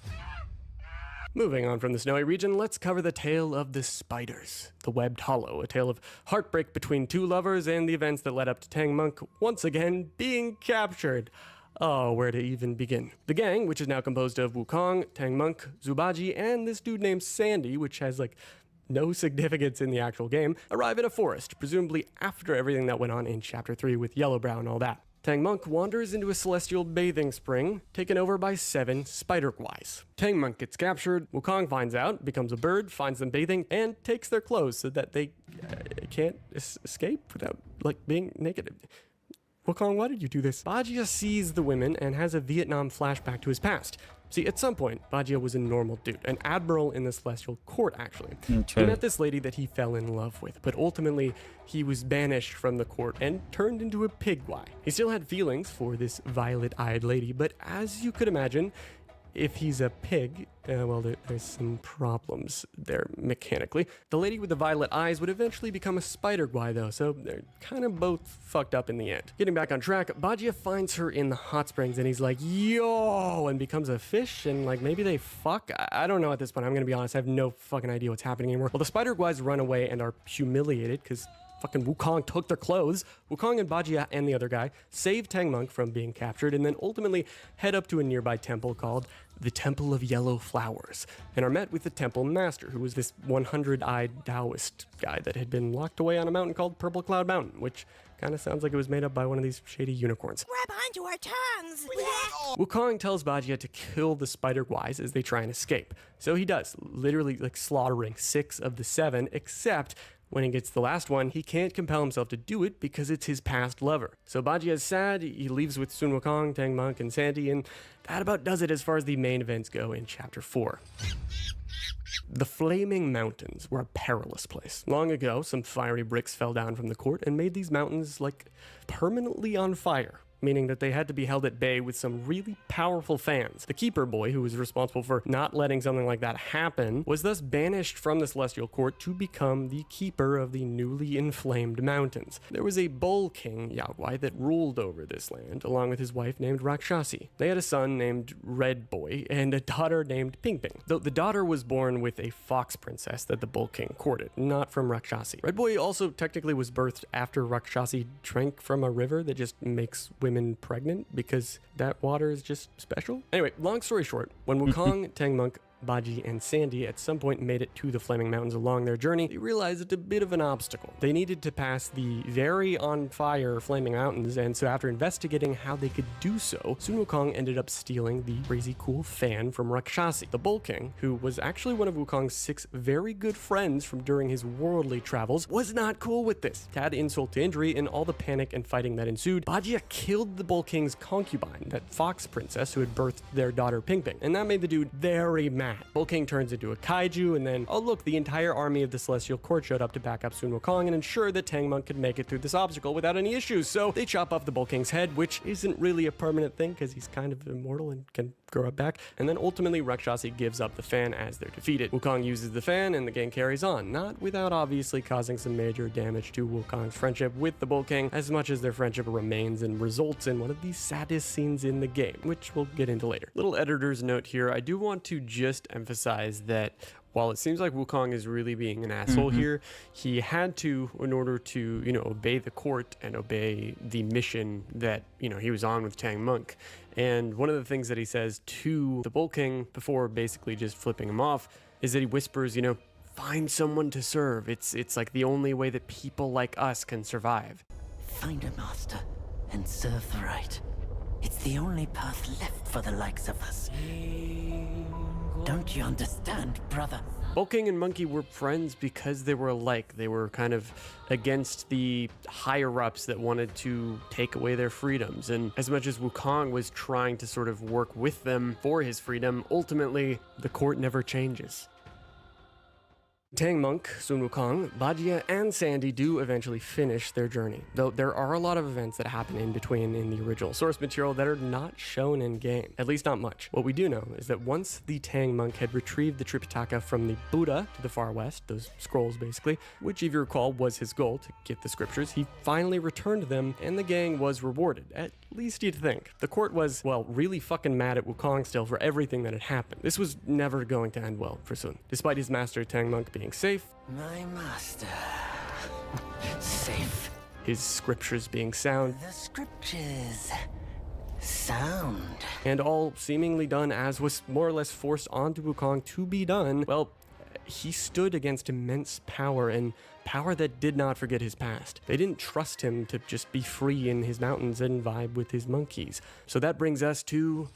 Moving on from the snowy region, let's cover the tale of the spiders. The Webbed Hollow, a tale of heartbreak between 2 lovers and the events that led up to Tang Monk once again being captured. Oh, where to even begin? The gang, which is now composed of Wukong, Tang Monk, Zubaji, and this dude named Sandy, which has no significance in the actual game, arrive in a forest, presumably after everything that went on in chapter 3 with Yellowbrow and all that. Tang Monk wanders into a celestial bathing spring, taken over by 7 spider guys. Tang Monk gets captured, Wukong finds out, becomes a bird, finds them bathing, and takes their clothes so that they can't escape without, being naked. Wukong, why did you do this? Bajia sees the women and has a Vietnam flashback to his past. See, at some point, Bajia was a normal dude, an admiral in the Celestial Court, actually. He met this lady that he fell in love with, but ultimately, he was banished from the court and turned into a pigwai. He still had feelings for this violet-eyed lady, but as you could imagine, if he's a pig, there's some problems there mechanically. The lady with the violet eyes would eventually become a spider guy though, so they're kind of both fucked up in the end. Getting back on track, Bajia finds her in the hot springs and he's like, yo, and becomes a fish and maybe they fuck? I don't know at this point, I'm gonna be honest, I have no fucking idea what's happening anymore. Well, the spider guys run away and are humiliated because fucking Wukong took their clothes. Wukong and Bajia and the other guy save Tang Monk from being captured and then ultimately head up to a nearby temple called the Temple of Yellow Flowers and are met with the temple master, who was this 100-eyed Taoist guy that had been locked away on a mountain called Purple Cloud Mountain, which kind of sounds like it was made up by one of these shady unicorns. Grab onto our tongues! Wukong tells Bajia to kill the spider guys as they try and escape. So he does, literally slaughtering 6 of the 7, except when he gets the last one, he can't compel himself to do it because it's his past lover. So Bajia is sad, he leaves with Sun Wukong, Tang Monk, and Sandy, and that about does it as far as the main events go in Chapter 4. The Flaming Mountains were a perilous place. Long ago, some fiery bricks fell down from the court and made these mountains, permanently on fire, meaning that they had to be held at bay with some really powerful fans. The Keeper Boy, who was responsible for not letting something like that happen, was thus banished from the Celestial Court to become the keeper of the newly inflamed mountains. There was a Bull King, Yaogwai, that ruled over this land, along with his wife named Rakshasi. They had a son named Red Boy and a daughter named Ping Ping, though the daughter was born with a fox princess that the Bull King courted, not from Rakshasi. Red Boy also technically was birthed after Rakshasi drank from a river that just makes women pregnant because that water is just special. Anyway, long story short, when Wukong, Tang Monk, Baji, and Sandy at some point made it to the Flaming Mountains along their journey, they realized it's a bit of an obstacle. They needed to pass the very on fire Flaming Mountains, and so after investigating how they could do so, Sun Wukong ended up stealing the crazy cool fan from Rakshasi, the Bull King, who was actually one of Wukong's 6 very good friends from during his worldly travels, was not cool with this. To add insult to injury, in all the panic and fighting that ensued, Bajia killed the Bull King's concubine, that fox princess who had birthed their daughter Ping Ping, and that made the dude very mad. Bull King turns into a kaiju, and then, oh look, the entire army of the Celestial Court showed up to back up Sun Wukong and ensure that Tang Monk could make it through this obstacle without any issues, so they chop off the Bull King's head, which isn't really a permanent thing because he's kind of immortal and can grow up back, and then ultimately Rakshasi gives up the fan as they're defeated. Wukong uses the fan and the gang carries on, not without obviously causing some major damage to Wukong's friendship with the Bull King, as much as their friendship remains and results in one of the saddest scenes in the game, which we'll get into later. Little editor's note here, I do want to just emphasize that while it seems like Wukong is really being an asshole here, he had to, in order to, obey the court and obey the mission that, he was on with Tang Monk. And one of the things that he says to the Bull King before basically just flipping him off is that he whispers, find someone to serve. It's like the only way that people like us can survive. Find a master and serve the right. It's the only path left for the likes of us. Don't you understand, brother? Bull King and Monkey were friends because they were alike. They were kind of against the higher-ups that wanted to take away their freedoms. And as much as Wukong was trying to sort of work with them for his freedom, ultimately, the court never changes. Tang Monk, Sun Wukong, Bajia, and Sandy do eventually finish their journey, though there are a lot of events that happen in between in the original source material that are not shown in game, at least not much. What we do know is that once the Tang Monk had retrieved the Tripitaka from the Buddha to the far west, those scrolls basically, which if you recall was his goal to get the scriptures, he finally returned them and the gang was rewarded, at least you'd think. The court was, well, really fucking mad at Wukong still for everything that had happened. This was never going to end well for Sun. Despite his master Tang Monk being safe, my master, safe. His scriptures being sound, The scriptures, sound. and all seemingly done as was more or less forced onto Wukong to be done, well, he stood against immense power, and power that did not forget his past. They didn't trust him to just be free in his mountains and vibe with his monkeys. So that brings us to...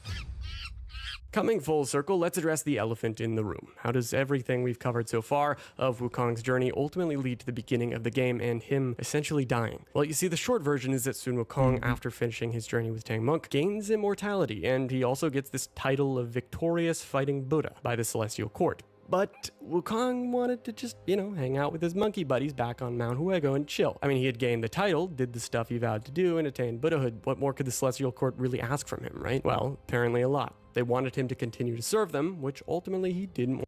Coming full circle, let's address the elephant in the room. How does everything we've covered so far of Wukong's journey ultimately lead to the beginning of the game and him essentially dying? Well, you see, the short version is that Sun Wukong, after finishing his journey with Tang Monk, gains immortality, and he also gets this title of victorious fighting Buddha by the Celestial Court. But Wukong wanted to just, hang out with his monkey buddies back on Mount Huego and chill. I mean, he had gained the title, did the stuff he vowed to do, and attained Buddhahood. What more could the Celestial Court really ask from him, right? Well, apparently a lot. They wanted him to continue to serve them, which ultimately he didn't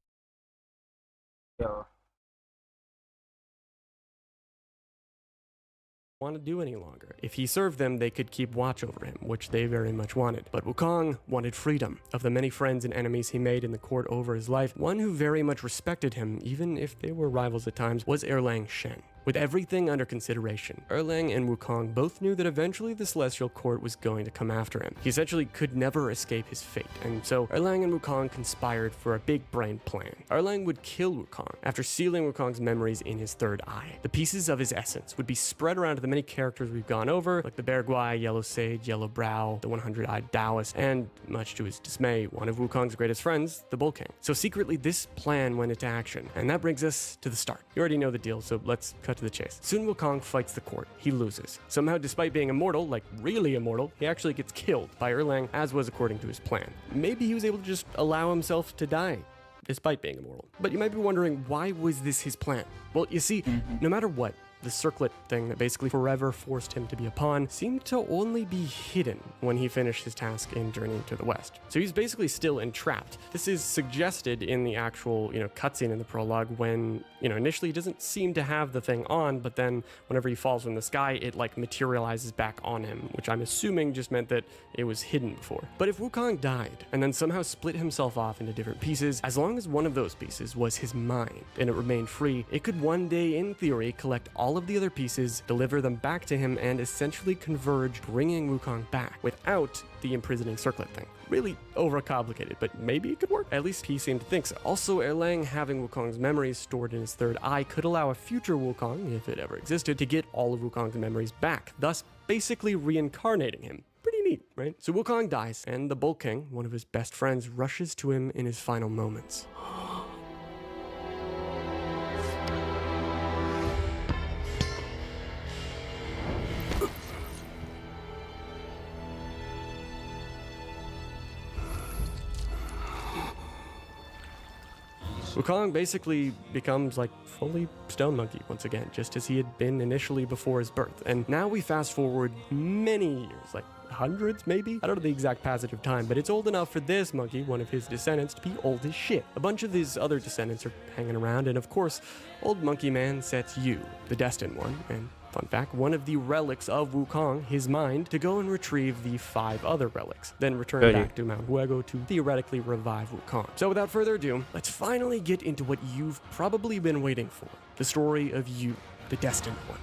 want to do any longer. If he served them, they could keep watch over him, which they very much wanted. But Wukong wanted freedom. Of the many friends and enemies he made in the court over his life, one who very much respected him, even if they were rivals at times, was Erlang Shen. With everything under consideration, Erlang and Wukong both knew that eventually the Celestial Court was going to come after him. He essentially could never escape his fate, and so Erlang and Wukong conspired for a big brain plan. Erlang would kill Wukong after sealing Wukong's memories in his third eye. The pieces of his essence would be spread around to the many characters we've gone over, like the Bear Guai, Yellow Sage, Yellow Brow, the 100-eyed Taoist, and, much to his dismay, one of Wukong's greatest friends, the Bull King. So secretly, this plan went into action, and that brings us to the start. You already know the deal, so let's cut to the chase. Sun Wukong fights the court. He loses. Somehow, despite being immortal, like really immortal, he actually gets killed by Erlang, as was according to his plan. Maybe he was able to just allow himself to die, despite being immortal. But you might be wondering, why was this his plan? Well, you see, no matter what, the circlet thing that basically forever forced him to be a pawn seemed to only be hidden when he finished his task in Journey to the West. So he's basically still entrapped. This is suggested in the actual, cutscene in the prologue when, initially he doesn't seem to have the thing on, but then whenever he falls from the sky, it materializes back on him, which I'm assuming just meant that it was hidden before. But if Wukong died and then somehow split himself off into different pieces, as long as one of those pieces was his mind and it remained free, it could one day, in theory, collect all all of the other pieces, deliver them back to him, and essentially converge, bringing Wukong back without the imprisoning circlet thing. Really overcomplicated, but maybe it could work. At least P seemed to think so. Also, Erlang having Wukong's memories stored in his third eye could allow a future Wukong, if it ever existed, to get all of Wukong's memories back, thus basically reincarnating him. Pretty neat, right? So Wukong dies, and the Bull King, one of his best friends, rushes to him in his final moments. Wukong basically becomes like fully Stone Monkey once again, just as he had been initially before his birth. And now we fast forward many years, like hundreds maybe? I don't know the exact passage of time, but it's old enough for this monkey, one of his descendants, to be old as shit. A bunch of his other descendants are hanging around, and of course, old monkey man sets you, the destined one, and fun fact, one of the relics of Wukong, his mind, to go and retrieve the 5 other relics, then return back to Mount Huego to theoretically revive Wukong. So without further ado, let's finally get into what you've probably been waiting for, the story of you, the destined one.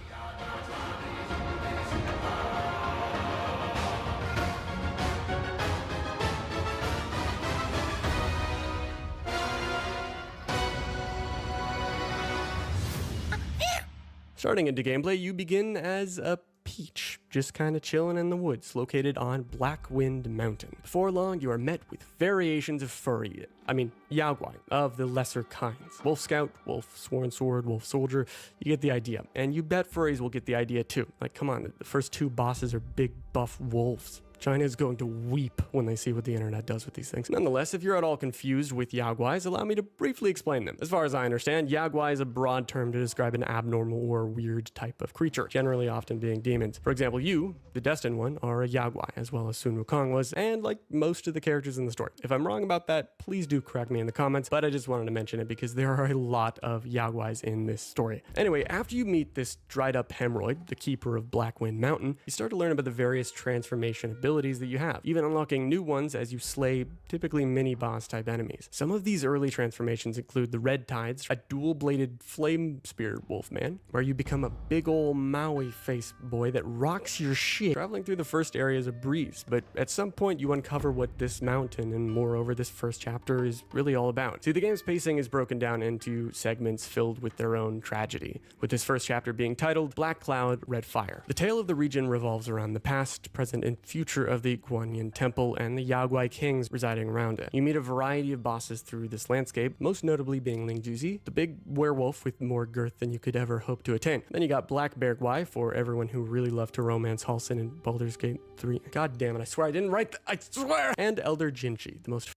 Starting into gameplay, you begin as a peach, just kind of chilling in the woods located on Blackwind Mountain. Before long, you are met with variations of Yaoguai, of the lesser kinds. Wolf Scout, Wolf Sworn Sword, Wolf Soldier, you get the idea. And you bet furries will get the idea too. Like, come on, the first 2 bosses are big buff wolves. China is going to weep when they see what the internet does with these things. Nonetheless, if you're at all confused with Yaoguais, allow me to briefly explain them. As far as I understand, Yaoguai is a broad term to describe an abnormal or weird type of creature, generally often being demons. For example, you, the destined one, are a Yaoguai, as well as Sun Wukong was, and like most of the characters in the story. If I'm wrong about that, please do correct me in the comments, but I just wanted to mention it because there are a lot of Yaoguais in this story. Anyway, after you meet this dried up hemorrhoid, the keeper of Blackwind Mountain, you start to learn about the various transformation abilities that you have, even unlocking new ones as you slay typically mini-boss type enemies. Some of these early transformations include the Red Tides, a dual-bladed flame spear wolfman, where you become a big ol' Maui face boy that rocks your shit. Traveling through the first area is a breeze, but at some point you uncover what this mountain and moreover this first chapter is really all about. See, the game's pacing is broken down into segments filled with their own tragedy, with this first chapter being titled Black Cloud, Red Fire. The tale of the region revolves around the past, present, and future of the Guanyin Temple and the Yaoguai kings residing around it. You meet a variety of bosses through this landscape, most notably being Ling Juzi, the big werewolf with more girth than you could ever hope to attain. Then you got Black Bear Guai for everyone who really loved to romance Halsin in Baldur's Gate 3. God damn it, I swear I didn't write that, I swear! And Elder Jinchi, the most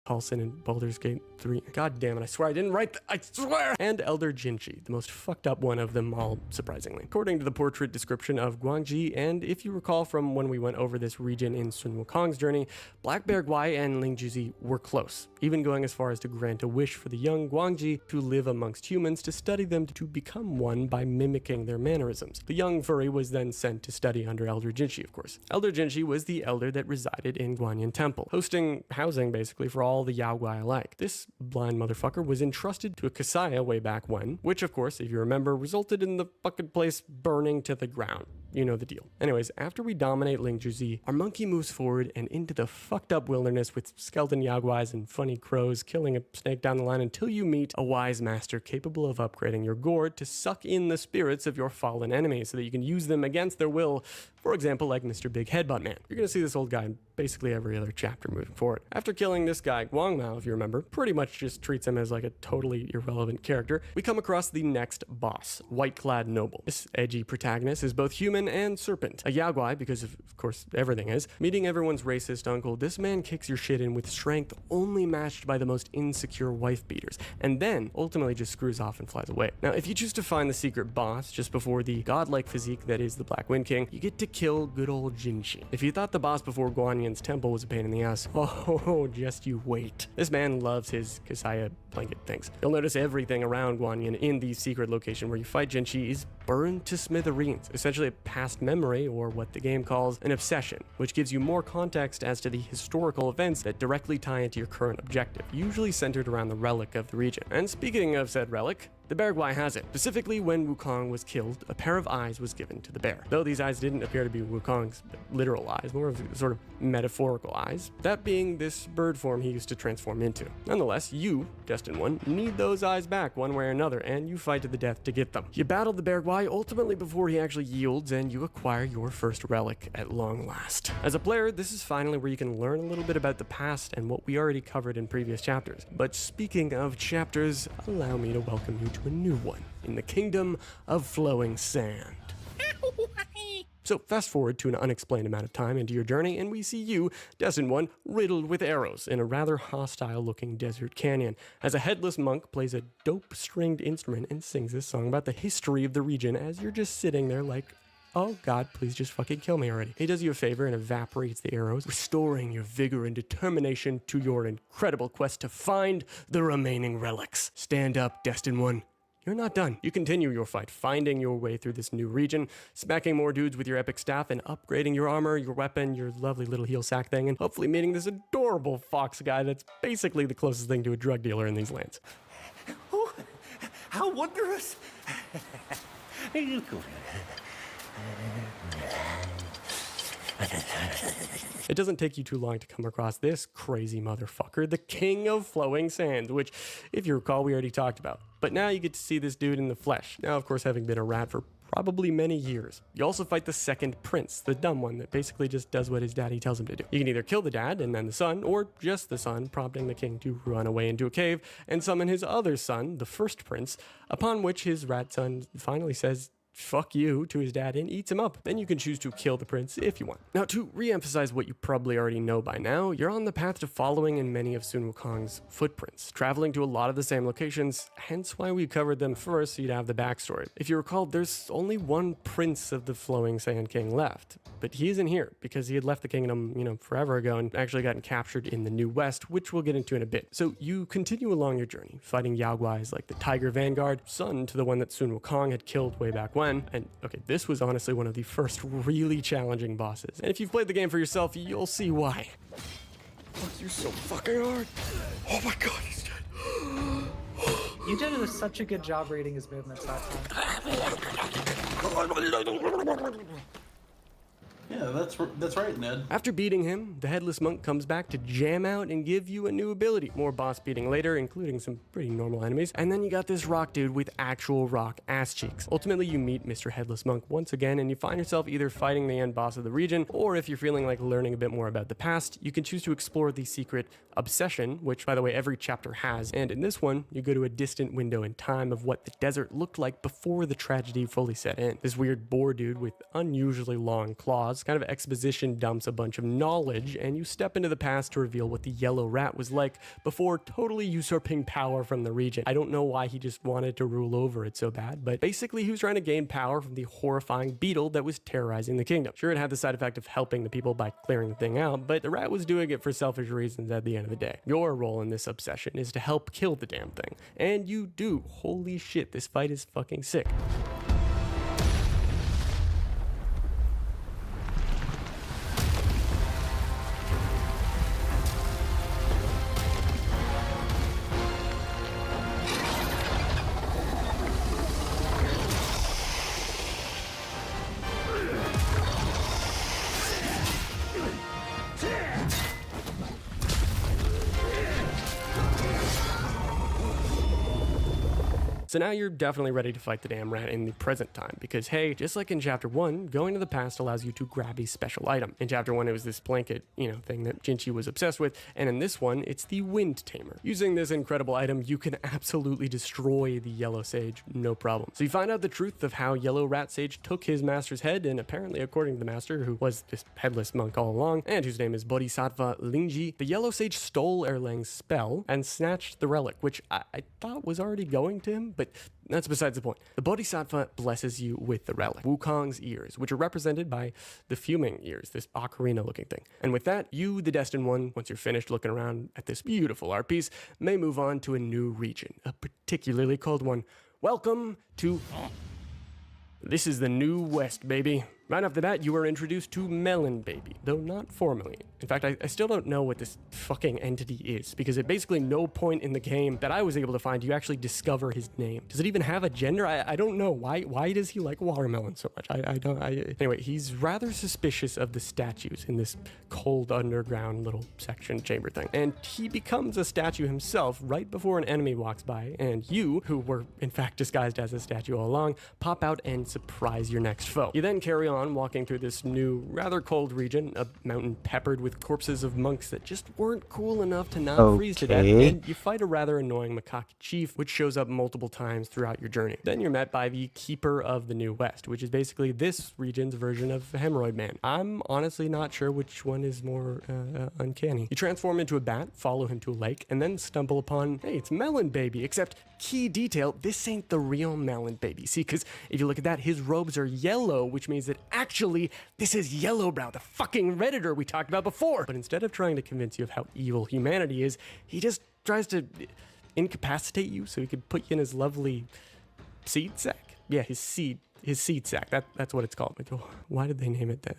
Halsin in Baldur's Gate 3. God damn it, I swear I didn't write that, I swear! And Elder Jinchi, the most fucked up one of them all, surprisingly. According to the portrait description of Guangji, and if you recall from when we went over this region in Sun Wukong's journey, Black Bear Guai and Ling Juzi were close, even going as far as to grant a wish for the young Guangji to live amongst humans to study them to become one by mimicking their mannerisms. The young furry was then sent to study under Elder Jinchi, of course. Elder Jinchi was the elder that resided in Guanyin Temple, hosting housing basically for all the Yaoguai alike. This blind motherfucker was entrusted to a Kasaya way back when, which of course, if you remember, resulted in the fucking place burning to the ground. You know the deal. Anyways, after we dominate Ling Juzi, our monkey moves forward and into the fucked up wilderness with skeleton Yaoguais and funny crows killing a snake down the line until you meet a wise master capable of upgrading your gourd to suck in the spirits of your fallen enemies so that you can use them against their will. For example, like Mr. Big Headbutt Man. You're gonna see this old guy in basically every other chapter moving forward. After killing this guy, Guangmao, if you remember, pretty much just treats him as like a totally irrelevant character, we come across the next boss, White-Clad Noble. This edgy protagonist is both human and serpent. A Yaoguai, because of course everything is. Meeting everyone's racist uncle, this man kicks your shit in with strength only matched by the most insecure wife beaters, and then ultimately just screws off and flies away. Now, if you choose to find the secret boss just before the godlike physique that is the Black Wind King, you get to kill good old Jinchi. If you thought the boss before Guanyin's temple was a pain in the ass, oh, just you wait. This man loves his Kasaya blanket things. You'll notice everything around Guanyin in the secret location where you fight Jinchi is burned to smithereens, essentially a past memory, or what the game calls an obsession, which gives you more context as to the historical events that directly tie into your current objective, usually centered around the relic of the region. And speaking of said relic, the Bearguai has it. Specifically, when Wukong was killed, a pair of eyes was given to the bear. Though these eyes didn't appear to be Wukong's literal eyes, more of sort of metaphorical eyes, that being this bird form he used to transform into. Nonetheless, you, Destined One, need those eyes back one way or another, and you fight to the death to get them. You battle the Bearguai ultimately before he actually yields, and you acquire your first relic at long last. As a player, this is finally where you can learn a little bit about the past and what we already covered in previous chapters. But speaking of chapters, allow me to welcome you to a new one in the Kingdom of Flowing Sand. So fast forward to an unexplained amount of time into your journey, and we see you, Destined One, riddled with arrows in a rather hostile-looking desert canyon, as a headless monk plays a dope stringed instrument and sings this song about the history of the region as you're just sitting there like, oh God, please just fucking kill me already. He does you a favor and evaporates the arrows, restoring your vigor and determination to your incredible quest to find the remaining relics. Stand up, Destined One. You're not done. You continue your fight, finding your way through this new region, smacking more dudes with your epic staff, and upgrading your armor, your weapon, your lovely little heel sack thing, and hopefully meeting this adorable fox guy that's basically the closest thing to a drug dealer in these lands. Oh, how wondrous! It doesn't take you too long to come across this crazy motherfucker, the King of Flowing Sands, which, if you recall, we already talked about. But now you get to see this dude in the flesh. Now, of course, having been a rat for probably many years. You also fight the second prince, the dumb one that basically just does what his daddy tells him to do. You can either kill the dad and then the son, or just the son, prompting the king to run away into a cave and summon his other son, the first prince, upon which his rat son finally says, fuck you, to his dad and eats him up. Then you can choose to kill the prince if you want. Now, to re-emphasize what you probably already know by now, you're on the path to following in many of Sun Wukong's footprints, traveling to a lot of the same locations, hence why we covered them first so you'd have the backstory. If you recall, there's only one prince of the Flowing Sand King left, but he isn't here because he had left the kingdom, forever ago and actually gotten captured in the New West, which we'll get into in a bit. So you continue along your journey, fighting Yaoguais like the Tiger Vanguard, son to the one that Sun Wukong had killed way back when. And okay, this was honestly one of the first really challenging bosses. And if you've played the game for yourself, you'll see why. Fuck you so fucking hard. Oh my God, he's dead. You did such a good job reading his movements that time. Yeah, that's right, Ned. After beating him, the Headless Monk comes back to jam out and give you a new ability. More boss beating later, including some pretty normal enemies. And then you got this rock dude with actual rock ass cheeks. Ultimately, you meet Mr. Headless Monk once again, and you find yourself either fighting the end boss of the region, or if you're feeling like learning a bit more about the past, you can choose to explore the secret obsession, which, by the way, every chapter has. And in this one, you go to a distant window in time of what the desert looked like before the tragedy fully set in. This weird boar dude with unusually long claws kind of exposition dumps a bunch of knowledge, and you step into the past to reveal what the yellow rat was like before totally usurping power from the region. I don't know why he just wanted to rule over it so bad, but basically he was trying to gain power from the horrifying beetle that was terrorizing the kingdom. Sure, it had the side effect of helping the people by clearing the thing out, but the rat was doing it for selfish reasons at the end of the day. Your role in this obsession is to help kill the damn thing, and you do. Holy shit, this fight is fucking sick. So now you're definitely ready to fight the damn rat in the present time, because hey, just like in chapter 1, going to the past allows you to grab a special item. In chapter 1, it was this blanket, thing that Junikey was obsessed with, and in this one, it's the Wind Tamer. Using this incredible item, you can absolutely destroy the Yellow Sage, no problem. So you find out the truth of how Yellow Rat Sage took his master's head, and apparently, according to the master, who was this headless monk all along, and whose name is Bodhisattva Lingji, the Yellow Sage stole Erlang's spell and snatched the relic, which I thought was already going to him, but that's besides the point. The Bodhisattva blesses you with the relic, Wukong's ears, which are represented by the fuming ears, this ocarina looking thing. And with that, you, the Destined One, once you're finished looking around at this beautiful art piece, may move on to a new region, a particularly cold one. Welcome to This is the new West, baby. Right off the bat, you are introduced to Melon Baby, though not formally. In fact, I still don't know what this fucking entity is, because at basically no point in the game that I was able to find do you actually discover his name. Does it even have a gender? I don't know. Why does he like watermelon so much? Anyway, he's rather suspicious of the statues in this cold underground little section chamber thing. And he becomes a statue himself right before an enemy walks by, and you, who were in fact disguised as a statue all along, pop out and surprise your next foe. You then carry on walking through this new, rather cold region, a mountain peppered with corpses of monks that just weren't cool enough to not freeze to death, and you fight a rather annoying macaque chief, which shows up multiple times throughout your journey. Then you're met by the Keeper of the New West, which is basically this region's version of Hemorrhoid Man. I'm honestly not sure which one is more uncanny. You transform into a bat, follow him to a lake, and then stumble upon, hey, it's Melon Baby, except key detail, this ain't the real Melon Baby. See, because if you look at that, his robes are yellow, which means that actually this is Yellowbrow, the fucking Redditor we talked about before. But instead of trying to convince you of how evil humanity is, he just tries to incapacitate you so he can put you in his lovely seed sack. Yeah, his seed sack. That's what it's called. Like, oh, why did they name it that?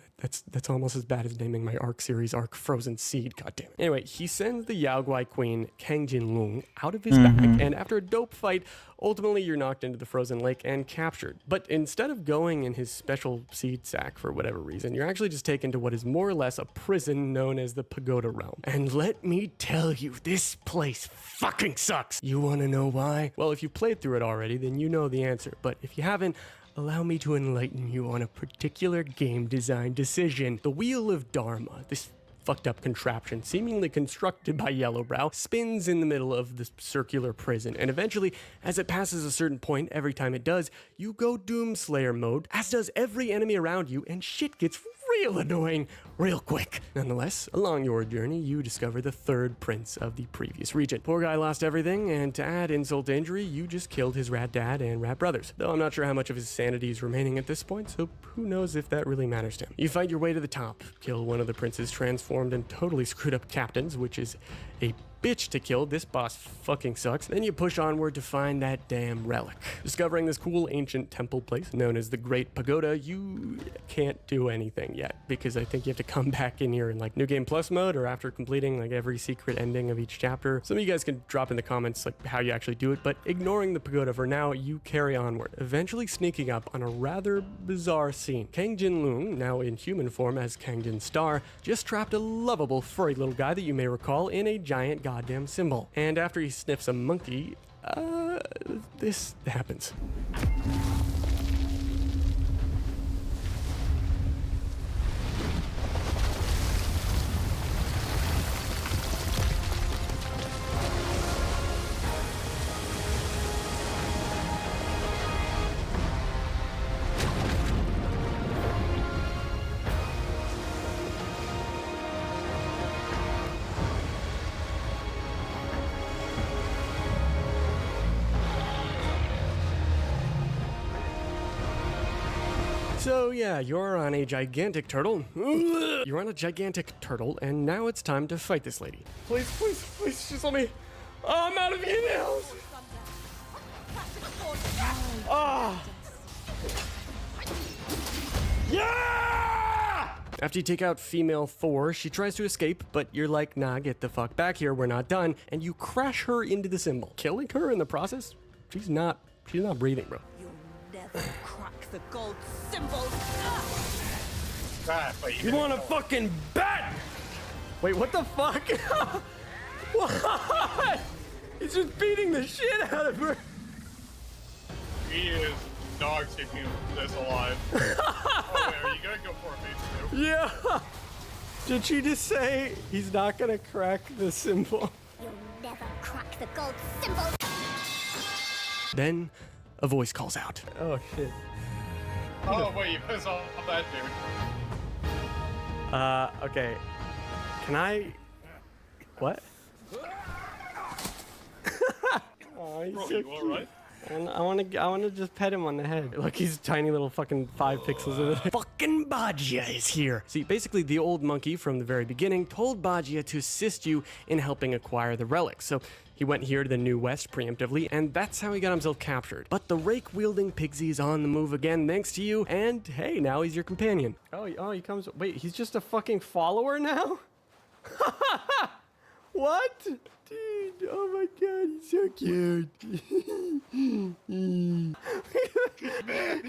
That's almost as bad as naming my Ark series Ark Frozen Seed. God damn it. Anyway, he sends the Yaoguai queen Kang Jinlung out of his bag, and after a dope fight, ultimately you're knocked into the frozen lake and captured. But instead of going in his special seed sack for whatever reason, you're actually just taken to what is more or less a prison known as the Pagoda Realm. And let me tell you, this place fucking sucks. You want to know why? Well, if you played through it already, then you know the answer. But if you haven't, allow me to enlighten you on a particular game design decision. The Wheel of Dharma, this fucked up contraption seemingly constructed by Yellowbrow, spins in the middle of the circular prison, and eventually, as it passes a certain point, every time it does, you go Doomslayer mode, as does every enemy around you, and shit gets real annoying real quick. Nonetheless, along your journey, you discover the third prince of the previous region. Poor guy lost everything, and to add insult to injury, you just killed his rat dad and rat brothers. Though I'm not sure how much of his sanity is remaining at this point, so who knows if that really matters to him. You fight your way to the top, kill one of the prince's transformed and totally screwed up captains, which is a bitch to kill. This boss fucking sucks. Then you push onward to find that damn relic. Discovering this cool ancient temple place known as the Great Pagoda, you can't do anything yet, because I think you have to come back in here in like New Game Plus mode, or after completing like every secret ending of each chapter. Some of you guys can drop in the comments like how you actually do it, but ignoring the pagoda for now, you carry onward, eventually sneaking up on a rather bizarre scene. Kang Jinlung, now in human form as Kang Jin Star, just trapped a lovable furry little guy that you may recall in a giant goddamn symbol. And after he sniffs a monkey, this happens. So yeah, you're on a gigantic turtle. You're on a gigantic turtle, and now it's time to fight this lady. Please, please, please, just let me. Oh, I'm out of emails. Ah. Yeah! After you take out female Thor, she tries to escape, but you're like, nah, get the fuck back here, we're not done, and you crash her into the symbol, killing her in the process. She's not breathing, bro. Never crack the gold symbol. You want a fucking bet? Wait, what the fuck? What? He's just beating the shit out of her. He is dog shitting this alive. Oh, wait, are you gonna go for a face too? Yeah. Did she just say he's not gonna crack the symbol? You'll never crack the gold symbol. Then a voice calls out. Oh shit. Oh wait, you piss off that dude. Okay. Can I? What? Oh, he's Bro, so you cute. alright? I wanna just pet him on the head. Look, he's tiny little fucking 5 pixels over there. Fucking Bajia is here. See, basically the old monkey from the very beginning told Bajia to assist you in helping acquire the relics. So he went here to the New West preemptively, and that's how he got himself captured. But the rake-wielding Pigsy is on the move again thanks to you, and hey, now he's your companion. Oh, he comes. Wait, he's just a fucking follower now? What? Dude, oh my god, he's so cute.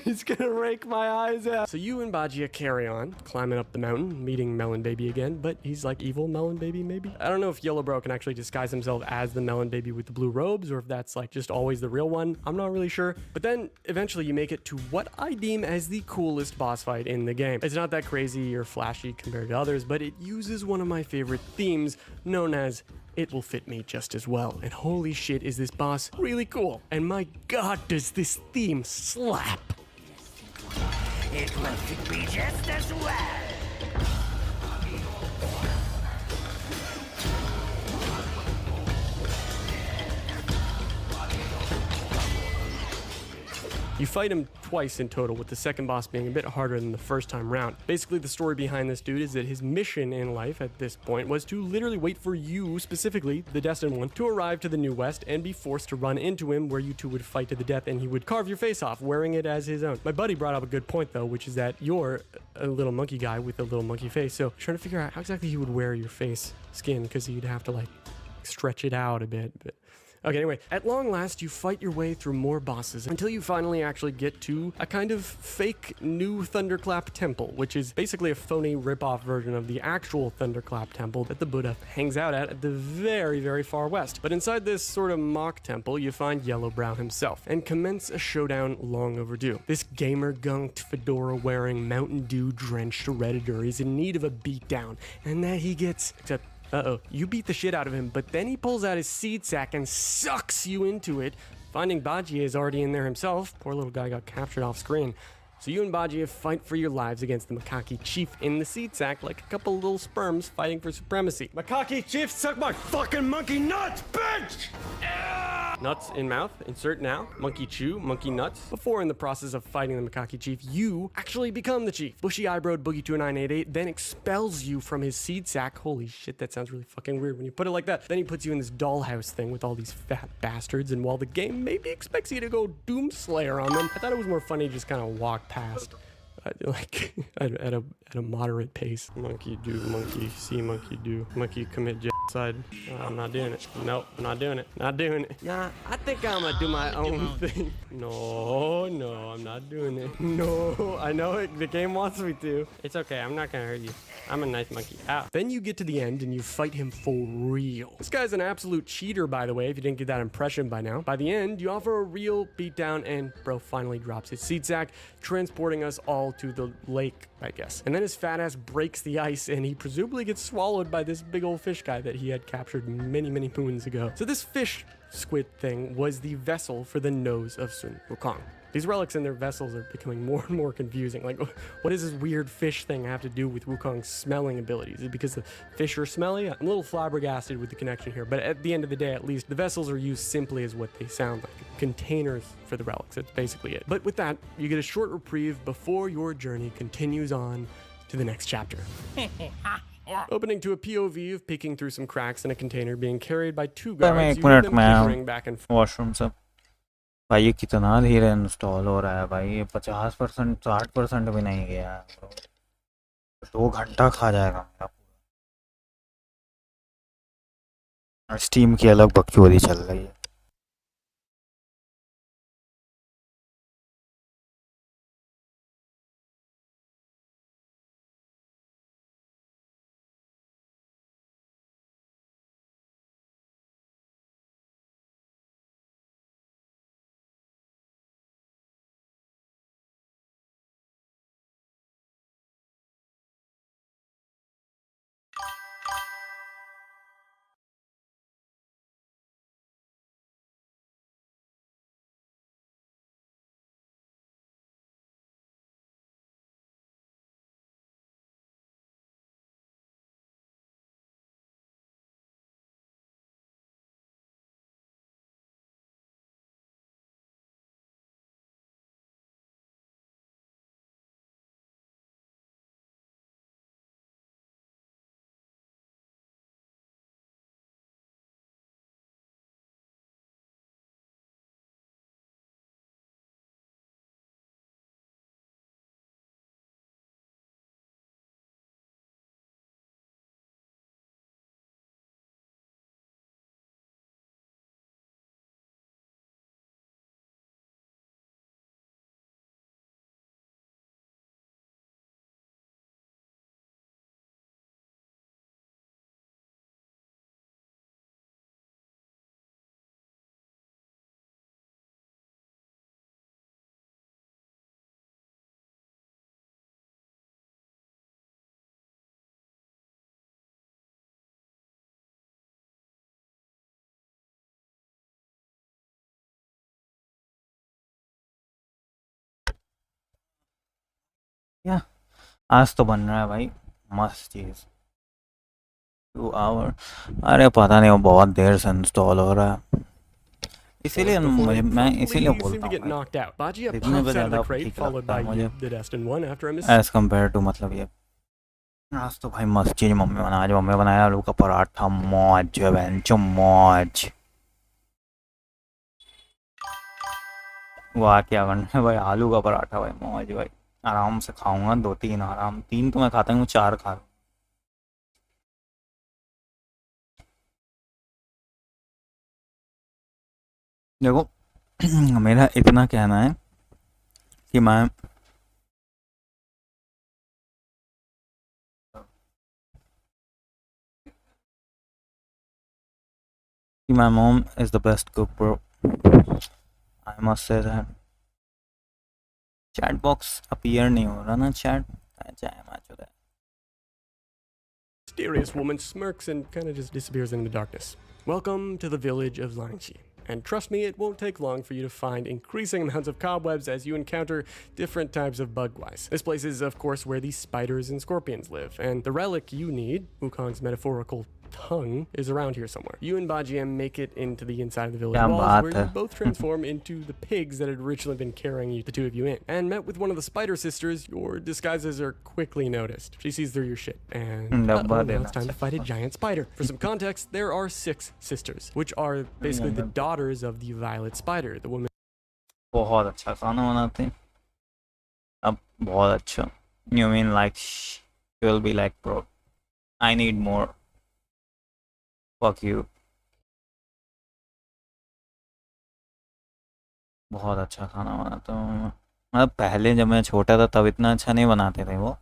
He's gonna rake my eyes out. So you and Bajia carry on, climbing up the mountain, meeting Melon Baby again, but he's like evil Melon Baby maybe? I don't know if Yellow Bro can actually disguise himself as the Melon Baby with the blue robes, or if that's like just always the real one. I'm not really sure. But then eventually you make it to what I deem as the coolest boss fight in the game. It's not that crazy or flashy compared to others, but it uses one of my favorite themes known as "It will fit me just as well." And holy shit, is this boss really cool. And my god, does this theme slap. It will fit me just as well. You fight him twice in total, with the second boss being a bit harder than the first time round. Basically, the story behind this dude is that his mission in life at this point was to literally wait for you, specifically the Destined One, to arrive to the New West and be forced to run into him, where you two would fight to the death and he would carve your face off, wearing it as his own. My buddy brought up a good point though, which is that you're a little monkey guy with a little monkey face, so trying to figure out how exactly he would wear your face skin, because he'd have to like stretch it out a bit. But okay, anyway, at long last, you fight your way through more bosses until you finally actually get to a kind of fake new Thunderclap temple, which is basically a phony rip-off version of the actual Thunderclap temple that the Buddha hangs out at the very, very far west. But inside this sort of mock temple, you find Yellowbrow himself and commence a showdown long overdue. This gamer-gunked, fedora-wearing, Mountain Dew-drenched Redditor is in need of a beatdown, and that he gets, except you beat the shit out of him, but then he pulls out his seed sack and sucks you into it. Finding Bajia is already in there himself. Poor little guy got captured off screen. So you and Bajia fight for your lives against the Macaque Chief in the seed sack like a couple little sperms fighting for supremacy. Macaque Chief, suck my fucking monkey nuts, bitch! Nuts in mouth, insert now. Monkey chew, monkey nuts. Before, in the process of fighting the Macaque Chief, you actually become the chief. Bushy-eyebrowed Boogie2988 then expels you from his seed sack. Holy shit, that sounds really fucking weird when you put it like that. Then he puts you in this dollhouse thing with all these fat bastards, and while the game maybe expects you to go Doomslayer on them, I thought it was more funny to just kind of walk past. Like at a moderate pace. Monkey do, monkey see, monkey do, monkey commit genocide. I'm not doing it. Nope, I'm not doing it. Not doing it. Yeah, I think I'm gonna do my own thing. No, I'm not doing it. No, I know it. The game wants me to. It's okay. I'm not gonna hurt you. I'm a nice monkey. Ow. Then you get to the end and you fight him for real. This guy's an absolute cheater, by the way, if you didn't get that impression by now. By the end, you offer a real beatdown and bro finally drops his seed sack, transporting us all to the lake, I guess. And then his fat ass breaks the ice and he presumably gets swallowed by this big old fish guy that he had captured many, many moons ago. So this fish squid thing was the vessel for the nose of Sun Wukong. These relics in their vessels are becoming more and more confusing. Like, what does this weird fish thing have to do with Wukong's smelling abilities? Is it because the fish are smelly? I'm a little flabbergasted with the connection here, but at the end of the day, at least, the vessels are used simply as what they sound like. Containers for the relics. That's basically it. But with that, you get a short reprieve before your journey continues on to the next chapter. Opening to a POV of peeking through some cracks in a container being carried by two guards, you hear them bickering back and forth. Washroom सब भाई ये कितना धीरे install हो रहा है भाई, ये 50% 60% भी नहीं गया है, 2 घंटा खा जाएगा मेरा पूरा। स्टीम की अलग बकचोदी चल रही है। आज तो बन रहा है भाई मस्त चीज़ 2 आवर अरे पता नहीं वो बहुत देर से इंस्टॉल हो रहा है इसीलिए मुझे मैं इसीलिए बोलता हूँ इतने पे ज़्यादा ठीक लगता है मुझे एज़ कम्पेयर टू मतलब ये आज तो भाई मस्त चीज़ मम्मी बनाया आज मम्मी बनाया आलू का पराठा मौज बेंचो मौज वाह क्या बन है भाई आलू का पराठा भाई मौज भाई आराम से खाऊंगा 2-3 आराम 3 तो मैं खाता हूँ 4 खा देखो मेरा इतना कहना है कि मैं my mom is the best cook bro I must say that chat box appear नहीं हो रहा ना chat चाहे मैच हो रहा है Mysterious woman smirks and kind of just disappears into the darkness. Welcome to the village of Langxi. And trust me, it won't take long for you to find increasing amounts of cobwebs as you encounter different types of bugwise. This place is, of course, where the spiders and scorpions live, and the relic you need, Wukong's metaphorical tongue, is around here somewhere. You and Bajiem make it into the inside of the village walls, where you both transform into the pigs that had originally been carrying you, the two of you in. And met with one of the spider sisters, your disguises are quickly noticed. She sees through your shit, and now it's time to fight a giant spider. For some context, there are 6 sisters, which are basically the daughters of the violet spider, the woman. बहुत अच्छा खाना बनाते हैं अब बहुत अच्छा you mean like she will be like bro I need more fuck you बहुत अच्छा खाना बनाता हूँ मतलब पहले जब मैं छोटा था तब इतना अच्छा नहीं बनाते थे वो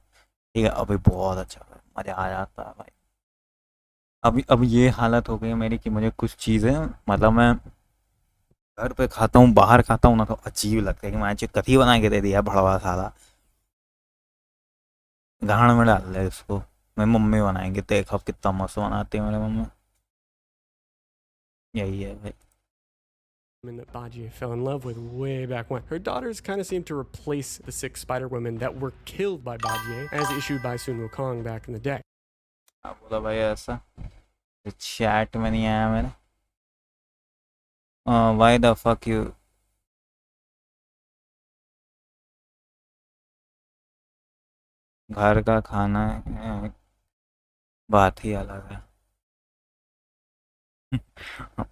ठीक है अभी बहुत अच्छा मज़ा आ जाता है भाई अब ये हालत हो गई है मेरी कि मुझे कुछ चीज़ें मतलब मैं घर पे खाता हूँ बाहर खाता हूँ ना तो अजीब लगता है कि मैं कथी बना के दे दिया भड़वा साला गाड़ में डाल दे इसको मेरी मम्मी बनाएंगे देख अब कितना मस्त बनाती है मेरी मम्मी यही है भाई that Bajie fell in love with way back when. Her daughters kind of seem to replace the 6 spider women that were killed by Bajie as issued by Sun Wukong back in the day. बोला भाई ऐसा chat में नहीं आया मेरा why the fuck you घर का खाना है बात ही अलग है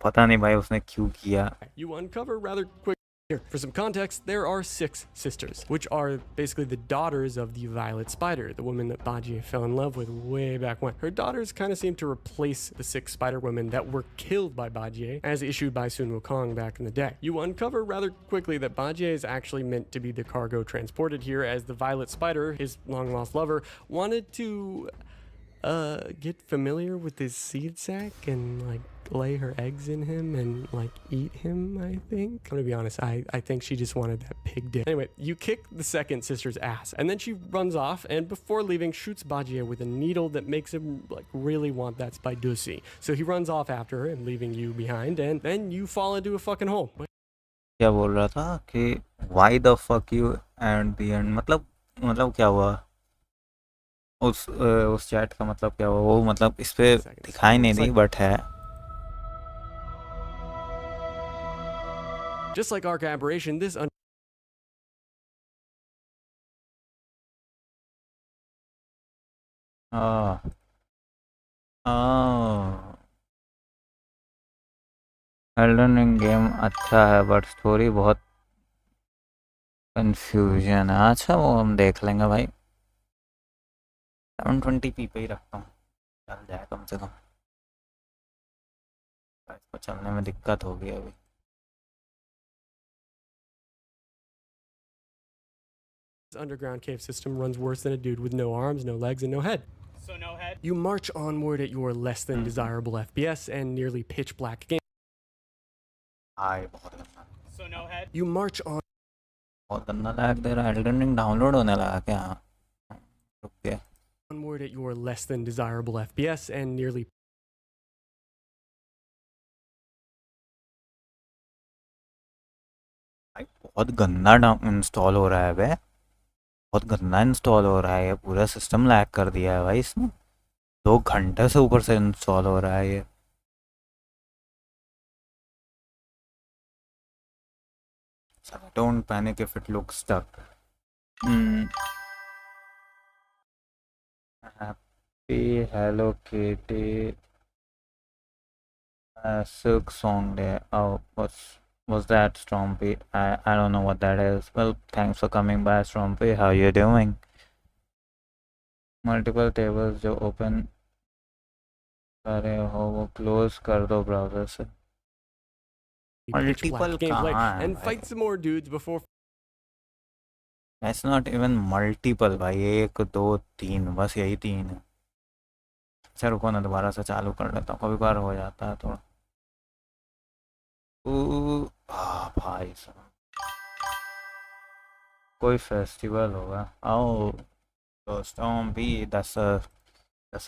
पता नहीं भाई उसने क्यों किया You uncover rather quick. Here, for some context, there are 6 sisters, which are basically the daughters of the violet spider, the woman that Bajie fell in love with way back when. Her daughters kind of seem to replace the 6 spider women that were killed by Bajie as issued by Sun Wukong back in the day. You uncover rather quickly that Bajie is actually meant to be the cargo transported here as the violet spider, his long-lost lover, wanted to get familiar with his seed sack and like lay her eggs in him and like eat him, I think. I'm gonna be honest, I think she just wanted that pig dick. Anyway, you kick the second sister's ass and then she runs off and before leaving shoots Bajie with a needle that makes him like really want that spidusi. So he runs off after her and leaving you behind and then you fall into a fucking hole. क्या बोल रहा था कि why the fuck you and the end मतलब क्या हुआ उस chat का मतलब क्या हुआ वो मतलब इस पे दिखाई नहीं दी बट है Just like Arc Aberration, this Elden ring game अच्छा है बट स्टोरी बहुत कंफ्यूजन है अच्छा वो हम देख लेंगे भाई 720p पे ही रखता हूँ चल जाए कम से कम इसको चलने में दिक्कत होगी अभी This underground cave system runs worse than a dude with no arms, no legs, and no head. So no head? You march onward at your less than desirable FPS and nearly pitch black game. So no head? You march on. बहुत गंदा lag दे रहा है Elden ring download होने लगा क्या रुक के Onward at your less than desirable FPS and nearly. बहुत गंदा इंस्टॉल हो रहा है बे बहुत गंदा इंस्टॉल हो रहा है, ये पूरा सिस्टम लैग कर दिया है भाई इसने। 2 घंटे से ऊपर से इंस्टॉल हो रहा है ये। So don't panic if it looks stuck. Happy Hello Kitty Silk Song Day. Oh, was that Stompy? I don't know what that is. Well, thanks for coming by, Stompy. How you doing? Multiple tables जो open करे हो वो close कर दो browser से। Multiple कहाँ and fight some more dudes before. That's not even multiple भाई, 1 2 3 बस यही 3 है। अच्छा रुको ना, दोबारा से चालू कर लेता हूँ, कभी बार हो जाता है थोड़ा। भाई साहब कोई फेस्टिवल होगा। Oh, so Stompy, that's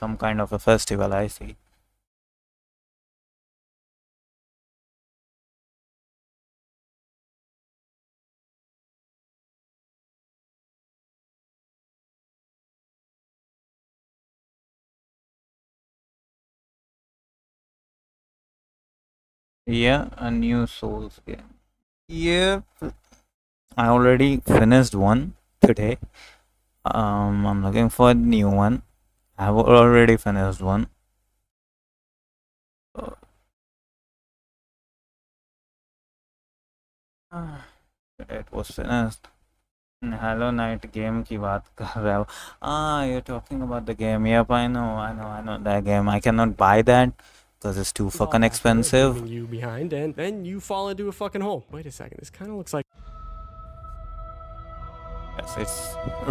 some kind of a festival, I see. Yeah, a new Souls game. Yeah, I already finished one today. I'm looking for a new one. I've already finished one. It was finished. Hello Night game की बात कर रहे हो? You're talking about the game. Yep, I know that game. I cannot buy that because it's too fucking expensive. Leaving you behind, and then you fall into a fucking hole. Wait a second, this kind of looks like. Yes, it's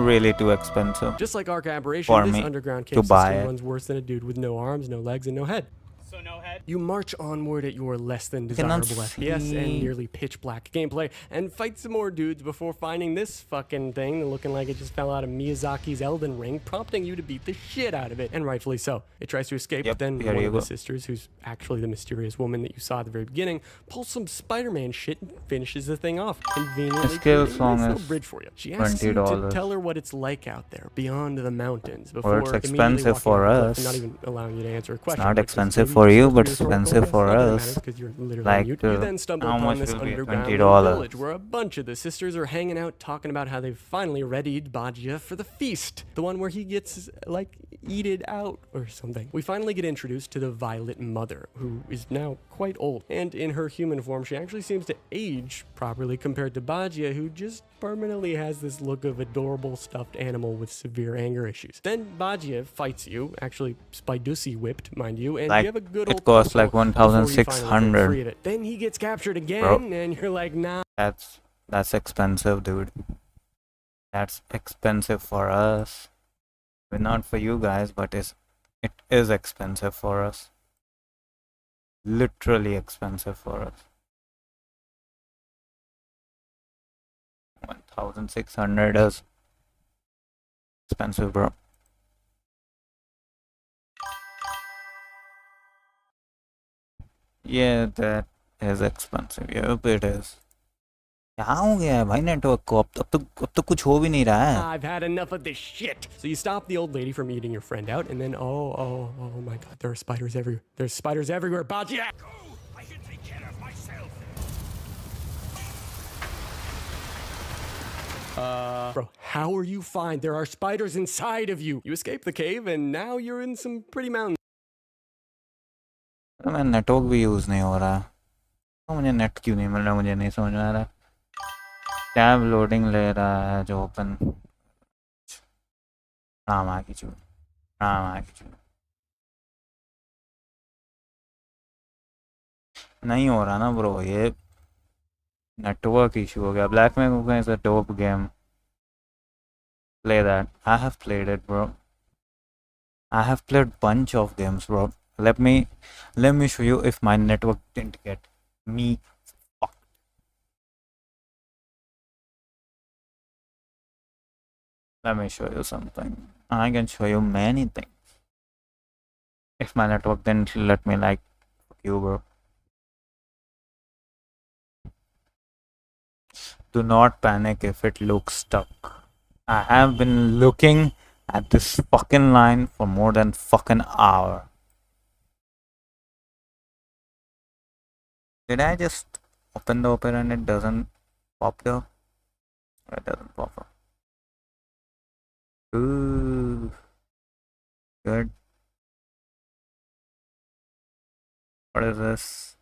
really too expensive. Just like Arc Aberration, for this me underground to cave buy system it. runs worse than a dude with no arms, no legs, and no head. So no head. You march onward at your less than Cannot desirable FPS see. and nearly pitch black gameplay and fight some more dudes before finding this fucking thing looking like it just fell out of Miyazaki's Elden Ring, prompting you to beat the shit out of it, and rightfully so. It tries to escape, but then here one you of the go. sisters, who's actually the mysterious woman that you saw at the very beginning, pulls some Spider-Man shit and finishes the thing off. Conveniently skill creating a song nice little is bridge for you. She asks you to $20. tell her what it's like out there, beyond the mountains, Well, before it's immediately expensive walking for off the cliff us. and not even allowing you to answer a It's question. not like, expensive maybe for you, but rhetorical expensive guess. for Not that it us. matters, 'cause you're literally Like, mute. You then stumble how upon much this will be underground $20? little village where a bunch of the sisters are hanging out talking about how they've finally readied Bajia for the feast. The one where he gets, like, eated out or something. We finally get introduced to the Violet Mother, who is now quite old. And in her human form, she actually seems to age properly compared to Bajia, who just permanently has this look of adorable stuffed animal with severe anger issues. Then Bajia fights you, actually Spidusi whipped, mind you, and Like, you have a good it old costs tussle like before you finally break 1,600. free of it. Then he gets captured again, Bro. and you're like, nah. That's expensive, dude. That's expensive for us. But not for you guys, but it is expensive for us. Literally expensive for us. 1,600 is expensive, bro. Yeah, that is expensive. Yep, it is. क्या हो गया है भाई network को? अब तो कुछ हो भी नहीं रहा है. I've had enough of this shit. So you stop the old lady from eating your friend out, and then oh my god, there are spiders everywhere. There's spiders everywhere. Bajia! I can take care of myself. Bro, how are you fine? There are spiders inside of you. You escaped the cave, and now you're in some pretty mountains. मैं network भी use नहीं हो रहा. तो मुझे net क्यों नहीं मिल रहा, मुझे नहीं समझ में आ रहा. टैब लोडिंग ले रहा है जो ओपन. राम आ की चूड़. नहीं हो रहा ना ब्रो, ये नेटवर्क इशू हो गया. Black man is a dope game. Play that. I have played it, bro. I have played bunch of games, bro. Let me show you if my network didn't get me fucked. Let me show you something. I can show you many things. If my network didn't let me, like, fuck you, bro. Do not panic if it looks stuck. I have been looking at this fucking line for more than fucking hour. Did I just open the Opera and it doesn't pop there? It doesn't pop up. Ooh. Good. What is this?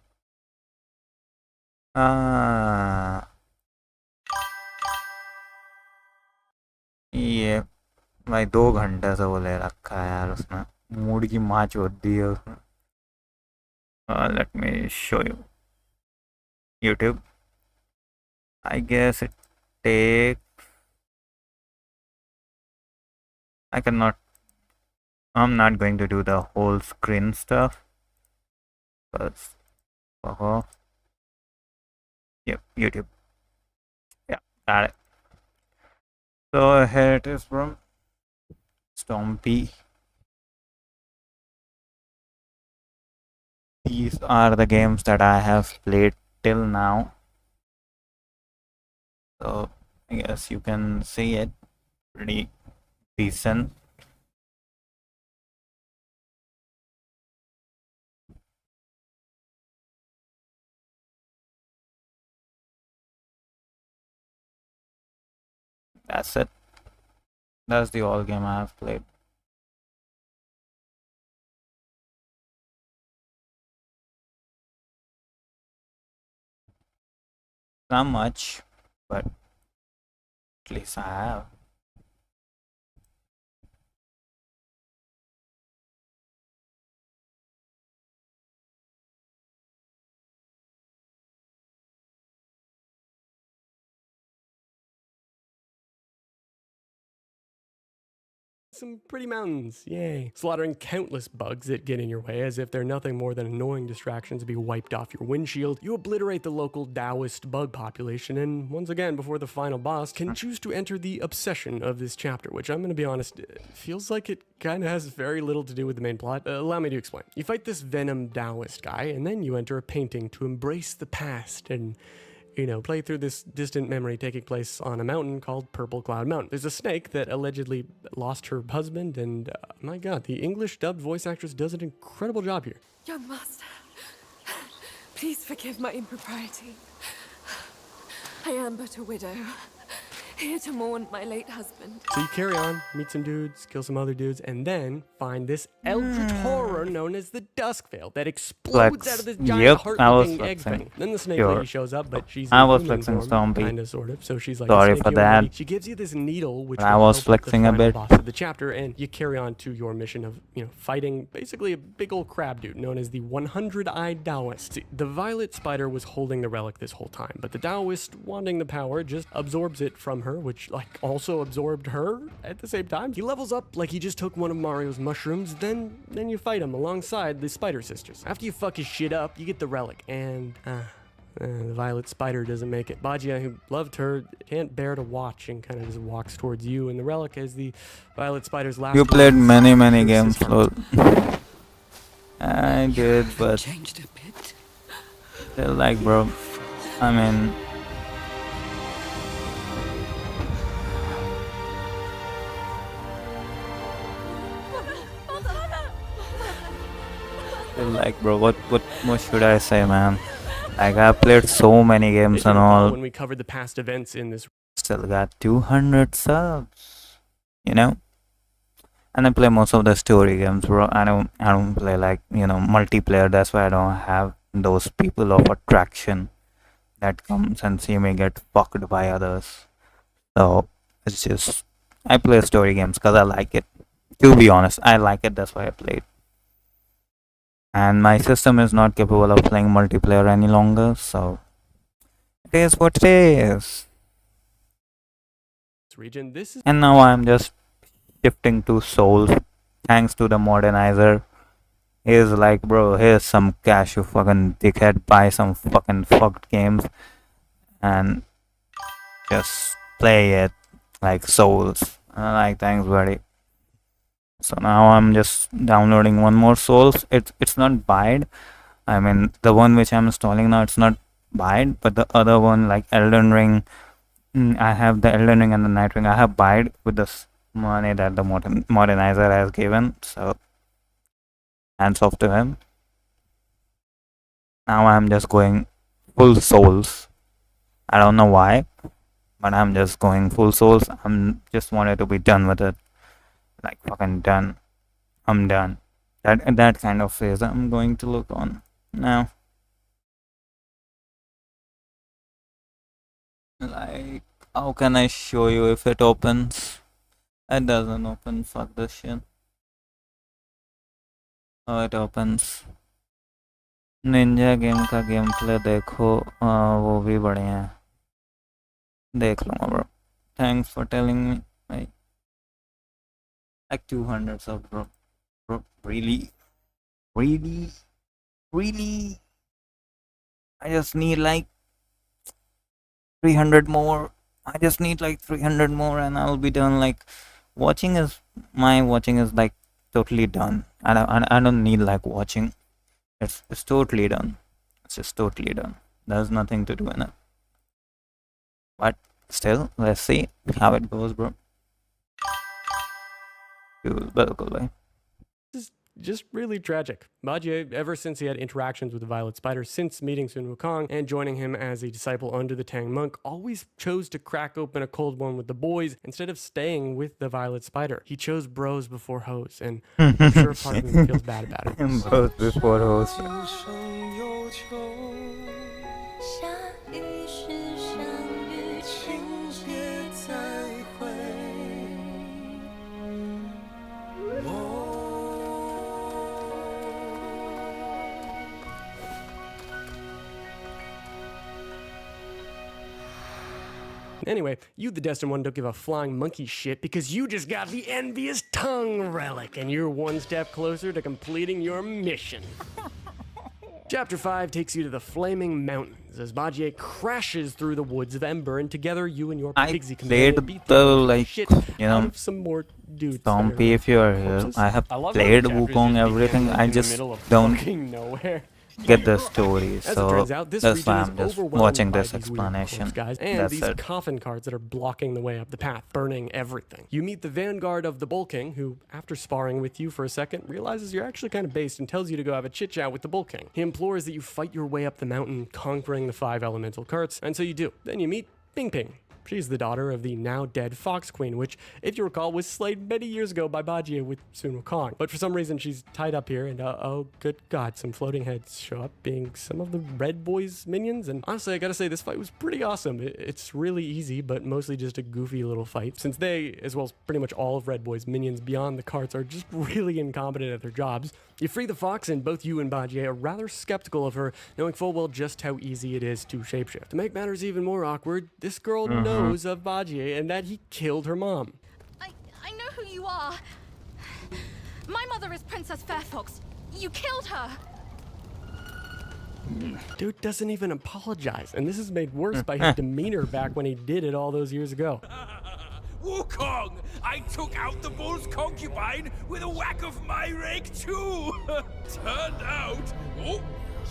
ये भाई 2 घंटे से वो ले रखा है यार उसने मूड की माच होती है उसमें let me show you YouTube. I guess it takes I'm not going to do the whole screen stuff because yep, YouTube. Yeah, got it. So here it is from Stompy. These are the games that I have played till now. So I guess you can see it pretty decent. That's it. That's the all game I have played. Not much, but at least I have. Some pretty mountains, yay. Slaughtering countless bugs that get in your way as if they're nothing more than annoying distractions to be wiped off your windshield. You obliterate the local Taoist bug population and once again before the final boss can choose to enter the obsession of this chapter, which I'm gonna be honest, feels like it kinda has very little to do with the main plot. Allow me to explain. You fight this Venom Taoist guy and then you enter a painting to embrace the past and play through this distant memory taking place on a mountain called Purple Cloud Mountain. There's a snake that allegedly lost her husband, and my god, the English dubbed voice actress does an incredible job here. Young master, please forgive my impropriety. I am but a widow, here to mourn my late husband. So you carry on, meet some dudes, kill some other dudes, and then find this eldritch horror known as the Duskvale that explodes out of this giant heart-looking egg thing. Then the snake lady shows up, but she's in human form, kinda, sort of. So she's like, sorry for that. She gives you this needle, which I was flexing a bit. Boss of the chapter, and you carry on to your mission of, fighting basically a big old crab dude known as the 100-eyed Taoist. See, the violet spider was holding the relic this whole time, but the Taoist, wanting the power, just absorbs it from her, which also absorbed her at the same time. He levels up like he just took one of Mario's mushrooms, then you fight him alongside the Spider Sisters. After you fuck his shit up, you get the relic, and the violet spider doesn't make it. Bajia, who loved her, can't bear to watch and kind of just walks towards you, and the relic is the violet spider's last. You played many games, lol. I did, but changed a bit. Still, bro, I mean, bro, what should I say, man? I've played so many games and all. When we covered the past events in this, still got 200 subs, and I play most of the story games, bro. I don't play multiplayer. That's why I don't have those people of attraction that comes and see me get fucked by others. So it's just I play story games because I like it. To be honest, I like it. That's why I play it. And my system is not capable of playing multiplayer any longer, so it is what it is. And now I'm just shifting to Souls, thanks to the modernizer. He's like, bro, here's some cash, you fucking dickhead, buy some fucking fucked games and just play it like Souls. I'm like, thanks, buddy. So now I'm just downloading one more Souls. It's not buyed. I mean, the one which I'm installing now, it's not buyed, but the other one, like Elden Ring, I have the Elden Ring and the Night Ring. I have buyed with this money that the modernizer has given. So hands off to him. Now I'm just going full souls. I don't know why, but I'm just going full souls. I'm just wanted to be done with it. Like fucking done. I'm done. That kind of phase I'm going to look on now. Like, how can I show you if it opens? It doesn't open. Fuck this shit. Oh, it opens. Ninja game का game play देखो, वो भी बढ़िया है. देख लूँगा bro. Thanks for telling me. Like 200 subs, bro. Bro, really? I just need like 300 more. I just need like 300 more and I'll be done. Like my watching is like totally done. I don't need like watching. It's totally done. It's just totally done. There's nothing to do in it. But still, let's see how it goes, bro. This is just really tragic. Bajie, ever since he had interactions with the Violet Spider, since meeting Sun Wukong and joining him as a disciple under the Tang monk, always chose to crack open a cold one with the boys instead of staying with the Violet Spider. He chose bros before hoes, and I'm sure a part of him feels bad about it. Bros before hoes. Anyway, you the Destined One don't give a flying monkey shit because you just got the envious tongue relic and you're one step closer to completing your mission. Chapter 5 takes you to the Flaming Mountains as Bajie crashes through the woods of Ember, and together you and your Pigsy companion beat the shit out of some more dudes. Stompy, if you are here, I have played Wukong, everything. I just don't get the story, so that's why I'm just watching this explanation. And these coffin cards that are blocking the way up the path, burning everything. You meet the vanguard of the Bull King, who, after sparring with you for a second, realizes you're actually kind of based and tells you to go have a chit-chat with the Bull King. He implores that you fight your way up the mountain, conquering the 5 elemental carts, and so you do. Then you meet Ping Ping. She's the daughter of the now dead Fox Queen, which, if you recall, was slayed many years ago by Bajie with Sun Wukong. But for some reason, she's tied up here, and oh, good God, some floating heads show up, being some of the Red Boy's minions. And honestly, I gotta say, this fight was pretty awesome. It's really easy, but mostly just a goofy little fight, since they, as well as pretty much all of Red Boy's minions beyond the carts, are just really incompetent at their jobs. You free the fox, and both you and Bajie are rather skeptical of her, knowing full well just how easy it is to shapeshift. To make matters even more awkward, this girl knows of Bajie and that he killed her mom. I know who you are. My mother is Princess Fairfox. You killed her. Dude doesn't even apologize, and this is made worse by his demeanor back when he did it all those years ago. Wukong! I took out the bull's concubine with a whack of my rake too! Turned out,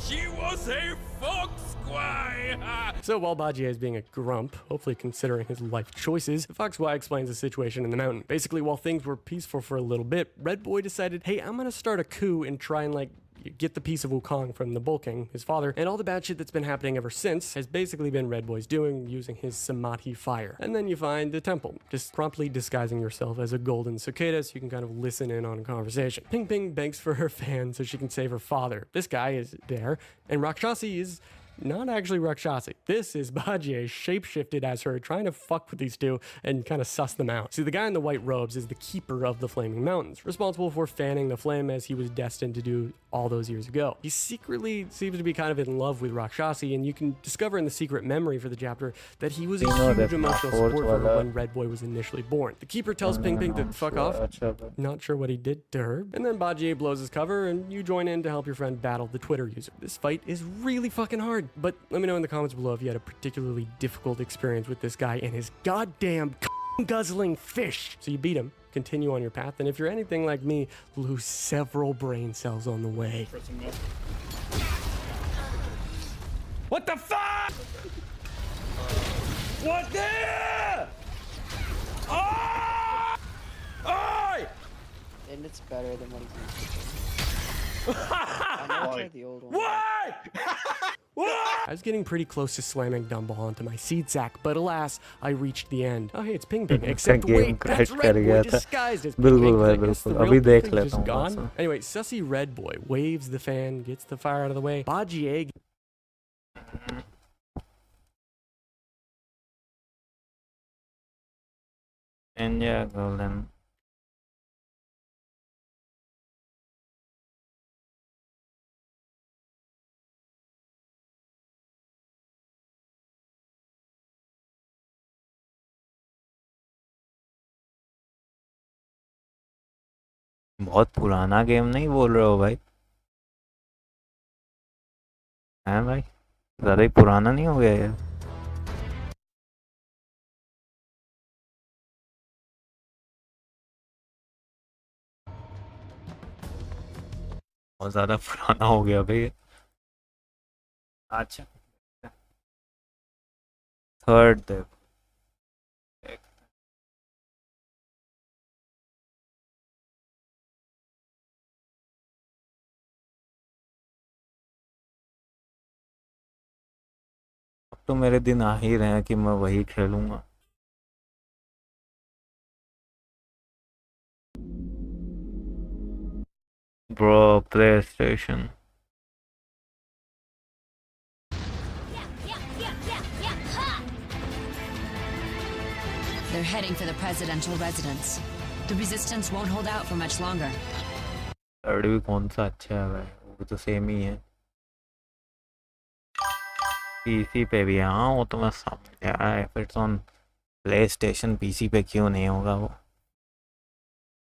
she was a fox squire! So while Bajie is being a grump, hopefully considering his life choices, Fox Y explains the situation in the mountain. Basically, while things were peaceful for a little bit, Red Boy decided, hey, I'm gonna start a coup and try and get the piece of Wukong from the Bull King, his father, and all the bad shit that's been happening ever since has basically been Red Boy's doing, using his Samadhi fire. And then you find the temple, just promptly disguising yourself as a golden cicada so you can kind of listen in on a conversation. Ping Ping begs for her fan so she can save her father. This guy is there, and Rakshasi is not actually Rakshasi. This is Bajie shapeshifted as her, trying to fuck with these two and kind of suss them out. See, the guy in the white robes is the keeper of the Flaming Mountains, responsible for fanning the flame as he was destined to do all those years ago. He secretly seems to be kind of in love with Rakshasi, and you can discover in the secret memory for the chapter that he was a huge emotional support for her when Red Boy was initially born. The keeper tells Ping Ping to fuck off, not sure what he did to her, and then Bajie blows his cover and you join in to help your friend battle the Twitter user. This fight is really fucking hard, but let me know in the comments below if you had a particularly difficult experience with this guy and his goddamn guzzling fish. So you beat him, continue on your path, and if you're anything like me, lose several brain cells on the way. What the fuck? What there? Oh! Oi! And it's better than what he's used to. I know it's like the old one. I was getting pretty close to slamming Dumble onto my seed sack, but alas, I reached the end. Oh, hey, it's Ping Ping. Except wait, that's Red Boy disguised as Ping Ping. I guess the real Ping Ping's just gone. Anyway, sussy Red Boy waves the fan, gets the fire out of the way. Baji Egg. And yeah, golden. बहुत पुराना game नहीं बोल रहे हो भाई? हैं भाई? ज़्यादा ही पुराना नहीं हो गया ये? बहुत ज़्यादा पुराना हो गया भाई। अच्छा। थर्ड देखो। तो मेरे दिन आ ही रहे हैं कि मैं वही खेलूंगा। Bro, PlayStation. They're heading for the presidential residence. The resistance won't hold out for much longer. Third भी कौन सा अच्छा है भाई? वो तो सेम ही है। पीसी पे भी हाँ वो तो मैं समझ आया। If it's on PlayStation, PC पे क्यों नहीं होगा वो?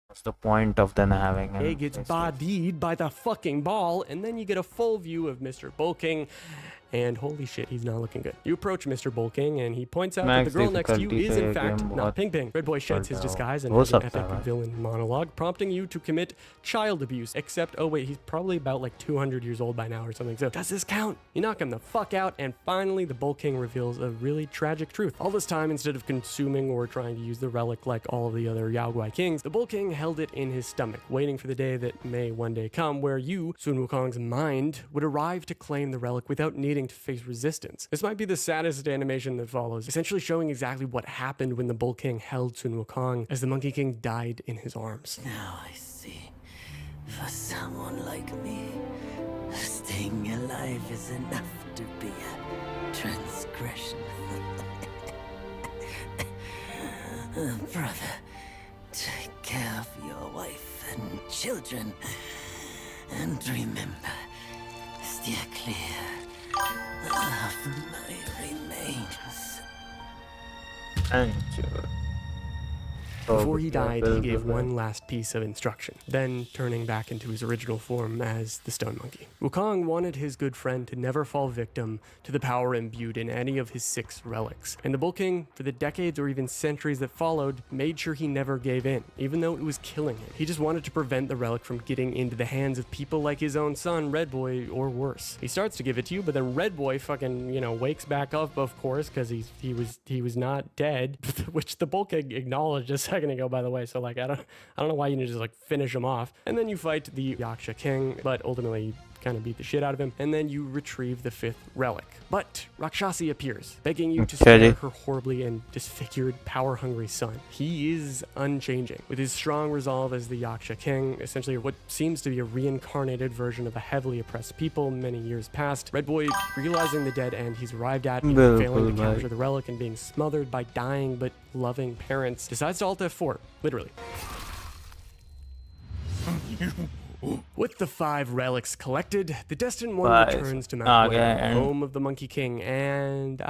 What's the point of then having He gets bodied by the fucking ball, and then you get a full view of Mr. Bulking. And holy shit, he's not looking good. You approach Mr. Bulking, and he points out that the girl next to you is in fact not Ping Ping. Red Boy sheds his disguise and has an epic villain monologue, prompting you to commit child abuse. Except, oh wait, he's probably about like 200 years old by now or something. So does this count? You knock him the fuck out, and finally the Bulking reveals a really tragic truth. All this time, instead of consuming or trying to use the relic like all of the other Yaoguai kings, the Bulking held it in his stomach, waiting for the day that may one day come where you, Sun Wukong's mind, would arrive to claim the relic without needing to face resistance. This might be the saddest animation that follows, essentially showing exactly what happened when the Bull King held Sun Wukong as the Monkey King died in his arms. Now I see. For someone like me, staying alive is enough to be a transgression. Brother, take care of your wife and children. And remember, steer clear of my remains. And Before he died, he gave one last piece of instruction, then turning back into his original form as the Stone Monkey. Wukong wanted his good friend to never fall victim to the power imbued in any of his 6 relics, and the Bull King, for the decades or even centuries that followed, made sure he never gave in, even though it was killing him. He just wanted to prevent the relic from getting into the hands of people like his own son, Red Boy, or worse. He starts to give it to you, but then Red Boy fucking, wakes back up, of course, because he was not dead, which the Bull King acknowledged a second ago, by the way, so I don't know why you didn't just finish him off. And then you fight the Yaksha King, but ultimately you kind of beat the shit out of him, and then you retrieve the 5th relic. But Rakshasi appears, begging you to spare her horribly and disfigured, power-hungry son. He is unchanging, with his strong resolve as the Yaksha King, essentially what seems to be a reincarnated version of a heavily oppressed people many years past. Red Boy, realizing the dead end he's arrived at, failing to capture the relic and being smothered by dying but loving parents, decides to Alt F4, literally. With the 5 relics collected, the Destined One returns to Mount Wei, home of the Monkey King, and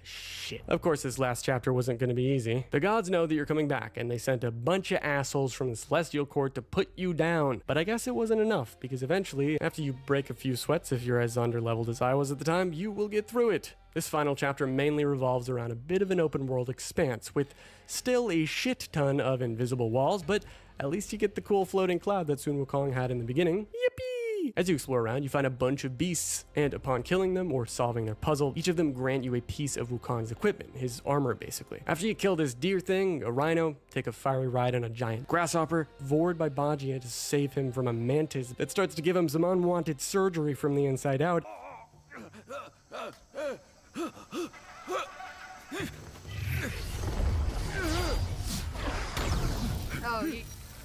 shit. Of course, this last chapter wasn't going to be easy. The gods know that you're coming back, and they sent a bunch of assholes from the Celestial Court to put you down. But I guess it wasn't enough, because eventually, after you break a few sweats, if you're as underleveled as I was at the time, you will get through it. This final chapter mainly revolves around a bit of an open world expanse, with still a shit ton of invisible walls, but at least you get the cool floating cloud that Sun Wukong had in the beginning. Yippee! Whee! As you explore around, you find a bunch of beasts, and upon killing them or solving their puzzle, each of them grant you a piece of Wukong's equipment, his armor basically. After you kill this deer thing, a rhino, take a fiery ride on a giant grasshopper, vored by Bajie to save him from a mantis that starts to give him some unwanted surgery from the inside out.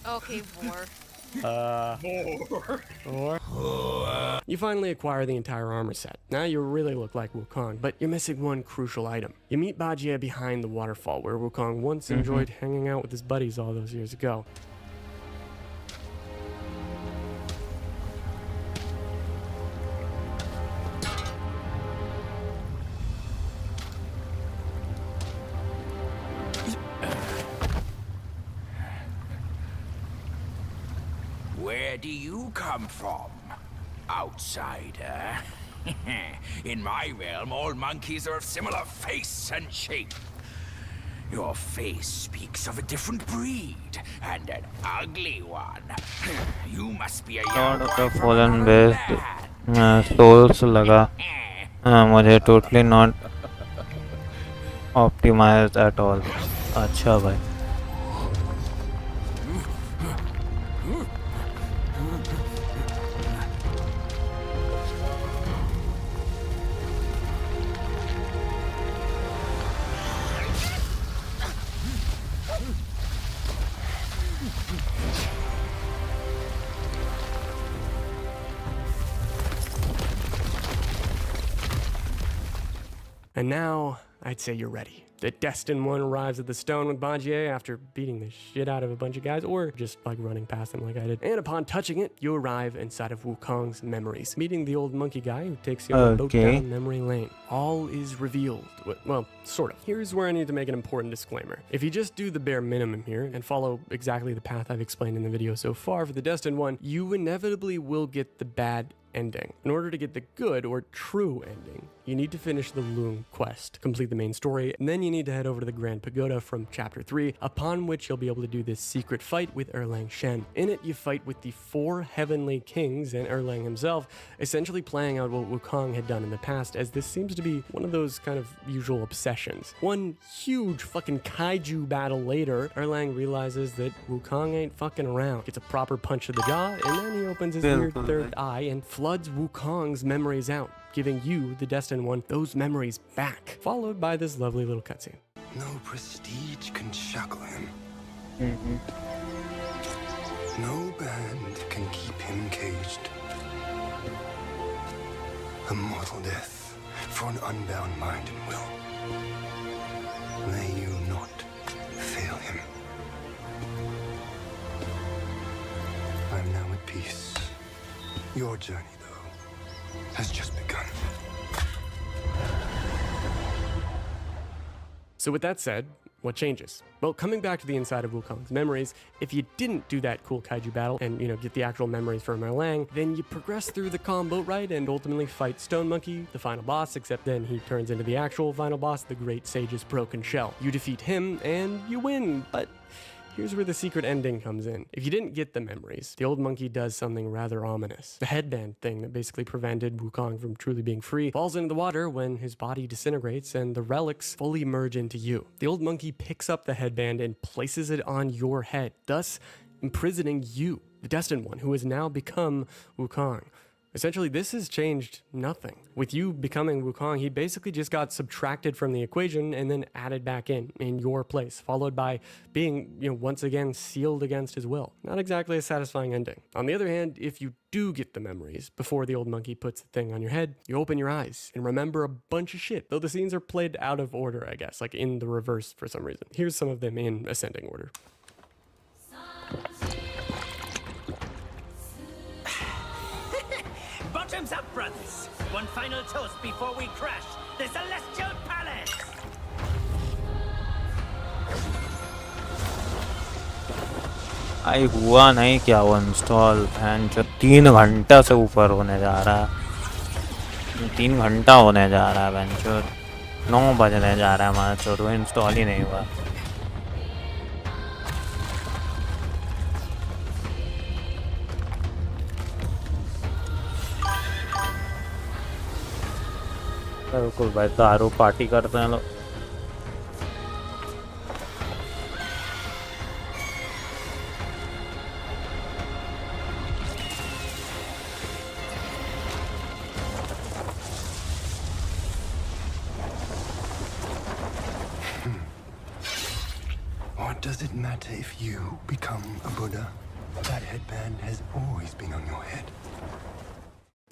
Oh, okay, Vor. You finally acquire the entire armor set. Now you really look like Wukong, but you're missing one crucial item. You meet Bajie behind the waterfall where Wukong once enjoyed hanging out with his buddies all those years ago. Where do you come from, outsider? In my realm, all monkeys are of similar face and shape. Your face speaks of a different breed, and an ugly one. You must be a young boy from another land. souls लगा मुझे totally not optimized at all. अच्छा भाई. And now, I'd say you're ready. The Destined One arrives at the stone with Bajie after beating the shit out of a bunch of guys, or just like running past them like I did. And upon touching it, you arrive inside of Wukong's memories, meeting the old monkey guy who takes you on a boat down memory lane. All is revealed. Well, sort of. Here's where I need to make an important disclaimer. If you just do the bare minimum here and follow exactly the path I've explained in the video so far for the Destined One, you inevitably will get the bad ending. In order to get the good or true ending, you need to finish the Lung quest, complete the main story, and then you need to head over to the Grand Pagoda from Chapter 3, upon which you'll be able to do this secret fight with Erlang Shen. In it, you fight with the 4 heavenly kings and Erlang himself, essentially playing out what Wukong had done in the past, as this seems to be one of those kind of usual obsessions. One huge fucking kaiju battle later, Erlang realizes that Wukong ain't fucking around, gets a proper punch to the jaw, and then he opens his weird third eye and floods Wukong's memories out, giving you, the Destined One, those memories back, followed by this lovely little cutscene. No prestige can shackle him. No band can keep him caged. A mortal death for an unbound mind and will. May you not fail him. I'm now at peace. Your journey, has just begun. So with that said, what changes? Well, coming back to the inside of Wukong's memories, if you didn't do that cool kaiju battle and, get the actual memories from Erlang, then you progress through the combo, right, and ultimately fight Stone Monkey, the final boss, except then he turns into the actual final boss, the Great Sage's Broken Shell. You defeat him, and you win, but here's where the secret ending comes in. If you didn't get the memories, the old monkey does something rather ominous. The headband thing that basically prevented Wukong from truly being free falls into the water when his body disintegrates and the relics fully merge into you. The old monkey picks up the headband and places it on your head, thus imprisoning you, the Destined One, who has now become Wukong. Essentially, this has changed nothing. With you becoming Wukong, he basically just got subtracted from the equation and then added back in your place, followed by being, once again sealed against his will. Not exactly a satisfying ending. On the other hand, if you do get the memories before the old monkey puts the thing on your head, you open your eyes and remember a bunch of shit, though the scenes are played out of order, I guess, like in the reverse for some reason. Here's some of them in ascending order. Bottoms up, brothers. One final toast before we crash the Celestial Palace. आई हुआ नहीं क्या वो install and जो 3 घंटा से ऊपर होने जा रहा है 3 घंटा होने जा रहा है बेंचो 9 बजने जा रहा है हमारा चोर इंस्टॉल ही नहीं हुआ बिल्कुल भाई, दारू पार्टी करते हैं लोग। What does it matter if you become a Buddha? That headband has always been on your head.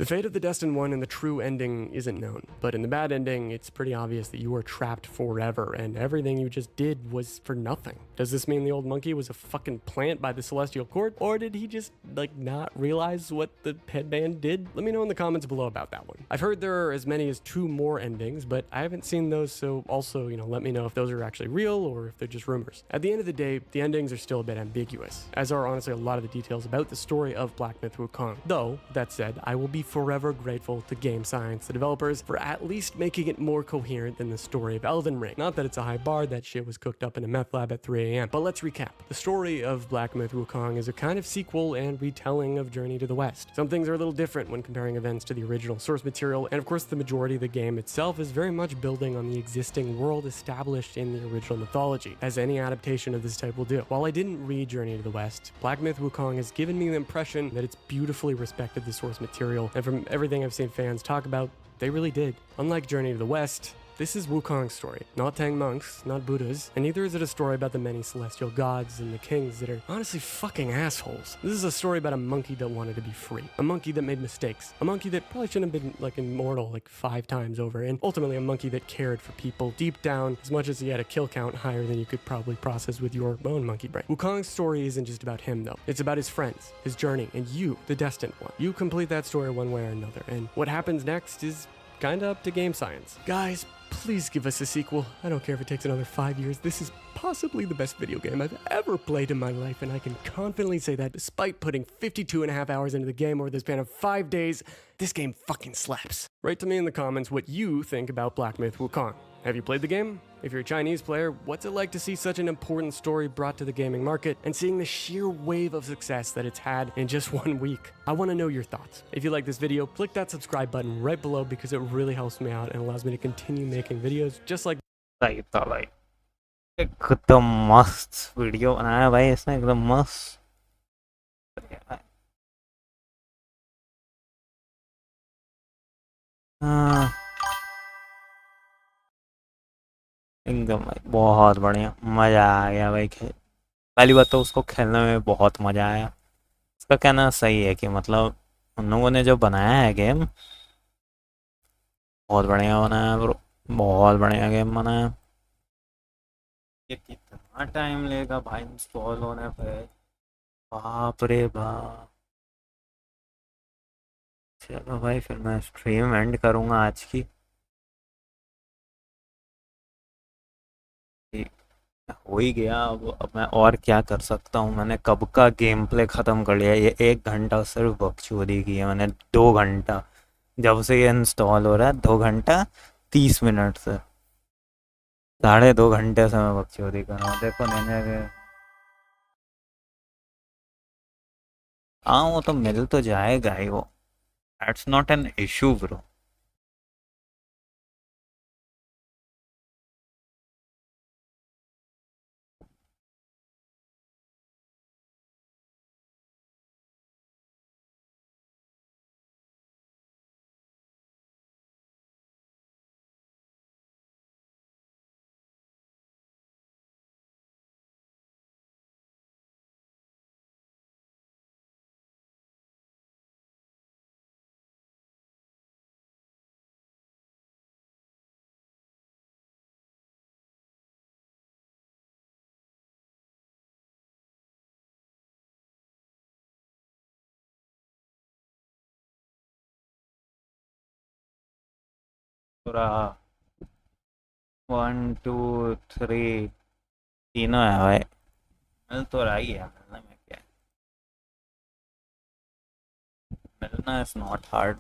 The fate of the Destined One in the true ending isn't known, but in the bad ending, it's pretty obvious that you are trapped forever, and everything you just did was for nothing. Does this mean the old monkey was a fucking plant by the Celestial Court, or did he just, like, not realize what the headband did? Let me know in the comments below about that one. I've heard there are as many as 2 more endings, but I haven't seen those, so also, let me know if those are actually real or if they're just rumors. At the end of the day, the endings are still a bit ambiguous, as are honestly a lot of the details about the story of Black Myth Wukong. Though, that said, I will be forever grateful to Game Science, the developers, for at least making it more coherent than the story of Elden Ring. Not that it's a high bar, that shit was cooked up in a meth lab at 3 a.m. But let's recap. The story of Black Myth Wukong is a kind of sequel and retelling of Journey to the West. Some things are a little different when comparing events to the original source material, and of course the majority of the game itself is very much building on the existing world established in the original mythology, as any adaptation of this type will do. While I didn't read Journey to the West, Black Myth Wukong has given me the impression that it's beautifully respected the source material, and from everything I've seen fans talk about, they really did. Unlike Journey to the West, this is Wukong's story, not Tang monks, not Buddhas, and neither is it a story about the many celestial gods and the kings that are honestly fucking assholes. This is a story about a monkey that wanted to be free, a monkey that made mistakes, a monkey that probably shouldn't have been immortal 5 times over, and ultimately a monkey that cared for people deep down as much as he had a kill count higher than you could probably process with your own monkey brain. Wukong's story isn't just about him though, it's about his friends, his journey, and you, the Destined One. You complete that story one way or another, and what happens next is kinda up to Game Science. Guys, please give us a sequel. I don't care if it takes another 5 years. This is possibly the best video game I've ever played in my life, and I can confidently say that despite putting 52.5 hours into the game over the span of 5 days, this game fucking slaps. Write to me in the comments what you think about Black Myth Wukong. Have you played the game? If you're a Chinese player, what's it like to see such an important story brought to the gaming market and seeing the sheer wave of success that it's had in just 1 week? I want to know your thoughts. If you like this video, click that subscribe button right below because it really helps me out and allows me to continue making videos just like सही था भाई, एकदम मस्त video बनाया भाई इसने, एकदम मस्त। हाँ एकदम भाई, बहुत बढ़िया, मज़ा आ गया भाई। पहली बात तो उसको खेलने में बहुत मज़ा आया। उसका कहना सही है कि मतलब उन लोगों ने जो बनाया है गेम, बहुत बढ़िया बनाया ब्रो, बहुत बढ़िया गेम बनाया। ये कितना टाइम लेगा भाई इंस्टॉल होने पे, बाप रे बाप। चलो भाई, फिर मैं स्ट्रीम एंड करूँगा आज की। हो ही गया, अब मैं और क्या कर सकता हूँ। मैंने कब का गेम प्ले ख़त्म कर लिया। ये 1 घंटा सिर्फ बकचोदी की है मैंने, 2 घंटा जब से ये इंस्टॉल हो रहा है, 2 घंटा 30 मिनट से, 2.5 घंटे से मैं बकचोदी कर रहा हूँ। देखो मैंने, हाँ वो तो मिल तो जाएगा ही वो, that's not an issue bro. पूरा 1 2 3 तीनों है भाई, मिल तो रहा ही है। मिलने में क्या है, मिलना इज नॉट हार्ड।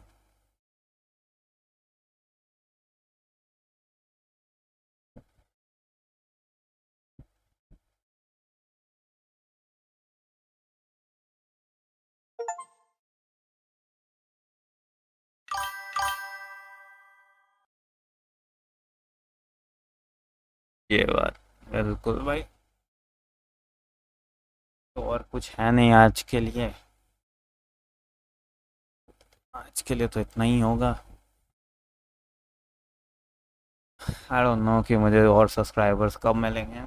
ये बात बिल्कुल भाई। तो और कुछ है नहीं आज के लिए, आज के लिए तो इतना ही होगा। आई डोंट नो कि मुझे और सब्सक्राइबर्स कब मिलेंगे।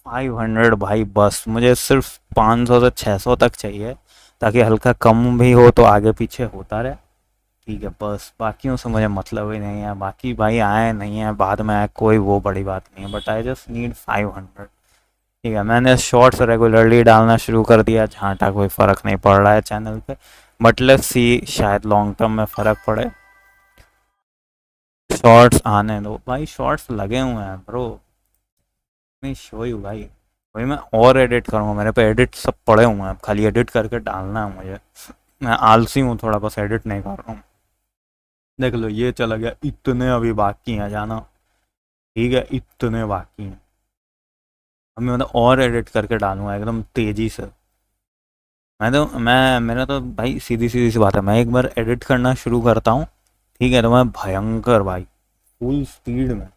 500 भाई, बस मुझे सिर्फ 500 से 600 तक चाहिए, ताकि हल्का कम भी हो तो आगे पीछे होता रहे। ठीक है, बस बाकियों से मुझे मतलब ही नहीं है, बाकी भाई आए नहीं है बाद में आए कोई वो बड़ी बात नहीं है, बट आई जस्ट नीड 500। ठीक है, मैंने शॉर्ट्स रेगुलरली डालना शुरू कर दिया, जहाँ तक कोई फ़र्क नहीं पड़ रहा है चैनल पे, बट लेट्स सी शायद लॉन्ग टर्म में फ़र्क पड़े। शॉर्ट्स आने दो भाई, शॉर्ट्स लगे हुए हैं ब्रो, मैं शो यू भाई। भाई मैं और एडिट करूँगा, मेरे पे एडिट सब पड़े हुए हैं, खाली एडिट करके डालना है मुझे। मैं आलसी हूँ थोड़ा, बस एडिट नहीं कर रहा हूँ। देख लो ये चला गया, इतने अभी बाकी हैं जाना। ठीक है, इतने बाकी हैं, अब मैं मतलब और एडिट करके डालूंगा एकदम तेज़ी से। मेरा तो भाई सीधी सीधी सी बात है, मैं एक बार एडिट करना शुरू करता हूँ, ठीक है, तो मैं भयंकर भाई फुल स्पीड में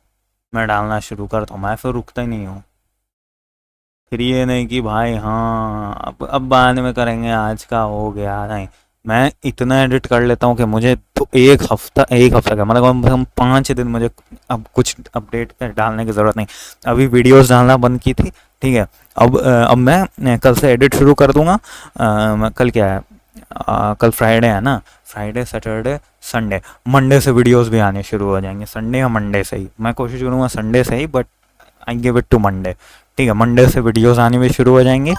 मैं डालना शुरू करता हूँ, मैं फिर रुकता ही नहीं हूँ। फिर ये नहीं कि भाई हाँ अब बाद में करेंगे, आज का हो गया, नहीं, मैं इतना एडिट कर लेता हूँ कि मुझे तो एक हफ्ता का मतलब कम से कम 5 दिन मुझे अब कुछ अपडेट डालने की ज़रूरत नहीं। अभी वीडियोस डालना बंद की थी, ठीक है, अब मैं कल से एडिट शुरू कर दूंगा। कल क्या है, कल फ्राइडे है ना, फ्राइडे सैटरडे संडे, मंडे से वीडियोस भी आने शुरू हो जाएंगे, संडे या मंडे से ही, मैं कोशिश करूँगा संडे से ही, but I give it to Monday. ठीक है, मंडे से वीडियोस आनी भी शुरू हो जाएंगी।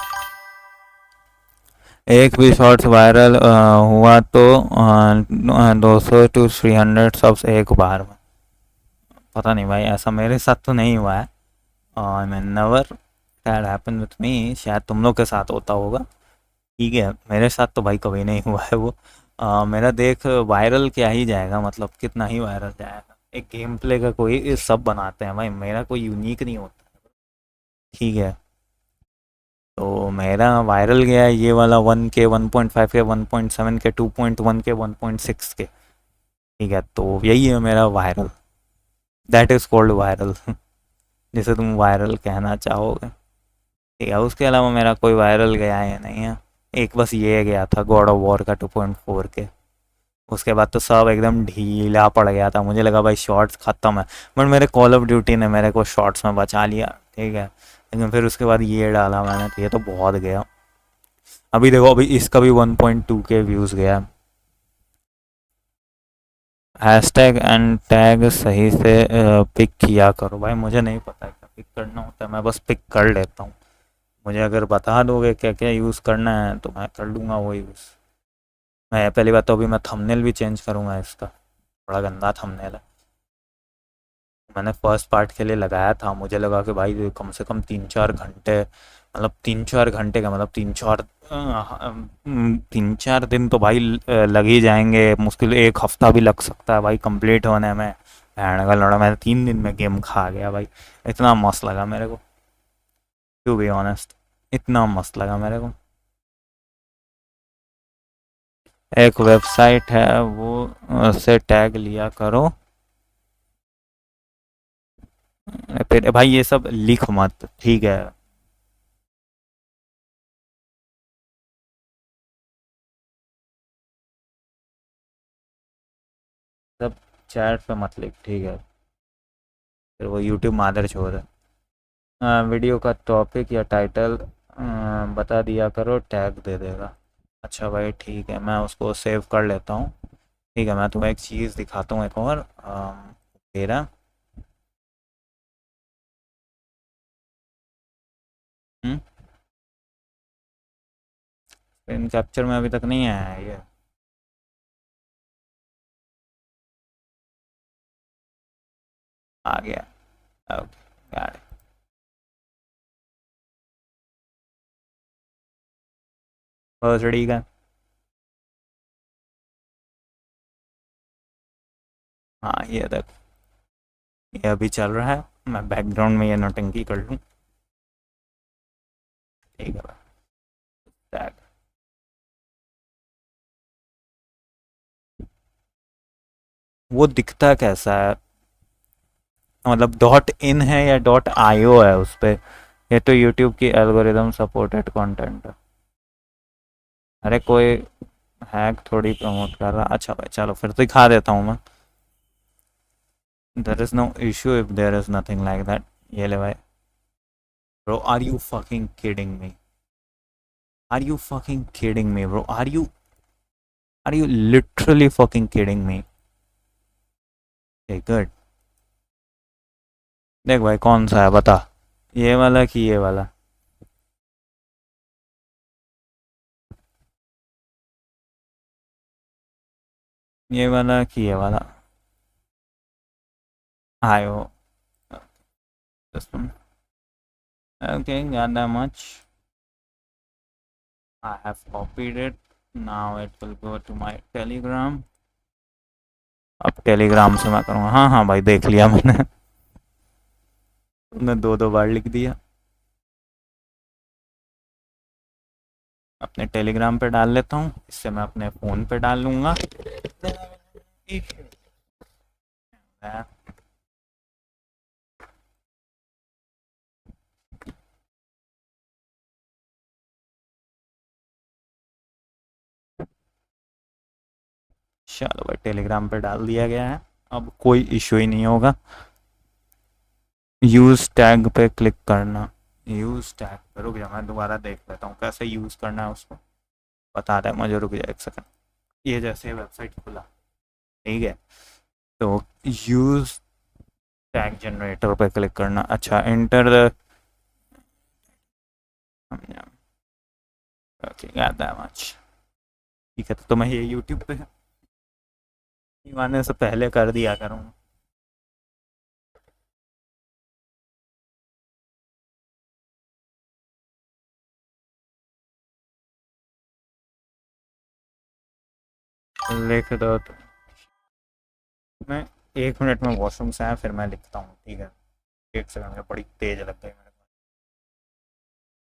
एक भी शॉर्ट्स वायरल हुआ तो 200 to 300 सब्स एक बार में। पता नहीं भाई, ऐसा मेरे साथ तो नहीं हुआ है, I mean never that happen with me, शायद तुम लोग के साथ होता होगा। ठीक है, मेरे साथ तो भाई कभी नहीं हुआ है वो। मेरा देख वायरल क्या ही जाएगा, मतलब कितना ही वायरल जाएगा, एक गेम प्ले का कोई सब बनाते हैं भाई, मेरा कोई यूनिक नहीं होता। ठीक है, तो मेरा वायरल गया है ये वाला 1K 1.5 के 1.7 के 2.1 के 1.6 के। ठीक है, तो यही है मेरा viral, that is called viral जिसे तुम वायरल कहना चाहोगे। ठीक है, उसके अलावा मेरा कोई वायरल गया है नहीं है, एक बस ये गया था गॉड ऑफ वॉर का 2.4 के, उसके बाद तो सब एकदम ढीला पड़ गया था, मुझे लगा भाई शॉर्ट्स ख़त्म है, बट मेरे कॉल ऑफ ड्यूटी ने मेरे को शॉर्ट्स में बचा लिया। ठीक है, लेकिन फिर उसके बाद ये डाला मैंने, तो ये तो बहुत गया। अभी देखो, अभी इसका भी 1.2 के व्यूज़ गया। हैशटैग एंड टैग सही से पिक किया करो भाई, मुझे नहीं पता क्या पिक करना होता है, मैं बस पिक कर लेता हूँ। मुझे अगर बता दोगे क्या क्या यूज़ करना है तो मैं कर लूँगा वो यूज़। मैं पहली बात तो अभी मैं थंबनेल भी चेंज करूँगा, इसका बड़ा गंदा थंबनेल है, मैंने फर्स्ट पार्ट के लिए लगाया था, मुझे लगा कि भाई कम से कम 3-4 घंटे, मतलब 3-4 घंटे का मतलब 3-4 दिन तो भाई लग ही जाएंगे, मुश्किल 1 हफ्ता भी लग सकता है भाई कंप्लीट होने में। भैन का लड़ा, मैं 3 दिन में गेम खा गया भाई, इतना मस्त लगा मेरे को, टू बी ऑनेस्ट, इतना मस्त लगा मेरे को। एक वेबसाइट है वो से टैग लिया करो, फिर भाई ये सब लिख मत, ठीक है। सब चैट पे मत लिख, ठीक है, फिर वो यूट्यूब मादर छोड़ है। वीडियो का टॉपिक या टाइटल बता दिया करो, टैग दे देगा। अच्छा भाई ठीक है, मैं उसको सेव कर लेता हूँ। ठीक है, मैं तुम्हें एक चीज़ दिखाता हूँ एक और, तेरा स्क्रीन कैप्चर में अभी तक नहीं आया है ये। आ गया, ओके, गॉट इट। बस ठीक है, हाँ ये देख, ये अभी चल रहा है, मैं बैकग्राउंड में ये नौटंकी कर लूँ। ठीक है भाई, टैग वो दिखता कैसा है, मतलब डॉट इन है या डॉट आईओ है उस पर। ये तो यूट्यूब की एल्गोरिदम सपोर्टेड कंटेंट है। अरे कोई हैक थोड़ी प्रमोट कर रहा। अच्छा भाई चलो फिर दिखा देता हूँ मैं। There is no issue if there is nothing like that. ये ले भाई। Bro are you fucking kidding me? Are you fucking kidding me bro? Are you literally fucking kidding me? Good. देख भाई कौन सा है बता, ये वाला कि ये वाला? ये वाला कि ये वाला? आयो this one. Okay, got that much. I have copied it. Now it will go to my Telegram. अब टेलीग्राम से मैं करूँगा। हाँ हाँ भाई देख लिया मैंने। तुमने दो बार लिख दिया। अपने टेलीग्राम पे डाल लेता हूँ, इससे मैं अपने फ़ोन पे डाल लूँगा। चलो भाई टेलीग्राम पे डाल दिया गया है, अब कोई इशू ही नहीं होगा। यूज़ टैग पे क्लिक करना। यूज़ टैग पे रुक जा, मैं दोबारा देख लेता हूँ कैसे यूज़ करना है उसको। बता रहा है मुझे, रुक जा एक सेकंड। ये जैसे वेबसाइट खुला, ठीक है, तो यूज़ टैग जनरेटर पे क्लिक करना। अच्छा एंटर द ठीक है, तो मैं ये यूट्यूब पे आने से पहले कर दिया करूँगा। लिख दो तो मैं 1 मिनट में वॉशरूम से आया, फिर मैं लिखता हूँ, ठीक है? 1 सेकंड में बड़ी तेज लग गई मेरे को।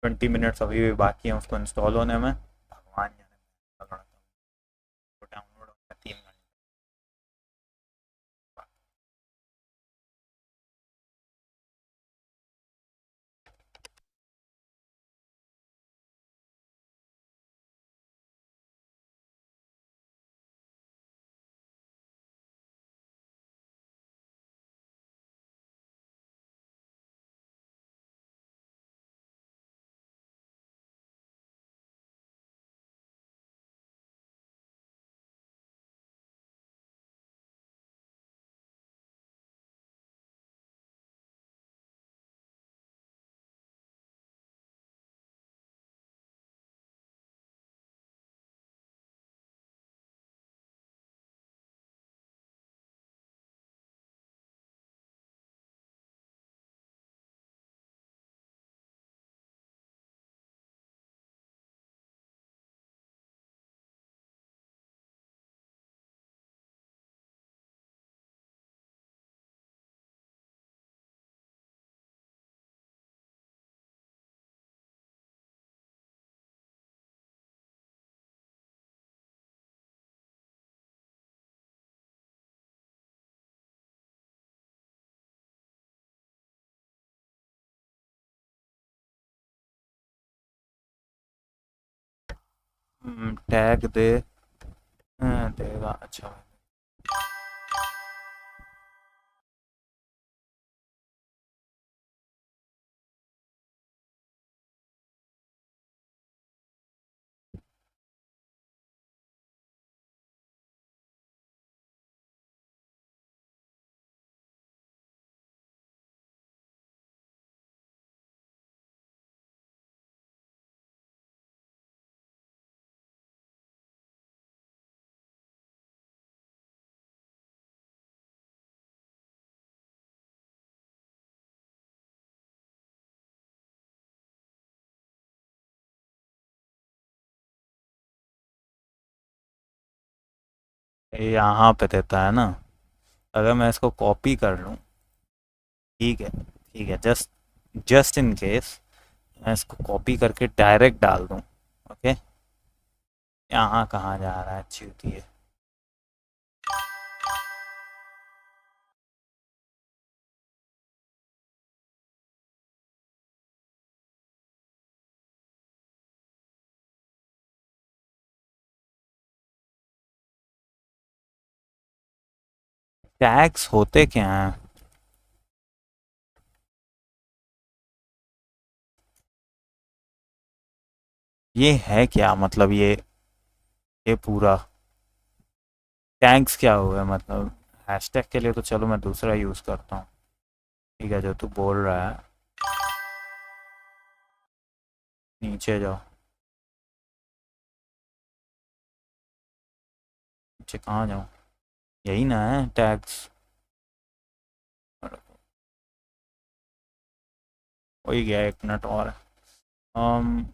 20 मिनट्स अभी भी बाकी हैं उसको इंस्टॉल होने में। भगवान जाने डाउनलोड होगा 3 घंटे। टैग दे देगा। अच्छा यहाँ पे देता है ना, अगर मैं इसको कॉपी कर लूँ, ठीक है ठीक है, जस्ट इन केस मैं इसको कॉपी करके डायरेक्ट डाल दूँ, ओके? यहाँ कहाँ जा रहा है? अच्छी होती है। टैग्स होते क्या हैं? ये है क्या मतलब ये पूरा टैग्स क्या हुआ मतलब? हैशटैग के लिए तो चलो मैं दूसरा यूज करता हूँ, ठीक है जो तू बोल रहा है। नीचे जाओ, नीचे कहाँ जाऊँ? यही ना है टैग्स, वही गया, 1 मिनट और। um,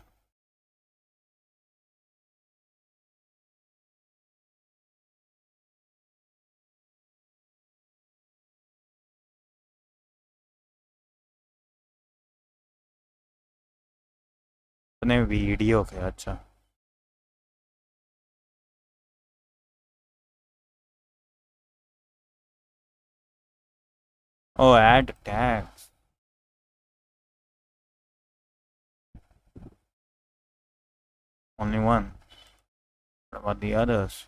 अपने वीडियो के, अच्छा ओ add tags, only one, what about the others?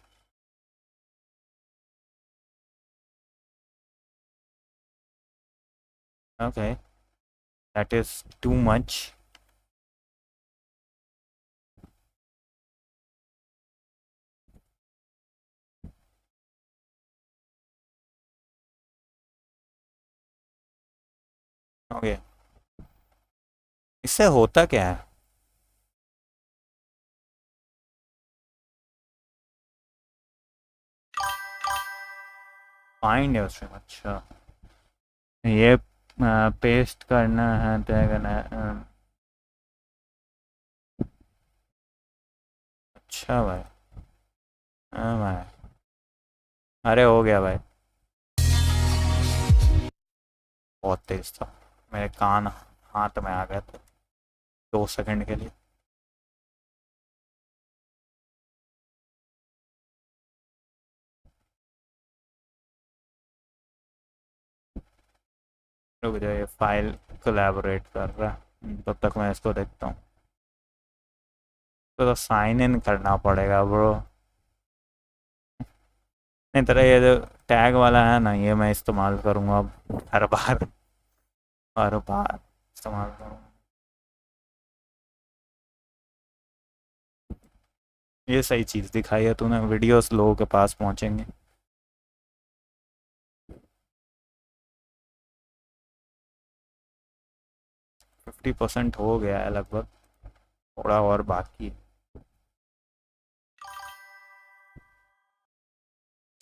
Okay, that is too much. Okay, इससे होता क्या है? फाइंड योर स्ट्रीम, अच्छा ये पेस्ट करना है, तय करना है। अच्छा भाई, हाँ भाई, अरे हो गया भाई, बहुत तेज था, मेरे कान हाथ में आ गया था 2 सेकंड के लिए। रुक जाओ, ये फाइल कोलैबोरेट कर रहा है, तब तक मैं इसको देखता हूँ। तो साइन इन करना पड़ेगा ब्रो, नहीं तरह ये जो टैग वाला है ना, ये मैं इस्तेमाल करूँगा अब, हर बार हर बार इस्तेमाल करूँगा। ये सही चीज़ दिखाई है तूने, वीडियोस लोगों के पास पहुँचेंगे। फिफ्टी % हो गया है लगभग, थोड़ा और बाकी है।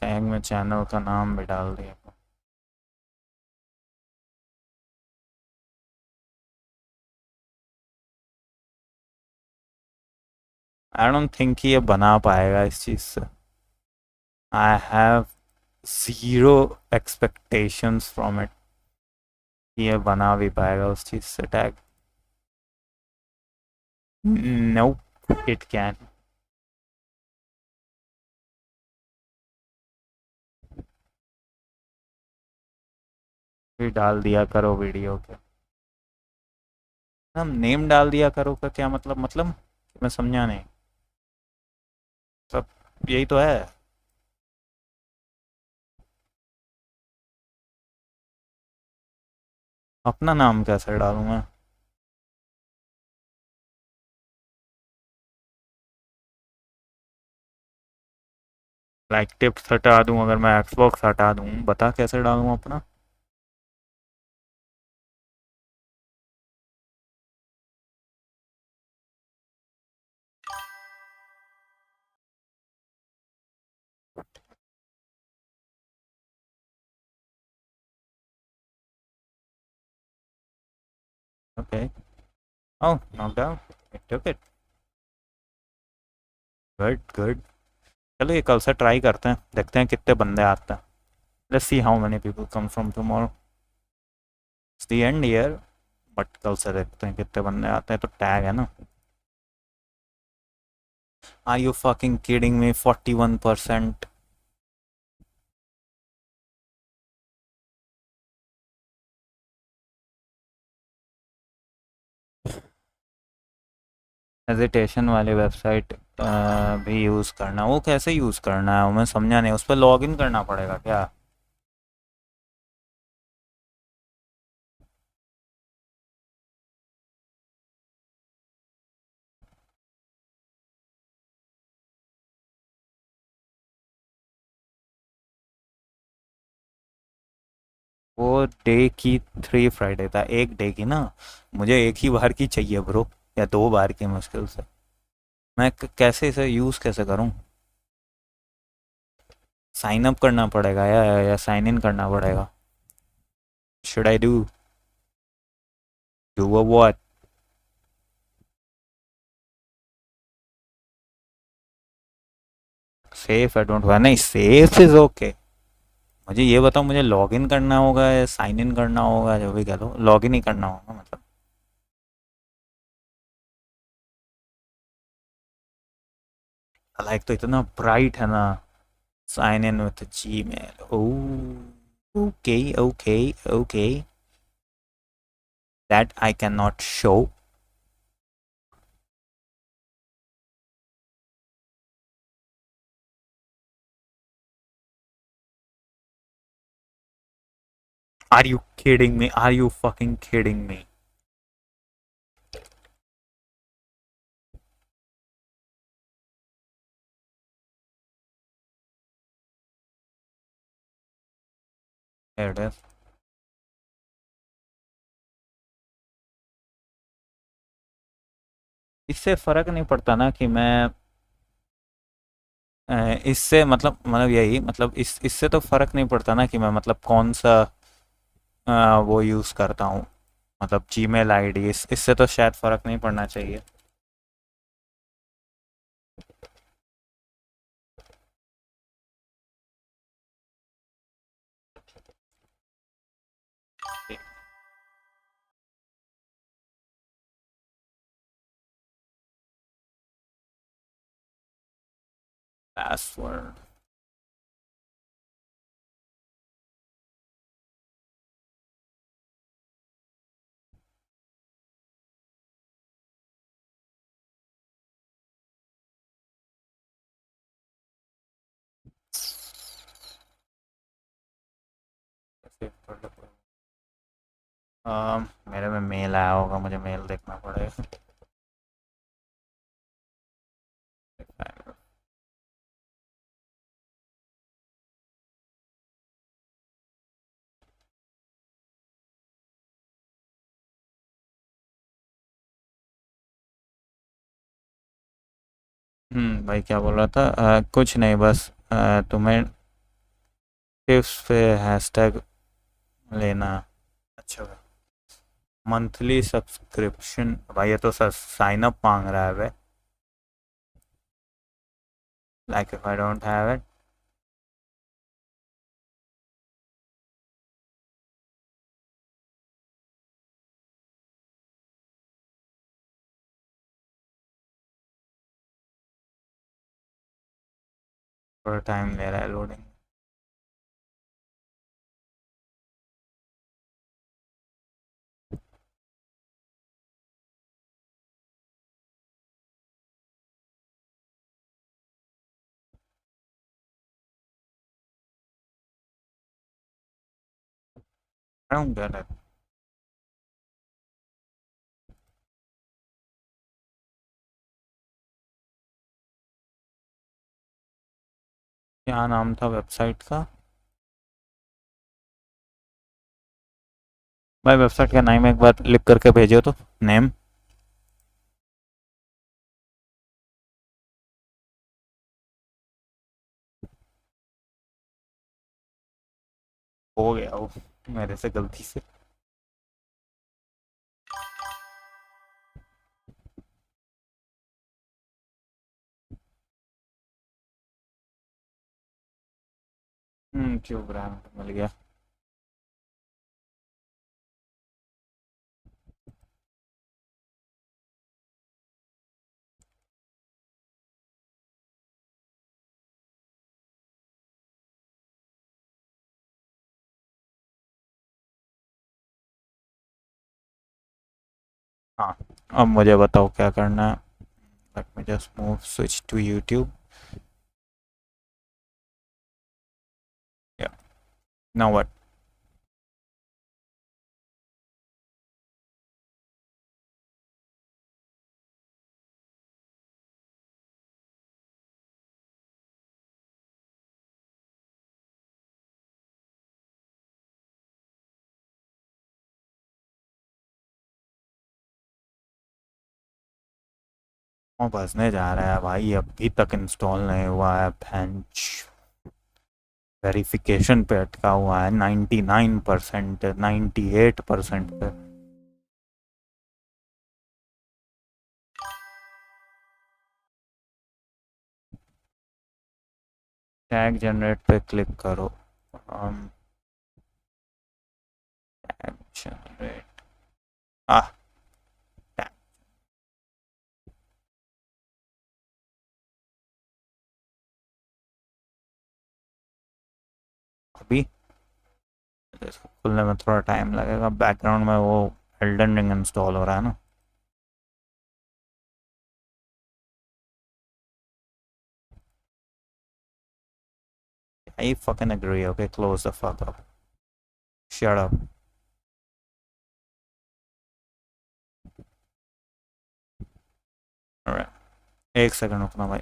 टैग में चैनल का नाम भी डाल दिया। आई डोंट थिंक ये बना पाएगा इस चीज़ से, I have zero expectations from it, ये बना भी पाएगा उस चीज़ से टैग। Nope, it can. फिर डाल दिया करो वीडियो के, हम नेम डाल दिया करो का क्या मतलब मैं समझा नहीं, सब यही तो है। अपना नाम कैसे डालूं मैं? लाइक टिप्स हटा दूं, अगर मैं एक्सबॉक्स हटा दूं, बता कैसे डालूं अपना? Okay, oh knock down, it took it, good good. चलो ये कल से ट्राई करते हैं, देखते हैं कितने बंदे आते हैं। Let's see how many people come from tomorrow, it's the end year, but कल से देखते हैं कितने बंदे आते हैं। तो टैग है ना, are you fucking kidding me, 41%। Hesitation वाली वेबसाइट भी यूज़ करना, वो कैसे यूज़ करना है वो मैं समझा नहीं, उस पर लॉगिन करना पड़ेगा क्या? वो डे की 3 फ्राइडे था, एक डे की ना, मुझे एक ही बार की चाहिए ब्रो, या 2 बार की मुश्किल से। मैं कैसे इसे यूज़ कैसे करूं? साइन अप करना पड़ेगा या साइन इन करना पड़ेगा? Should I do what? Safe I don't, नहीं सेफ इज ओके। मुझे ये बताओ, मुझे लॉगिन करना होगा या साइन इन करना होगा? जो भी कह लो, लॉगिन ही करना होगा मतलब। लाइक तो इतना ब्राइट है ना, sign in with Gmail. Okay okay okay, that I can not show. Are you kidding me? Are you fucking kidding me? Here it is. इससे फर्क नहीं पड़ता ना कि मैं इससे मतलब यही मतलब इससे तो फर्क नहीं पड़ता ना कि मैं मतलब कौन सा वो यूज़ करता हूँ, मतलब जीमेल आईडी। इससे तो शायद फ़र्क नहीं पड़ना चाहिए। पासवर्ड मेरे में मेल आया होगा, मुझे मेल देखना पड़ेगा। भाई क्या बोल रहा था? कुछ नहीं, बस तुम्हें टिप्स पे हैशटैग लेना। अच्छा, मंथली सब्सक्रिप्शन। भाई ये तो सर साइन अप मांग रहा है भाई। Like if I don't have it, थोड़ा टाइम ले रहा है loading. I don't get it. क्या नाम था वेबसाइट का? भाई वेबसाइट का नाम एक बार लिख करके भेजो तो, नेम। हो गया वो मेरे से गलती से। क्यों ब्रांड मिल गया। हाँ, अब मुझे बताओ क्या करना है। Let me just move switch to YouTube. या नाउ व्हाट? वो बसने जा रहा है भाई, अभी तक इंस्टॉल नहीं हुआ है। बेंच वेरिफिकेशन पे अटका हुआ है 99%, 98% पे। टैग जनरेट पे क्लिक करो। टैग जनरेट, टैग अभी इसको खुलने में थोड़ा टाइम लगेगा। बैकग्राउंड में वो एल्डन रिंग इंस्टॉल हो रहा है ना। I fucking agree. Okay, close the fuck up. Shut up. Alright. एक सेकंड रुकना भाई.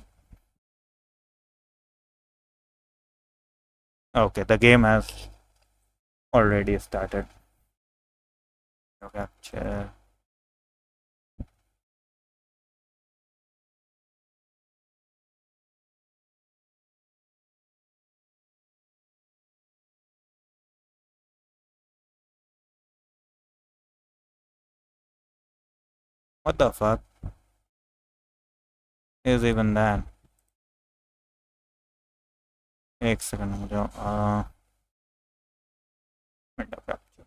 Okay, the game has already started. Capture. What the fuck is even that? एक सेकंड हो जाओ. Window capture.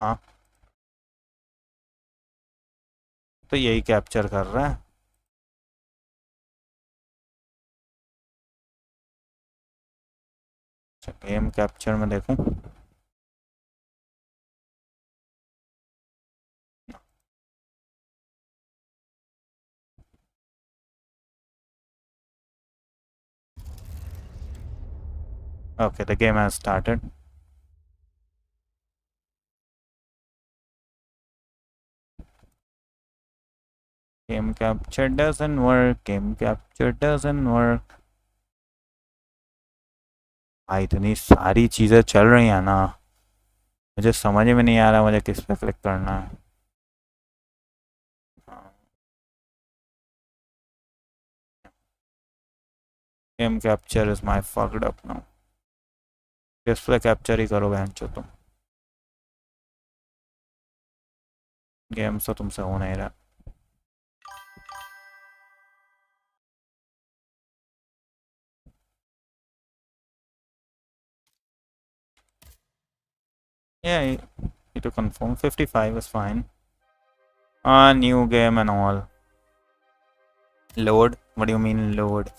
हाँ, तो यही कैप्चर कर रहा है. गेम कैप्चर में देखूं. Okay, the game has started. Game capture doesn't work. Game capture doesn't work. भाई इतनी सारी चीज़ें चल रही हैं ना, मुझे समझ में नहीं आ रहा मुझे किस पे क्लिक करना है. Game capture is my fucked up now. किस पे कैप्चर ही करो बहनचो तुम. गेम तो तुमसे हो नहीं रहा. Yeah, you need to confirm. 55 is fine. New game and all. Load? What do you mean load?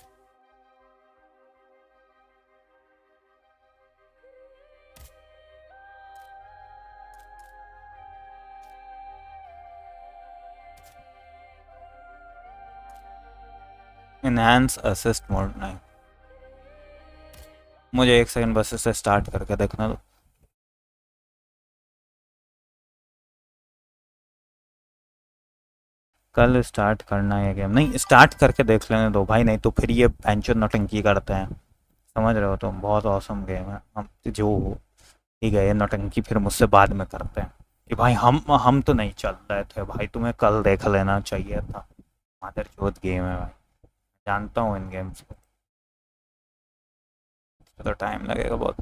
Enhance assist mode. नहीं, मुझे एक सेकंड बस इसे स्टार्ट करके देखना दो. कल स्टार्ट करना है गेम. नहीं, स्टार्ट करके देख लेने दो भाई, नहीं तो फिर ये पेंशन नौटंकी करते हैं. समझ रहे हो तुम. बहुत औसम गेम है. हम जो ठीक है, ये नौटंकी फिर मुझसे बाद में करते हैं कि भाई हम तो नहीं चल रहे थे भाई, तुम्हें कल देख लेना चाहिए था. मादरचोद गेम है भाई, जानता हूँ इन गेम्स को, तो टाइम लगेगा बहुत.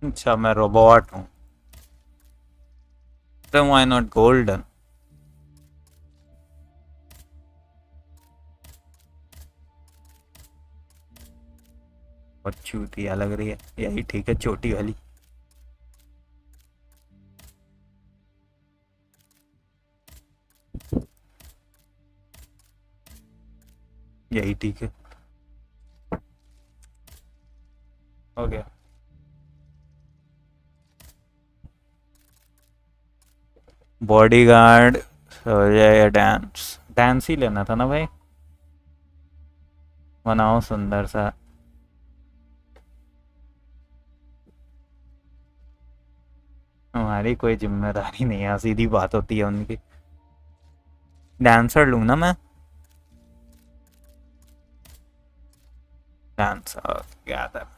अच्छा, मैं रोबोट हूँ. Then why not golden? बहुत चूतिया लग रही है. यही ठीक है, छोटी वाली. यही ठीक है. ओके. बॉडीगार्ड या डांस. डांस ही लेना था ना भाई. बनाओ सुंदर सा. हमारी कोई जिम्मेदारी नहीं है, सीधी बात होती है उनकी। डांसर लूँ ना मैं? डांसर क्या था?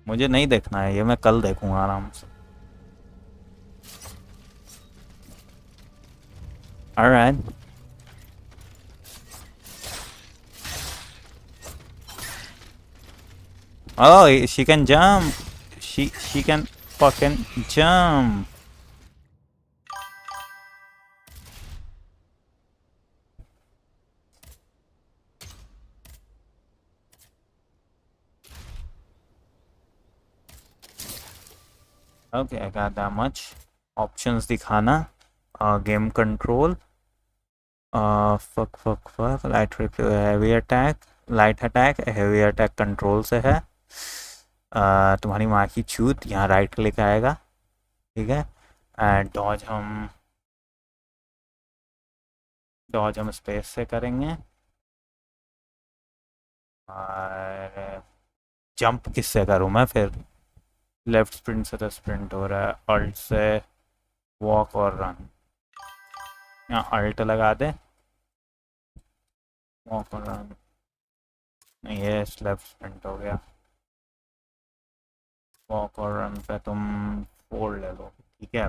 मुझे नहीं देखना है ये, मैं कल देखूंगा आराम से। Alright. Oh, she can jump. She can fucking jump. Okay, I got that much. Options दिखाना. Game control. Fuck. Light heavy attack. Light attack, heavy attack control से है। तुम्हारी माँ की छूत, यहाँ राइट क्लिक आएगा, ठीक है। एंड डॉज हम स्पेस से करेंगे। और जंप किससे करूँ मैं फिर? लेफ्ट स्प्रिंट से तो स्प्रिंट हो रहा है, अल्ट से वॉक और रन। यहाँ अल्ट लगा दे, वॉक और रन। नहीं, ये लेफ्ट स्प्रिंट हो गया। वॉक और रन पे तुम 4 ले लो, ठीक है।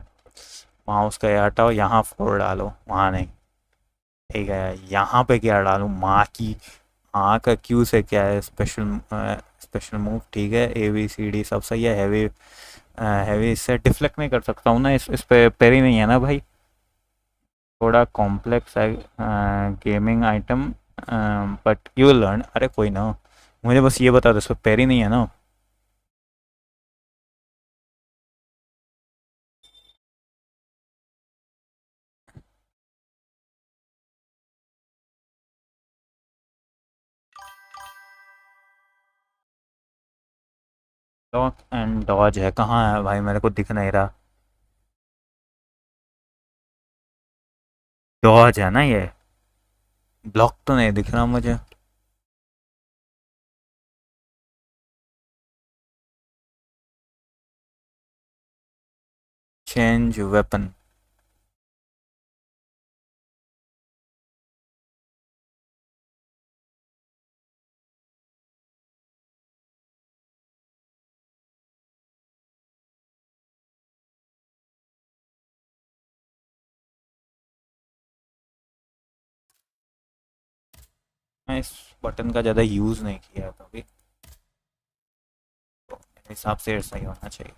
माउस का ये हटाओ, यहाँ 4 डालो, वहाँ नहीं, ठीक है। यहाँ पे क्या डालूँ? माँ की का क्यू से क्या है? स्पेशल मूव, ठीक है। ABCD सब सही है। हैवी इससे डिफ्लेक्ट नहीं कर सकता हूँ ना, इस पे पेरी नहीं है ना भाई। थोड़ा कॉम्प्लेक्स है gaming item, but you will learn. अरे कोई ना, मुझे बस ये बता दो, इस पे पेरी नहीं है ना? लॉक एंड डॉज है, कहाँ है भाई? मेरे को दिख नहीं रहा। डॉज है ना ये? ब्लॉक तो नहीं दिख रहा मुझे। चेंज वेपन, मैं इस बटन का ज़्यादा यूज़ नहीं किया है कभी, तो मेरे हिसाब से सही होना चाहिए।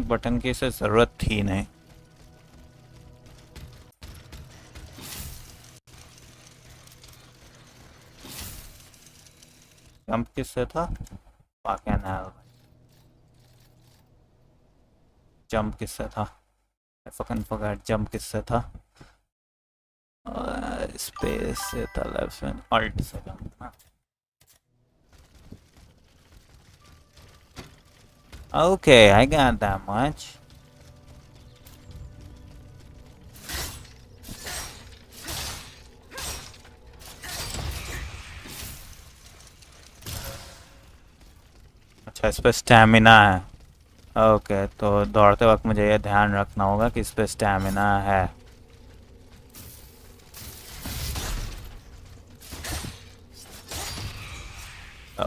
बटन की इसे ज़रूरत थी नहीं। जंप किससे था? fucking hell. जंप किससे था? I fucking forgot. जंप किससे था? स्पेस से था, लेफ्ट में अल्ट से जंप था। Okay, I got that much. अच्छा, इस पे स्टैमिना है। ओके, तो दौड़ते वक्त मुझे ये ध्यान रखना होगा कि इस पे स्टैमिना है।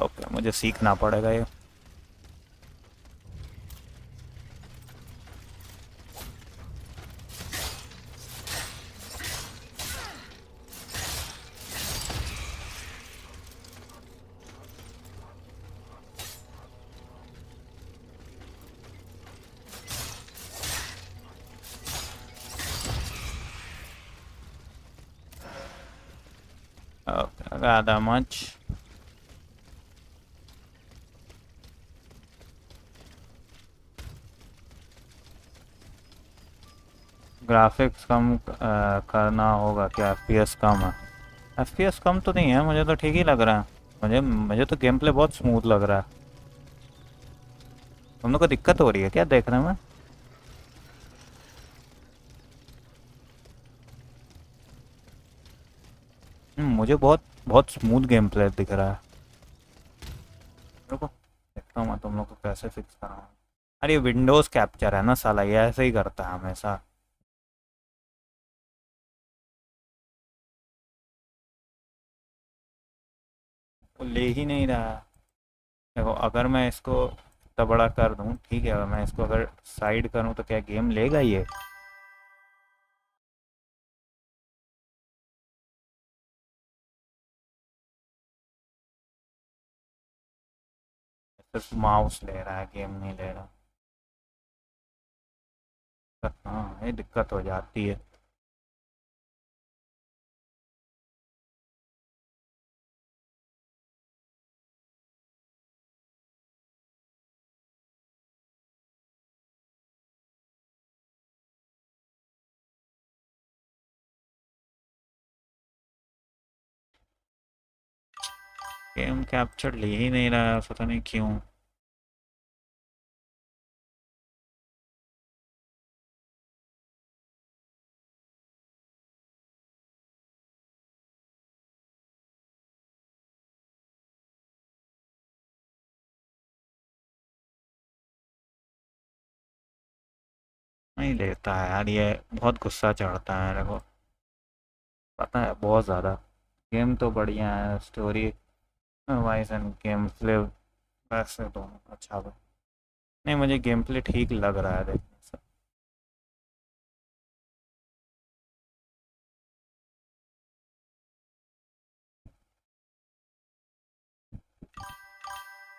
ओके, मुझे सीखना पड़ेगा ये। Okay, I got that much. Graphics कम करना होगा क्या? एफपीएस कम है? एफपीएस कम तो नहीं है, मुझे तो ठीक ही लग रहा है। मुझे तो गेम प्ले बहुत स्मूथ लग रहा है। तुम लोग को दिक्कत हो रही है क्या देखने में? मुझे बहुत बहुत स्मूथ गेम प्ले दिख रहा है। रुको देखता हूँ मैं तुम लोग को कैसे फिक्स कराऊँ। अरे विंडोज कैप्चर है ना साला, ये ऐसे ही करता है हमेशा। वो ले ही नहीं रहा। देखो अगर मैं इसको इतना बड़ा कर दूँ, ठीक है, अगर मैं इसको अगर साइड करूँ तो क्या गेम लेगा ये? सिर्फ माउस ले रहा है, गेम नहीं ले रहा। हाँ ये दिक्कत हो जाती है। गेम कैप्चर ले ही नहीं रहा है, पता नहीं क्यों। नहीं लेता है यार, ये बहुत गुस्सा चढ़ता है मेरे को, पता है, बहुत ज़्यादा। गेम तो बढ़िया है, story wise end game play वैसे दोनों अच्छा है। नहीं मुझे गेम प्ले ठीक लग रहा है देखने से।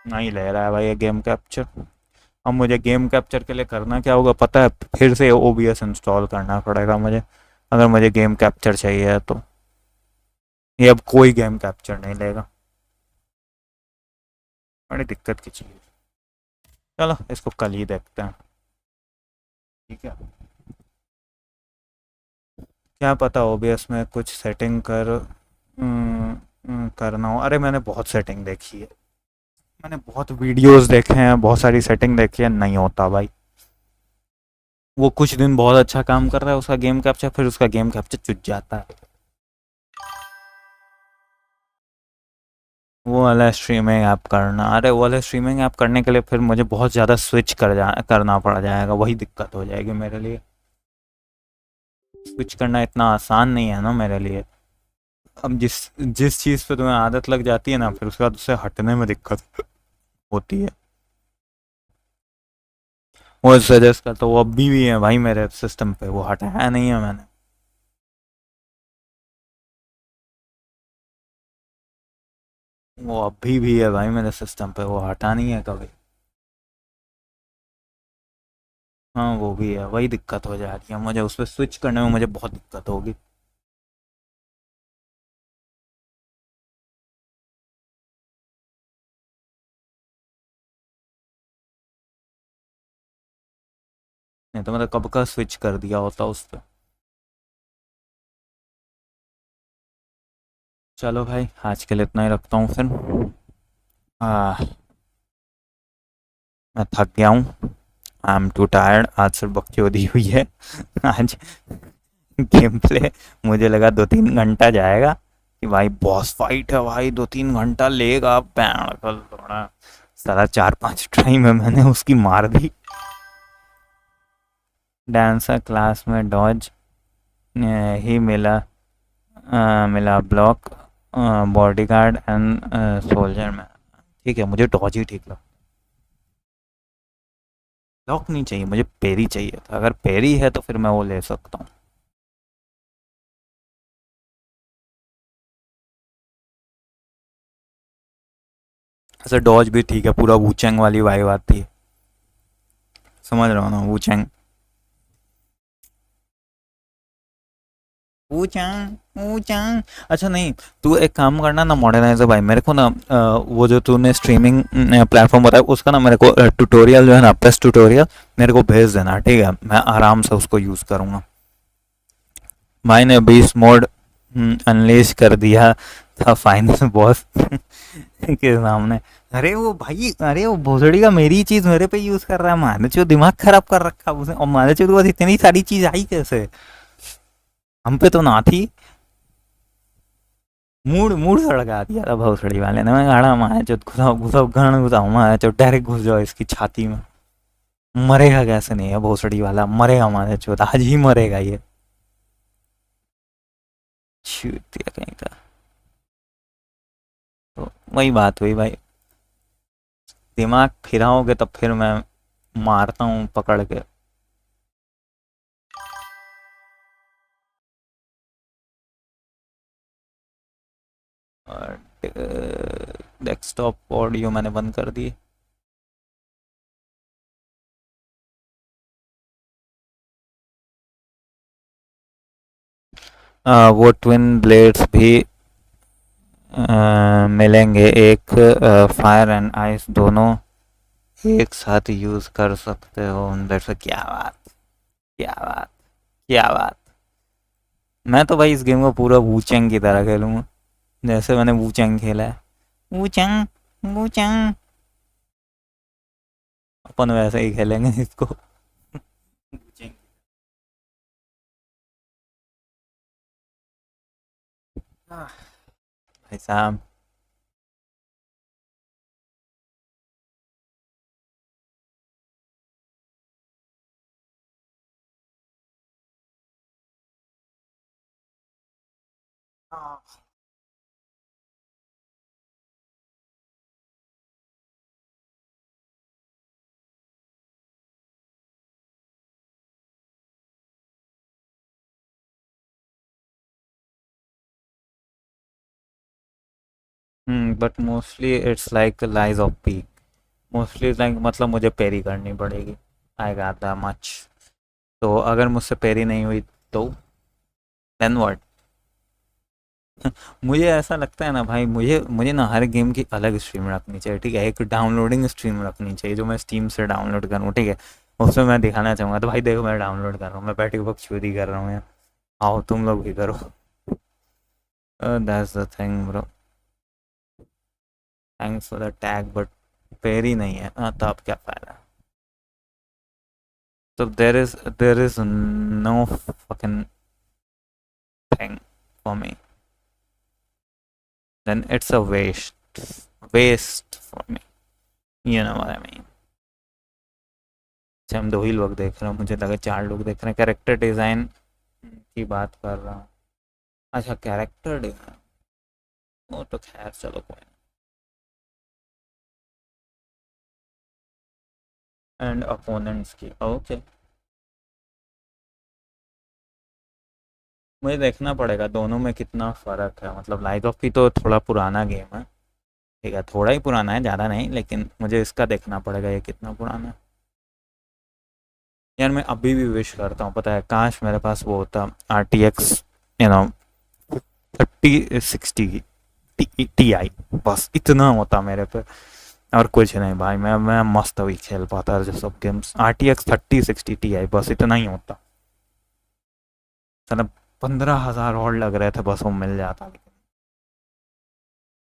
नहीं ले रहा है भाई ये गेम कैप्चर। अब मुझे गेम कैप्चर के लिए करना क्या होगा पता है? फिर से ओबीएस इंस्टॉल करना पड़ेगा मुझे, अगर मुझे गेम कैप्चर चाहिए तो। ये अब कोई गेम कैप्चर नहीं लेगा, बड़ी दिक्कत की चीज़। चलो इसको कल ही देखते हैं, ठीक है। क्या पता ओबीएस में कुछ सेटिंग करना हो। अरे मैंने बहुत सेटिंग देखी है, मैंने बहुत वीडियोस देखे हैं, बहुत सारी सेटिंग देखी है, नहीं होता भाई। वो कुछ दिन बहुत अच्छा काम कर रहा है उसका गेम कैप्चर, फिर उसका गेम कैप्चर चुट जाता है। वो वाला स्ट्रीमिंग ऐप करना, अरे वो वाला स्ट्रीमिंग ऐप करने के लिए फिर मुझे बहुत ज़्यादा स्विच करना पड़ जाएगा, वही दिक्कत हो जाएगी मेरे लिए। स्विच करना इतना आसान नहीं है ना मेरे लिए। अब जिस जिस चीज़ पे तुम्हें आदत लग जाती है ना, फिर उसके बाद उससे हटने में दिक्कत होती है। वो सजेस्ट करता, वो अभी भी है भाई मेरे सिस्टम पे, वो हटाया नहीं है मैंने। वो अभी भी है भाई मेरे सिस्टम पे, वो हटा नहीं है कभी। हाँ वो भी है, वही दिक्कत हो जा रही है मुझे, उस पर स्विच करने में मुझे बहुत दिक्कत होगी। नहीं तो मतलब कब का स्विच कर दिया होता उस पर। चलो भाई आज के लिए इतना ही रखता हूँ फिर। मैं थक गया हूँ, आई एम टू टायर्ड। आज सिर्फ बकचोदी हुई है आज गेम प्ले मुझे लगा 2-3 घंटा जाएगा कि भाई बॉस फाइट है भाई, 2-3 घंटा लेगा। पैण कल थोड़ा सारा 4-5 ट्राई में मैंने उसकी मार दी। डांसर क्लास में डॉज ही मिला ब्लॉक बॉडीगार्ड एंड सोल्जर में। ठीक है मुझे डॉज ही ठीक लगा, ब्लॉक नहीं चाहिए मुझे, पेरी चाहिए था। अगर पेरी है तो फिर मैं वो ले सकता हूँ। ऐसे डॉज भी ठीक है, पूरा वूचैंग वाली वाइब आती है, समझ रहा हूँ ना, वूचैंग वूचैंग वूचैंग। अच्छा नहीं, तू एक काम करना ना मॉडर्नाइजर भाई, मेरे को ना वो जो तूने स्ट्रीमिंग प्लेटफॉर्म बताया उसका ना मेरे को ट्यूटोरियल जो है ना, प्रेस ट्यूटोरियल मेरे को भेज देना, ठीक है? मैं आराम से उसको यूज़ करूँगा। भाई ने बीस्ट मोड अनलेश कर दिया था फाइनल बॉस के सामने। अरे वो भाई, अरे वो भोसड़ी का मेरी चीज मेरे पे यूज कर रहा है, माने जो दिमाग खराब कर रखा उसने। और माने जो बस इतनी सारी चीज आई कैसे, हम पे तो ना थी। मूड मूड सड़का दिया था भोसड़ी वाले ने। मैं गाड़ा माया जो घुसाओ घुसाओ घण घुसाओ, माया जो डायरेक्ट घुस जाओ इसकी छाती में। मरेगा कैसे नहीं है भोसड़ी वाला, मरेगा माने जो आज ही मरेगा ये। दिया कहीं का। तो वही बात हुई भाई, दिमाग फिराओगे तब फिर मैं मारता हूँ पकड़ के। और डेस्कटॉप ऑडियो मैंने बंद कर दी। वो ट्विन ब्लेड्स भी मिलेंगे, एक फायर एंड आइस दोनों एक साथ यूज कर सकते हो अंदर से। क्या बात, क्या बात, क्या बात। मैं तो भाई इस गेम को पूरा वूचेंग की तरह खेलूंगा, जैसे मैंने वूचेंग खेला है। वूचेंग वूचेंग, अपन वैसे ही खेलेंगे इसको। भाई साहब, but mostly it's like lies of P. Mostly like मतलब मुझे पेरी करनी पड़ेगी। I got that much. तो अगर मुझसे पेरी नहीं हुई तो देन व्हाट। मुझे ऐसा लगता है ना भाई, मुझे मुझे ना हर गेम की अलग स्ट्रीम रखनी चाहिए, ठीक है। एक डाउनलोडिंग स्ट्रीम रखनी चाहिए जो मैं स्टीम से डाउनलोड करूँ, ठीक है। उसमें मैं दिखाना चाहूँगा तो भाई देखो मैं डाउनलोड कर रहा हूँ, मैं बैठ के बकचोदी कर रहा हूँ यार। आओ तुम लोग भी करो। That's the thing bro. Thanks for the tag, but पेरी नहीं है हाँ, तो अब क्या फ़ायदा। तो there is no fucking thing for me, then it's a waste for me, you know what I mean। अच्छा हम दो ही लोग देख रहे हैं, मुझे लगा चार लोग देख रहे हैं। कैरेक्टर डिज़ाइन की बात कर रहा हूँ। अच्छा कैरेक्टर डिज़ाइन, वो तो खैर चलो कोई। एंड अपोनेंट्स की ओके, मुझे देखना पड़ेगा दोनों में कितना फ़र्क है। मतलब लाइट ऑफ की तो थोड़ा पुराना गेम है, ठीक है, थोड़ा ही पुराना है, ज़्यादा नहीं, लेकिन मुझे इसका देखना पड़ेगा ये कितना पुराना है। यार मैं अभी भी विश करता हूँ, पता है, काश मेरे पास वो होता RTX यू नो 3060 Ti, बस इतना होता मेरे पे। और कुछ नहीं भाई, मैं मस्त अभी खेल पाता जो सब गेम्स। RTX 3060 Ti बस इतना ही होता। मतलब 15,000 और लग रहे थे, बस वो मिल जाता।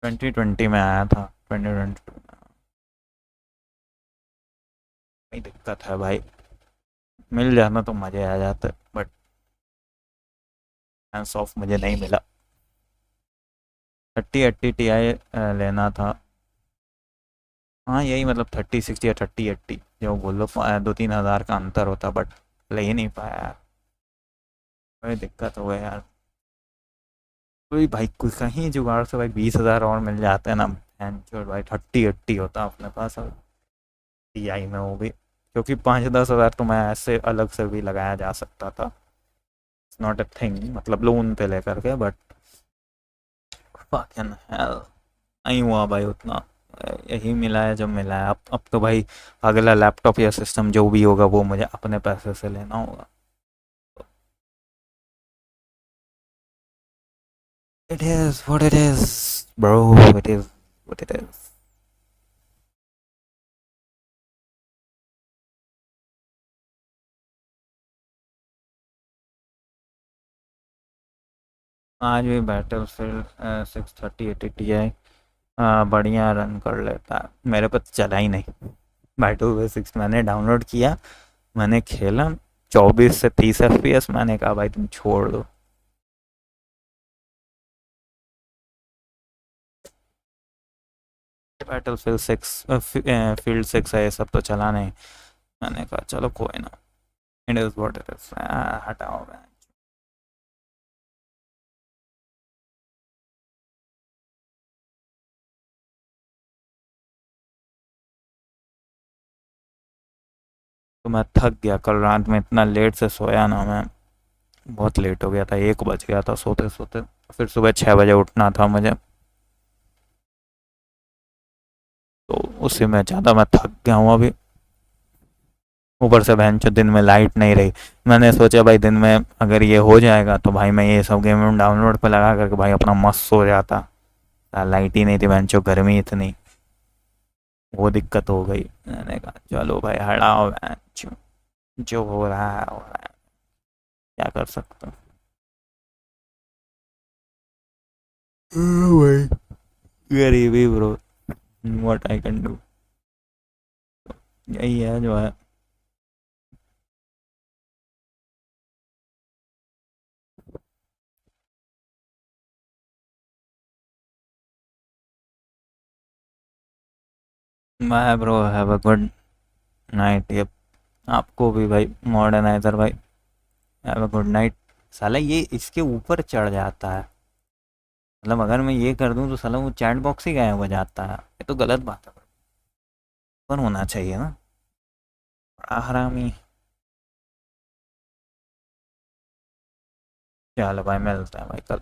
2020 में आया था, 2022 में। वही दिक्कत है भाई, मिल जाना तो मज़े आ जाते, बट हैंड्स ऑफ मुझे नहीं मिला। 3080 Ti लेना था। हाँ यही मतलब 3060 या 3080 जो बोलो, 2-3 हज़ार का अंतर होता, बट ले ही नहीं पाया यार। बड़ी दिक्कत हो गई यार। कोई भाई कोई कहीं जुगाड़ से भाई 20,000 और मिल जाते हैं ना, छोड़ भाई 3080 होता अपने पास अब Ti में, वो भी क्योंकि 5-10 हज़ार तो मैं ऐसे अलग से भी लगाया जा सकता था। इट्स नॉट अ थिंग, मतलब लोन पे लेकर के, बट फकिंग हेल नहीं हुआ भाई उतना। यही मिला है जब मिला है। अब तो भाई अगला लैपटॉप या सिस्टम जो भी होगा वो मुझे अपने पैसे से लेना होगा। It is what it is, bro. It is what it is. आज भी बैटलफील्ड 630 Ti बढ़िया रन कर लेता है, मेरे पे तो चला ही नहीं। बैटलफील्ड 6 मैंने डाउनलोड किया, मैंने खेला 24 से 30 FPS, मैंने कहा भाई तुम छोड़ दो। बैटलफील्ड 6 फील्ड 6 है, ये सब तो चला नहीं। मैंने कहा चलो कोई ना, it is what it is, हटाओ। तो मैं थक गया, कल रात में इतना लेट से सोया ना, मैं बहुत लेट हो गया था, 1 बज गया था सोते सोते। फिर सुबह 6 बजे उठना था मुझे, तो उसी में ज़्यादा मैं थक गया हूँ अभी। ऊपर से बहन चो दिन में लाइट नहीं रही। मैंने सोचा भाई दिन में अगर ये हो जाएगा तो भाई मैं ये सब गेम डाउनलोड पे लगा करके भाई अपना मस्त सो जाता। लाइट ही नहीं थी बहन चो, गर्मी इतनी, वो दिक्कत हो गई। मैंने कहा चलो भाई हटाओ बहन चो, जो हो रहा है हो रहा है, क्या कर सकते हो। भाई गरीबी bro, what I can do, यही है जो है। Bye bro, have a good night. ये आपको भी भाई मॉडर्नाइजर भाई, हैव अ गुड नाइट। साला ये इसके ऊपर चढ़ जाता है, मतलब अगर मैं ये कर दूं तो साला वो चैट बॉक्स ही गायब हो जाता है, ये तो गलत बात है। ऊपर होना चाहिए ना, हरामी। चलो भाई मिलता है भाई कल।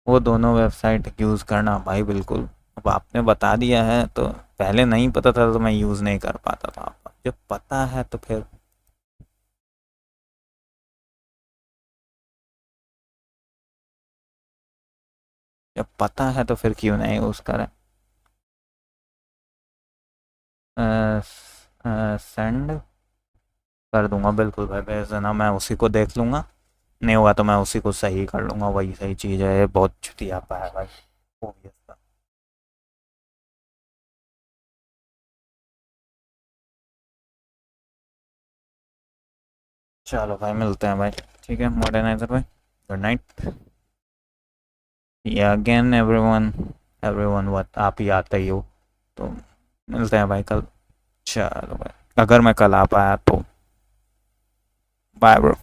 वो दोनों वेबसाइट यूज़ करना भाई बिल्कुल, अब आपने बता दिया है तो, पहले नहीं पता था तो मैं यूज़ नहीं कर पाता था, जब पता है तो फिर जब पता है तो फिर क्यों नहीं यूज़ करें। सेंड कर दूंगा बिल्कुल भाई, भेज देना, मैं उसी को देख लूँगा, नहीं हुआ तो मैं उसी को सही कर लूँगा, वही सही चीज़ है। ये बहुत छुट्टियाँ है भाई, obvious था। चलो भाई मिलते हैं भाई, ठीक है मॉडर्नाइजर भाई, गुड नाइट। या अगेन एवरीवन, एवरीवन व्हाट, आप ही आते ही हो, तो मिलते हैं भाई कल। चलो भाई, अगर मैं कल आ पाया तो बाय ब्रो।